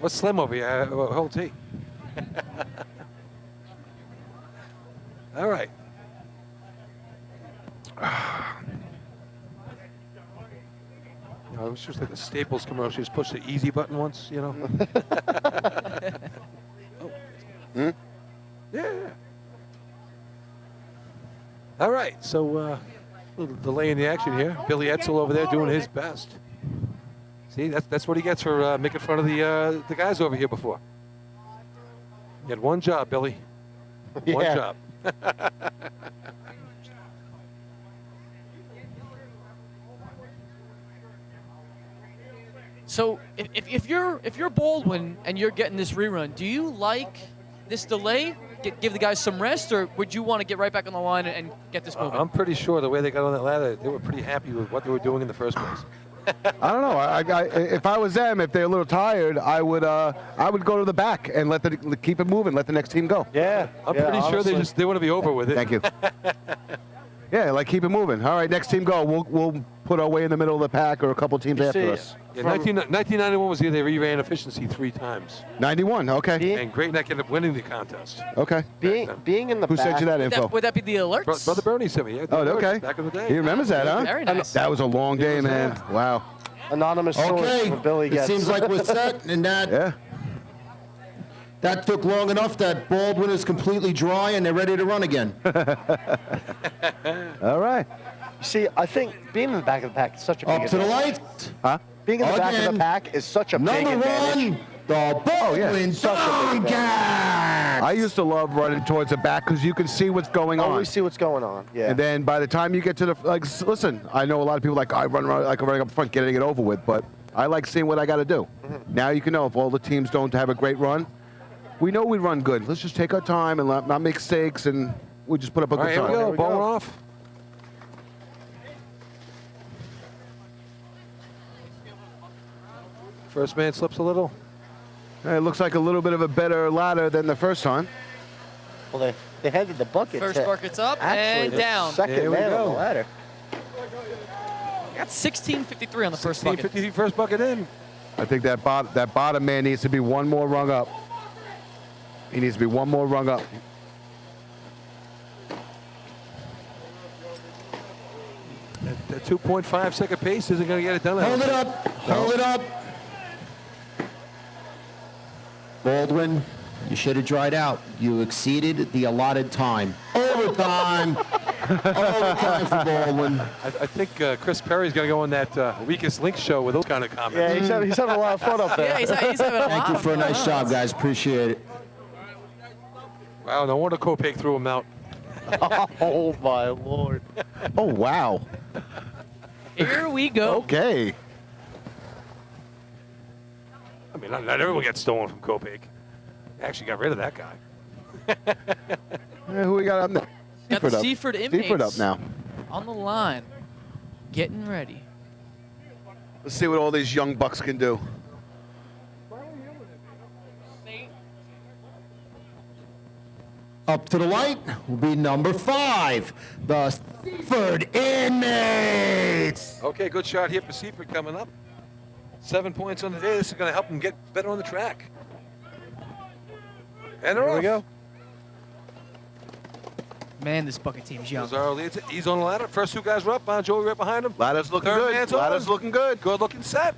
What's Slim over here? Hold tea. All right. She was like the Staples commercial. She just pushed the easy button once, you know. Yeah. All right, so a little delay in the action here. Billy Etzel over there doing his best. See, that's what he gets for making fun of the guys over here before. You had one job, Billy. One job. So if you're Baldwin and you're getting this rerun, do you like this delay? Give the guys some rest, or would you want to get right back on the line and get this moving? I'm pretty sure the way they got on that ladder, they were pretty happy with what they were doing in the first place. I don't know. If I was them, if they're a little tired, I would go to the back and keep it moving. Let the next team go. Yeah. I'm pretty sure they want to be over with it. Thank you. Yeah, like keep it moving. All right, next team go. We'll put our way in the middle of the pack or a couple teams after us. Yeah, 1991 was the year they re-ran efficiency 3 times. 91, okay. And Great Neck ended up winning the contest. Okay. Being in the Who back. sent you that info? Would that be the alerts? Brother Bernie sent me. Yeah, Oh, the alerts okay. Back in the day. He remembers that, huh? Very nice. That was a long day, man. Wow. Anonymous source Okay, for Billy it gets. seems like we're set, and Yeah. that took long enough that Baldwin is completely dry and they're ready to run again. All right. See, I think being in the back of the pack is such a big Up to the advantage. lights. Huh? Being in the back of Again. the pack is such a big Number advantage. one, the Baldwin Tomcats. I used to love running towards the back because you can see what's going on. Always see what's going on. Yeah. And then by the time you get to the listen, I know a lot of people like I run around like running up front, getting it over with, but I like seeing what I got to do. Now you can know if all the teams don't have a great run, we know we run good. Let's just take our time and not make mistakes, and we just put up a All right, good here time. we go. Ball off. First man slips a little. It looks like a little bit of a better ladder than the first time. Well, they handed the bucket. First to bucket's up actually and the down. Second There we man on go. the ladder. Got 16:53 on the first bucket. 50 first bucket in. I think that bottom man needs to be one more rung up. He needs to be one more rung up. That 2.5 second pace isn't going to get it done. Hold it up. Hold it up. Baldwin, you should have dried out. You exceeded the allotted time. Overtime. Overtime for Baldwin. I think Chris Perry's going to go on that Weakest Link show with those kind of comments. Yeah, he's having a lot of fun up there. Yeah, he's having a lot Thank you of for a fun. nice job, guys. Appreciate it. Wow, no wonder Kopech threw him out. Oh my lord. Oh, wow. Here we go. Okay. I mean, not everyone gets stolen from Kopech. Actually got rid of that guy. Yeah, who we got up next? Got the Seaford up. Seaford inmates Seaford up now. on the line, getting ready. Let's see what all these young bucks can do. Up to the light will be number 5, the Seaford Inmates. Okay, good shot here for Seaford coming up. 7 points on the day. This is going to help them get better on the track. And they're Here off. we go. Man, this bucket team's young. Lazaro leads it. He's on the ladder. First 2 guys are up. Bon Jovi right behind him. Ladder's looking Third good. man's Ladder's on. looking good. Good looking set.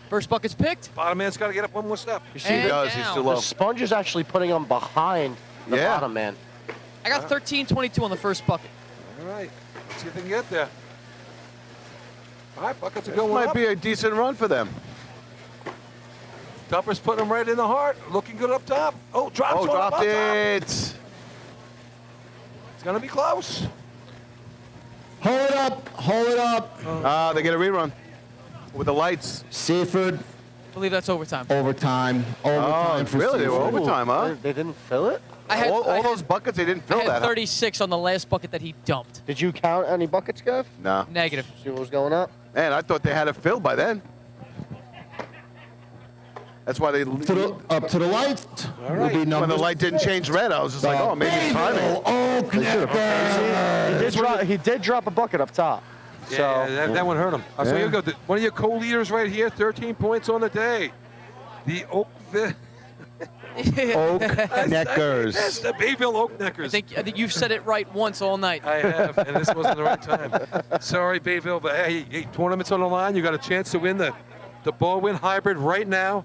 First bucket's picked. Bottom man's got to get up one more step. You see, And He does. He's down. too the low. sponge is actually putting him behind the Yeah. bottom man. I got 13:22 on the first bucket. All right. Let's see if they can get there. All right, buckets are This going might up. be a decent run for them. Dumper's putting him right in the heart. Looking good up top. Oh, drops Oh, one dropped up top. it. It's going to be close. Hold it up. Hold it up. They get a rerun with the lights. Seaford, I believe that's overtime. overtime. Oh, Overtime for really? They were Seaford. overtime, huh? They didn't fill it? I had, all I had, those buckets, they didn't I fill had that. Huh? 36 on the last bucket that he dumped. Did you count any buckets, Kev? No. Negative. See what was going up? Man, I thought they had it filled by then. That's why they. Up to the light will be When number the light didn't change red, I was just like, oh, maybe it's timing. He did drop a bucket up top. Yeah, So that one hurt him. So Yeah. here we go. One of your co-leaders right here, 13 points on the day. The Oakville Oak Neckers. Yes, the Bayville Oak Neckers. I think you've said it right once all night. I have, and this wasn't the right time. Sorry, Bayville, but hey, tournament's on the line. You got a chance to win the Baldwin Hybrid right now.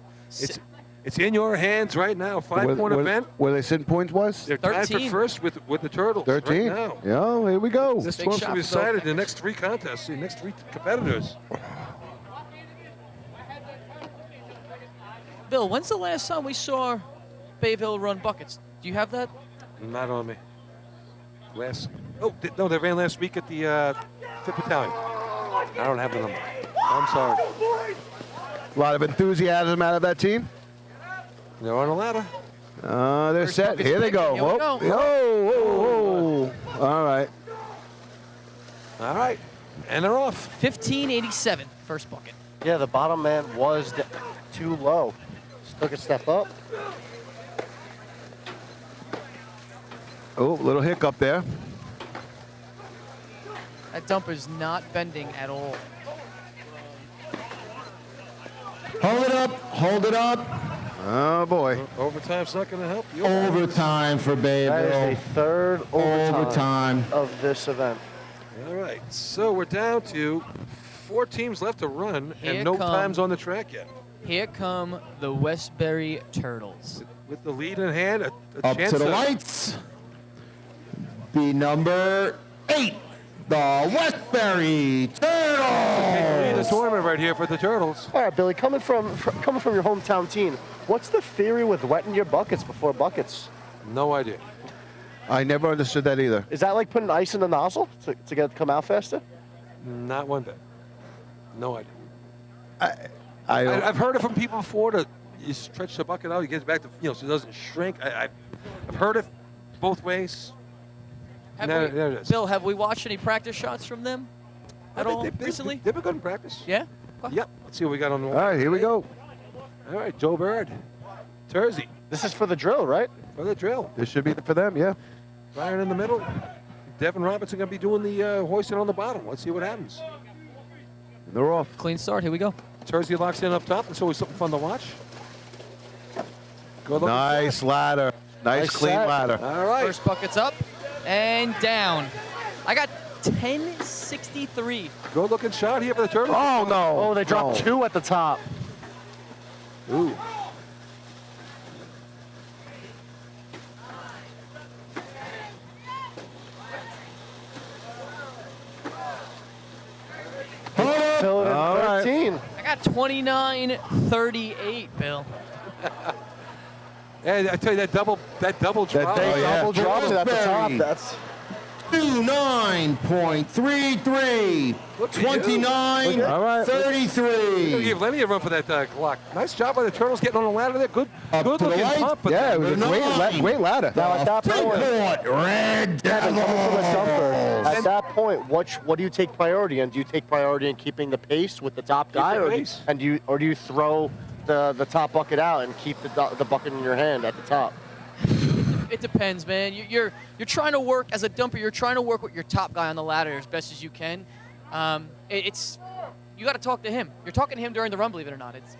It's in your hands right now. 5-point event. Where they sitting points-wise? They're tied for 13. first with the Turtles 13. right now. Yeah, here we go. This Big tournament's shot going to be for the decided Oak in the next 3 contests, the next 3 competitors. Bill, when's the last time we saw Bayville run buckets? Do you have that? Not on me. No, they ran last week at the 5th Battalion. I don't have the number. I'm sorry. A lot of enthusiasm out of that team. They're on a ladder. They're First set. bucket's Here they go. taken. Here we go. Whoa. All right. All right. And they're off. 1587, first bucket. Yeah, the bottom man was too low. Took a step up. Oh, little hiccup there. That dumper's not bending at all. Hold it up. Hold it up. Oh, boy. Overtime's not going to help you. Overtime for That is Bayville. the third overtime Overtime. of this event. All right. So we're down to 4 teams left to run Here and no come- times on the track yet. Here come the Westbury Turtles. With the lead in hand, a Up chance to the lights. The number 8, the Westbury Take the lead in the Turtles. tournament right here for the Turtles. All right, Billy, coming from your hometown team, what's the theory with wetting your buckets before buckets? No idea. I never understood that either. Is that like putting ice in the nozzle to get it to come out faster? Not one bit. No idea. I've I've heard it from people before that you stretch the bucket out, you get it back to, so it doesn't shrink. I've heard it both ways. There it is. Bill, have we watched any practice shots from them at all recently? They've been good in practice. Yeah? Yep. Let's see what we got on the All right, here we go. All right, Joe Bird. Tersey This is for the drill, right? for the drill. This should be for them, yeah. Ryan in the middle. Devin Robinson going to be doing the hoisting on the bottom. Let's see what happens. They're off. Clean start. Here we go. Tersey locks in up top. That's always something fun to watch. Good looking Nice shot. ladder. Nice clean set. ladder. All right. First bucket's up and down. I got 1063. Good looking shot here for the Turtles. Oh, no. Oh, they dropped 2 at the top. Ooh. Phil at All right. 13. I got 2938, Bill. And I tell you, that double drop. They yeah. double dropped it at the top. Westbury. That's 29.33. Look at you. 29, All right. 33. Give Lenny a run for that clock. Nice job by the Turtles getting on the ladder there. Good Up to the looking right. pump. Yeah, it was a great ladder. now at that point. Freeport Red Kevin, coming from a dumper, Devils. at that point, what do you take priority in? Do you take priority in keeping the pace with the top guy, the or pace. do you throw the top bucket out and keep the bucket in your hand at the top? It depends, man. You're trying to work as a dumper. You're trying to work with your top guy on the ladder as best as you can. It's you got to talk to him. You're talking to him during the run, believe it or not. It's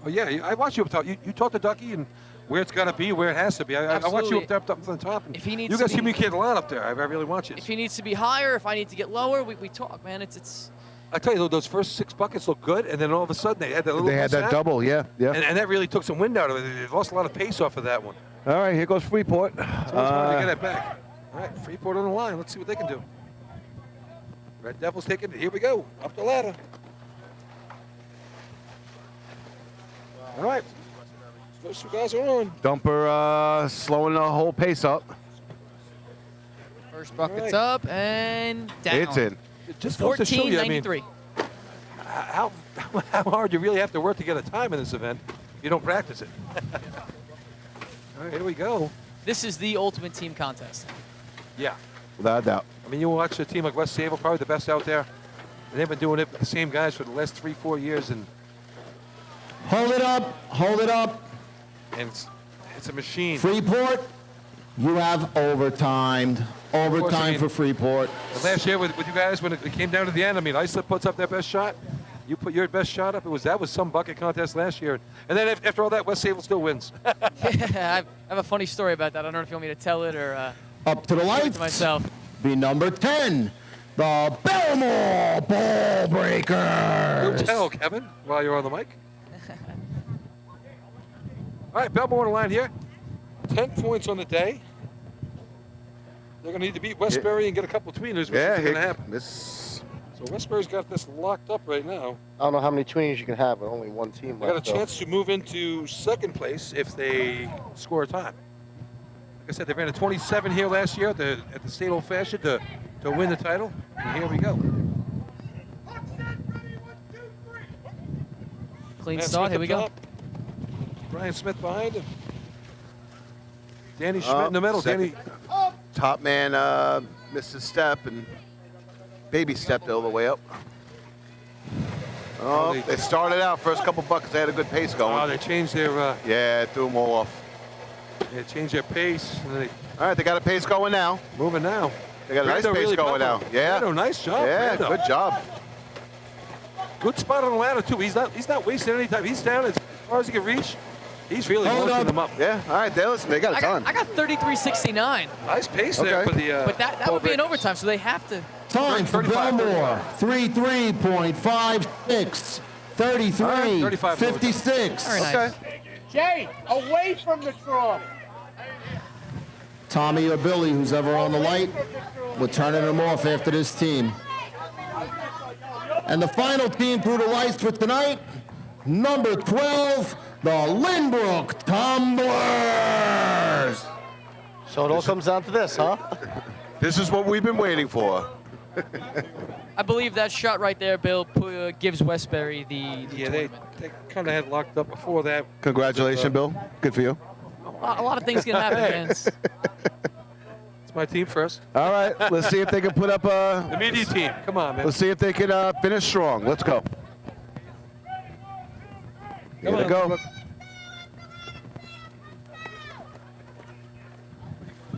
Oh, yeah, I watch you up top. You talk to Ducky and where it's got to be, where it has to be. I watch you up from the top. And If he needs you to guys be- communicate a lot up there. I really watch it. if he needs to be higher, if I need to get lower, we talk, man. It's I tell you, those first 6 buckets look good, and then all of a sudden they had that little They had that snap, double, yeah. and that really took some wind out of it. They lost a lot of pace off of that one. All right, here goes Freeport. So it's hard to get it back. All right, Freeport on the line. Let's see what they can do. Red Devils taking it. Here we go. Up the ladder. All right. Those 2 guys are on. Dumper slowing the whole pace up. first bucket's All up and down. It's in. It just goes to show you, I mean, 1493. how hard you really have to work to get a time in this event if you don't practice it. All right, here we go. This is the ultimate team contest. Yeah. Without a doubt. I mean, you watch a team like West Sable, probably the best out there. And they've been doing it with the same guys for the last 3-4 years, and Hold it up. Hold it up. it's a machine. Freeport, you have overtimed. I Overtime mean- for Freeport. And last year with you guys, when it came down to the end, I mean, Islip puts up their best shot. You put your best shot up. That was some bucket contest last year. And then after all that, West Sable still wins. Yeah, I have a funny story about that. I don't know if you want me to tell it or Up to the keep it lights. to myself. Be number 10, the Belmore Ball Breakers. Go tell, Kevin, while you're on the mic. All right, Belmore on the line here. 10 points on the day. They're going to need to beat Westbury and get a couple tweeners, which is going to happen. So Westbury's got this locked up right now. I don't know how many tweeners you can have, but only one team They left. got a chance to move into second place if they score a time. Like I said, they ran a 27 here last year at the State Old Fashioned to win the title. And here we go. Clean Matt start. Smith Here we up go. top. Brian Smith behind him. Danny Schmidt in the middle. second. Danny. Top man missed his step and baby stepped all the way up. Oh, they started out first couple buckets. They had a good pace going. Oh, they changed their. Yeah, it threw them all off. They changed their pace. And they All right, they got a pace going now. moving now. They got a nice Brando pace really going now. buckled. Yeah. Brando, nice job. Yeah, Brando. good job. Good spot on the ladder too. He's not wasting any time. He's down as far as he can reach. He's really Hold launching up. them up. Yeah. All right, they got a ton. I got 33.69, Nice pace there Okay. for the. but that would be in overtime, so they have to. Time for 35, Belmore, 33.56, 33, 35 more. 56. Very nice. Okay. Jay, away from the trough. Tommy or Billy, who's ever on the light, we're turning them off after this team. And the final team through the lights for tonight, number 12, the Lynbrook Tumblers. So it all comes down to this, huh? This is what we've been waiting for. I believe that shot right there, Bill, gives Westbury the Yeah, they kind of had locked up before that. Congratulations, Bill. Good for you. A lot of things can happen, man. It's my team first. All right, let's see if they can put up The a. media team. Come on, man. Let's see if they can finish strong. Let's go. Here Come they on, go. look.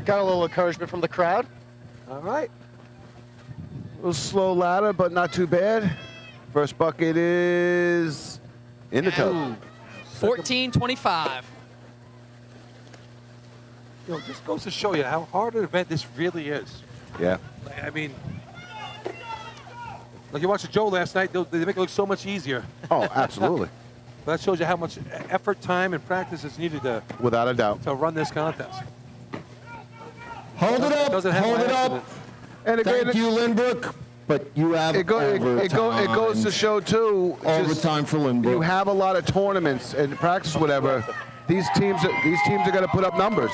Got a little encouragement from the crowd. All right. A little slow ladder, but not too bad. First bucket is in the tub. 14-25. You know, just goes to show you how hard an event this really is. Yeah. I mean, like you watched Joe last night, they make it look so much easier. Oh, absolutely. But that shows you how much effort, time, and practice is needed to Without a doubt. run this contest. Hold it up, Doesn't hold happen it by up. accident. And Thank you, Lynbrook, but you have It goes to show too. just overtime for Lynbrook. You have a lot of tournaments and practice, whatever. These teams are going to put up numbers.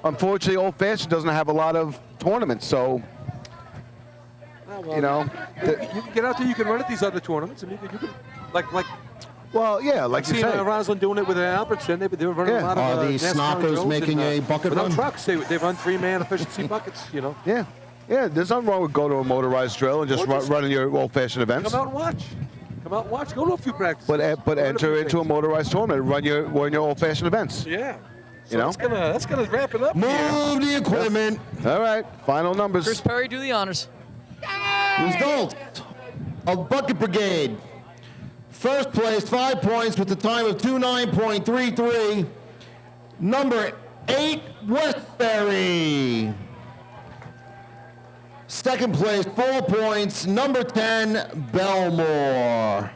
Unfortunately, Old Fashioned doesn't have a lot of tournaments, so Oh, well, you know. you can get out there. You can run at these other tournaments. I mean, you can like Well, yeah, like I've you seen say. Roslyn doing it with Albertson. They were running Yeah. a lot of Are these NASCAR knockers drills making and, a bucket without run? trucks. They run 3-man efficiency buckets. You know. Yeah, yeah. There's nothing wrong with going to a motorized drill and just Or just running your Old-Fashioned events. Come out and watch. Come out and watch. Go to a few practices. But Go to enter few into a things. motorized tournament and run your Old-Fashioned events. Yeah. So You know? that's gonna wrap it up. Here. Move the equipment. All right, final numbers. Chris Perry, do the honors. Result of Bucket Brigade. First place, 5 points with the time of 29.33. Number 8, Westbury. Second place, 4 points. Number 10, Belmore.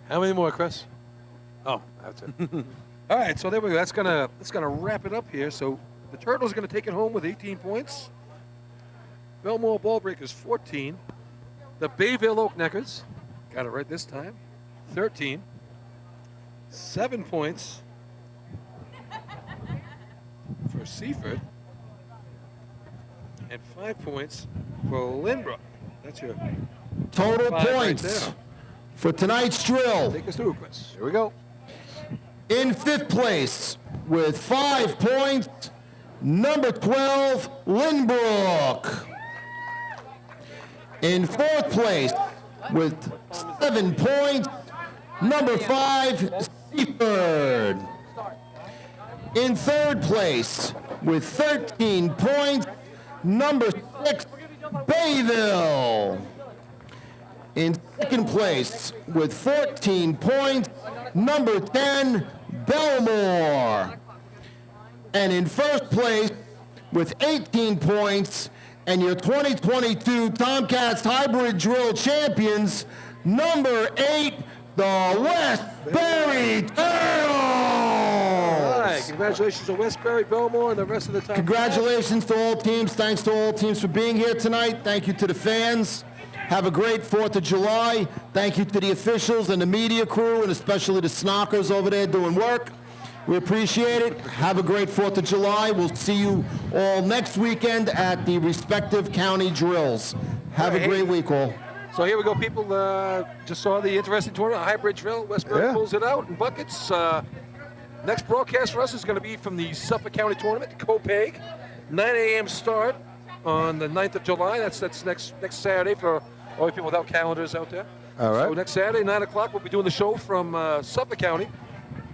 How many more, Chris? Oh, that's it. All right, so there we go. That's gonna wrap it up here. So the Turtles are gonna take it home with 18 points. Belmore Ball Breakers 14. The Bayville Oak Neckers got it right this time. 13. 7 points for Seaford. And 5 points for Lynbrook. That's your Total 5 right points there. for tonight's drill. Take us through, Chris. Here we go. In 5th place with 5 points, number 12, Lynbrook. In 4th place with 7 points, number 5, Seaford. In 3rd place with 13 points, number 6, Bayville. In second place with 14 points, number 10, Belmore. And in first place with 18 points and your 2022 Tomcats Hybrid Drill champions, number 8, the Westbury Turtles! All right, congratulations to Westbury, Belmore, and the rest of the Tomcats. Congratulations to all teams. Thanks to all teams for being here tonight. Thank you to the fans. Have a great 4th of July. Thank you to the officials and the media crew, and especially the snockers over there doing work. We appreciate it. Have a great 4th of July. We'll see you all next weekend at the respective county drills. Have a great week, all. So here we go, people. Just saw the interesting tournament, hybrid drill. Westbury pulls it out in buckets. Next broadcast for us is going to be from the Suffolk County tournament, Copaig. 9 a.m. start on the 9th of July. That's next Saturday for all you people without calendars out there. All right. So next Saturday, 9 o'clock, we'll be doing the show from Suffolk County.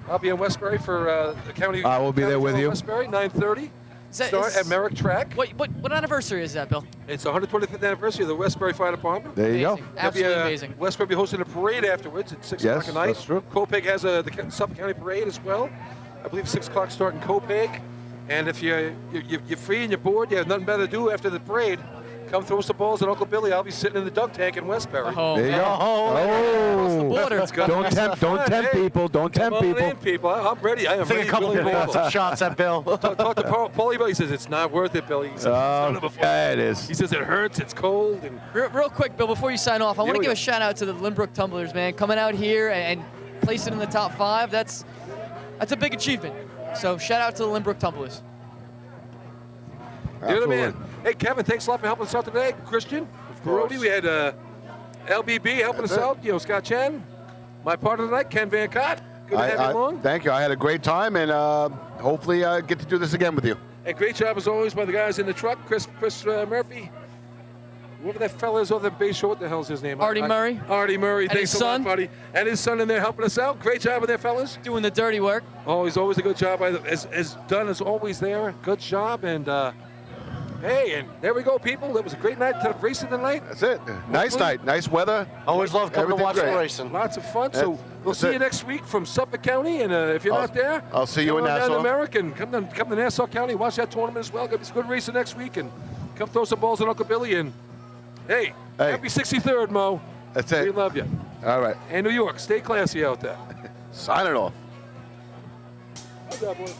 I'll be in Westbury for the county. I will be there with you. Westbury, 9:30. Start at Merrick Track. What anniversary is that, Bill? It's the 125th anniversary of the Westbury Fire Department. There you go. Absolutely amazing. Westbury will be hosting a parade afterwards at 6 o'clock at night. That's true. Copaig has the Suffolk County parade as well. I believe 6 o'clock start in Copaig. And if you're free and you're bored, you have nothing better to do after the parade, come throw some balls at Uncle Billy. I'll be sitting in the dunk tank in Westbury. Oh, There you go. across the border. Don't tempt people. Don't tempt Come on people. in, people. I'm ready. I am Take ready. a couple Billy people want Bowl. some shots at Bill. Talk to Paulie about it. He says it's not worth it, Billy. He says, "I've done it before." Yeah, it is. He says it hurts. It's cold. And Real quick, Bill, before you sign off, I want to we give go. a shout out to the Lynbrook Tumblers, man, coming out here and placing in the top 5. That's a big achievement. So shout out to the Lynbrook Tumblers. You're the man. Hey, Kevin, thanks a lot for helping us out today. Christian, Brody, we had LBB helping us out. You know, Scott Chen. My partner tonight, Ken Van Cott. Good to have you along. Thank you. I had a great time, and hopefully get to do this again with you. And great job, as always, by the guys in the truck. Chris Murphy. Whoever that fella is over the base show, what the hell's his name? Artie Murray. Artie Murray. And Thanks his a lot, son. buddy. And his son in there helping us out. Great job with there, fellas. Doing the dirty work. Always a good job. As done as always there. Good job. And hey, and there we go, people. That was a great night to racing tonight. That's it. Nice night. Nice weather. Always love coming to Everything watch great. the racing. Lots of fun. So we'll see you next week from Suffolk County. And if you're not there, I'll see you come in on down to Nassau. American. Come to Nassau County. Watch that tournament as well. Gonna be some good racing next week. And come throw some balls at Uncle Billy. And hey, happy 63rd, Mo. That's it. We love you. All right. And New York, stay classy out there. Signing off. Good job, boys.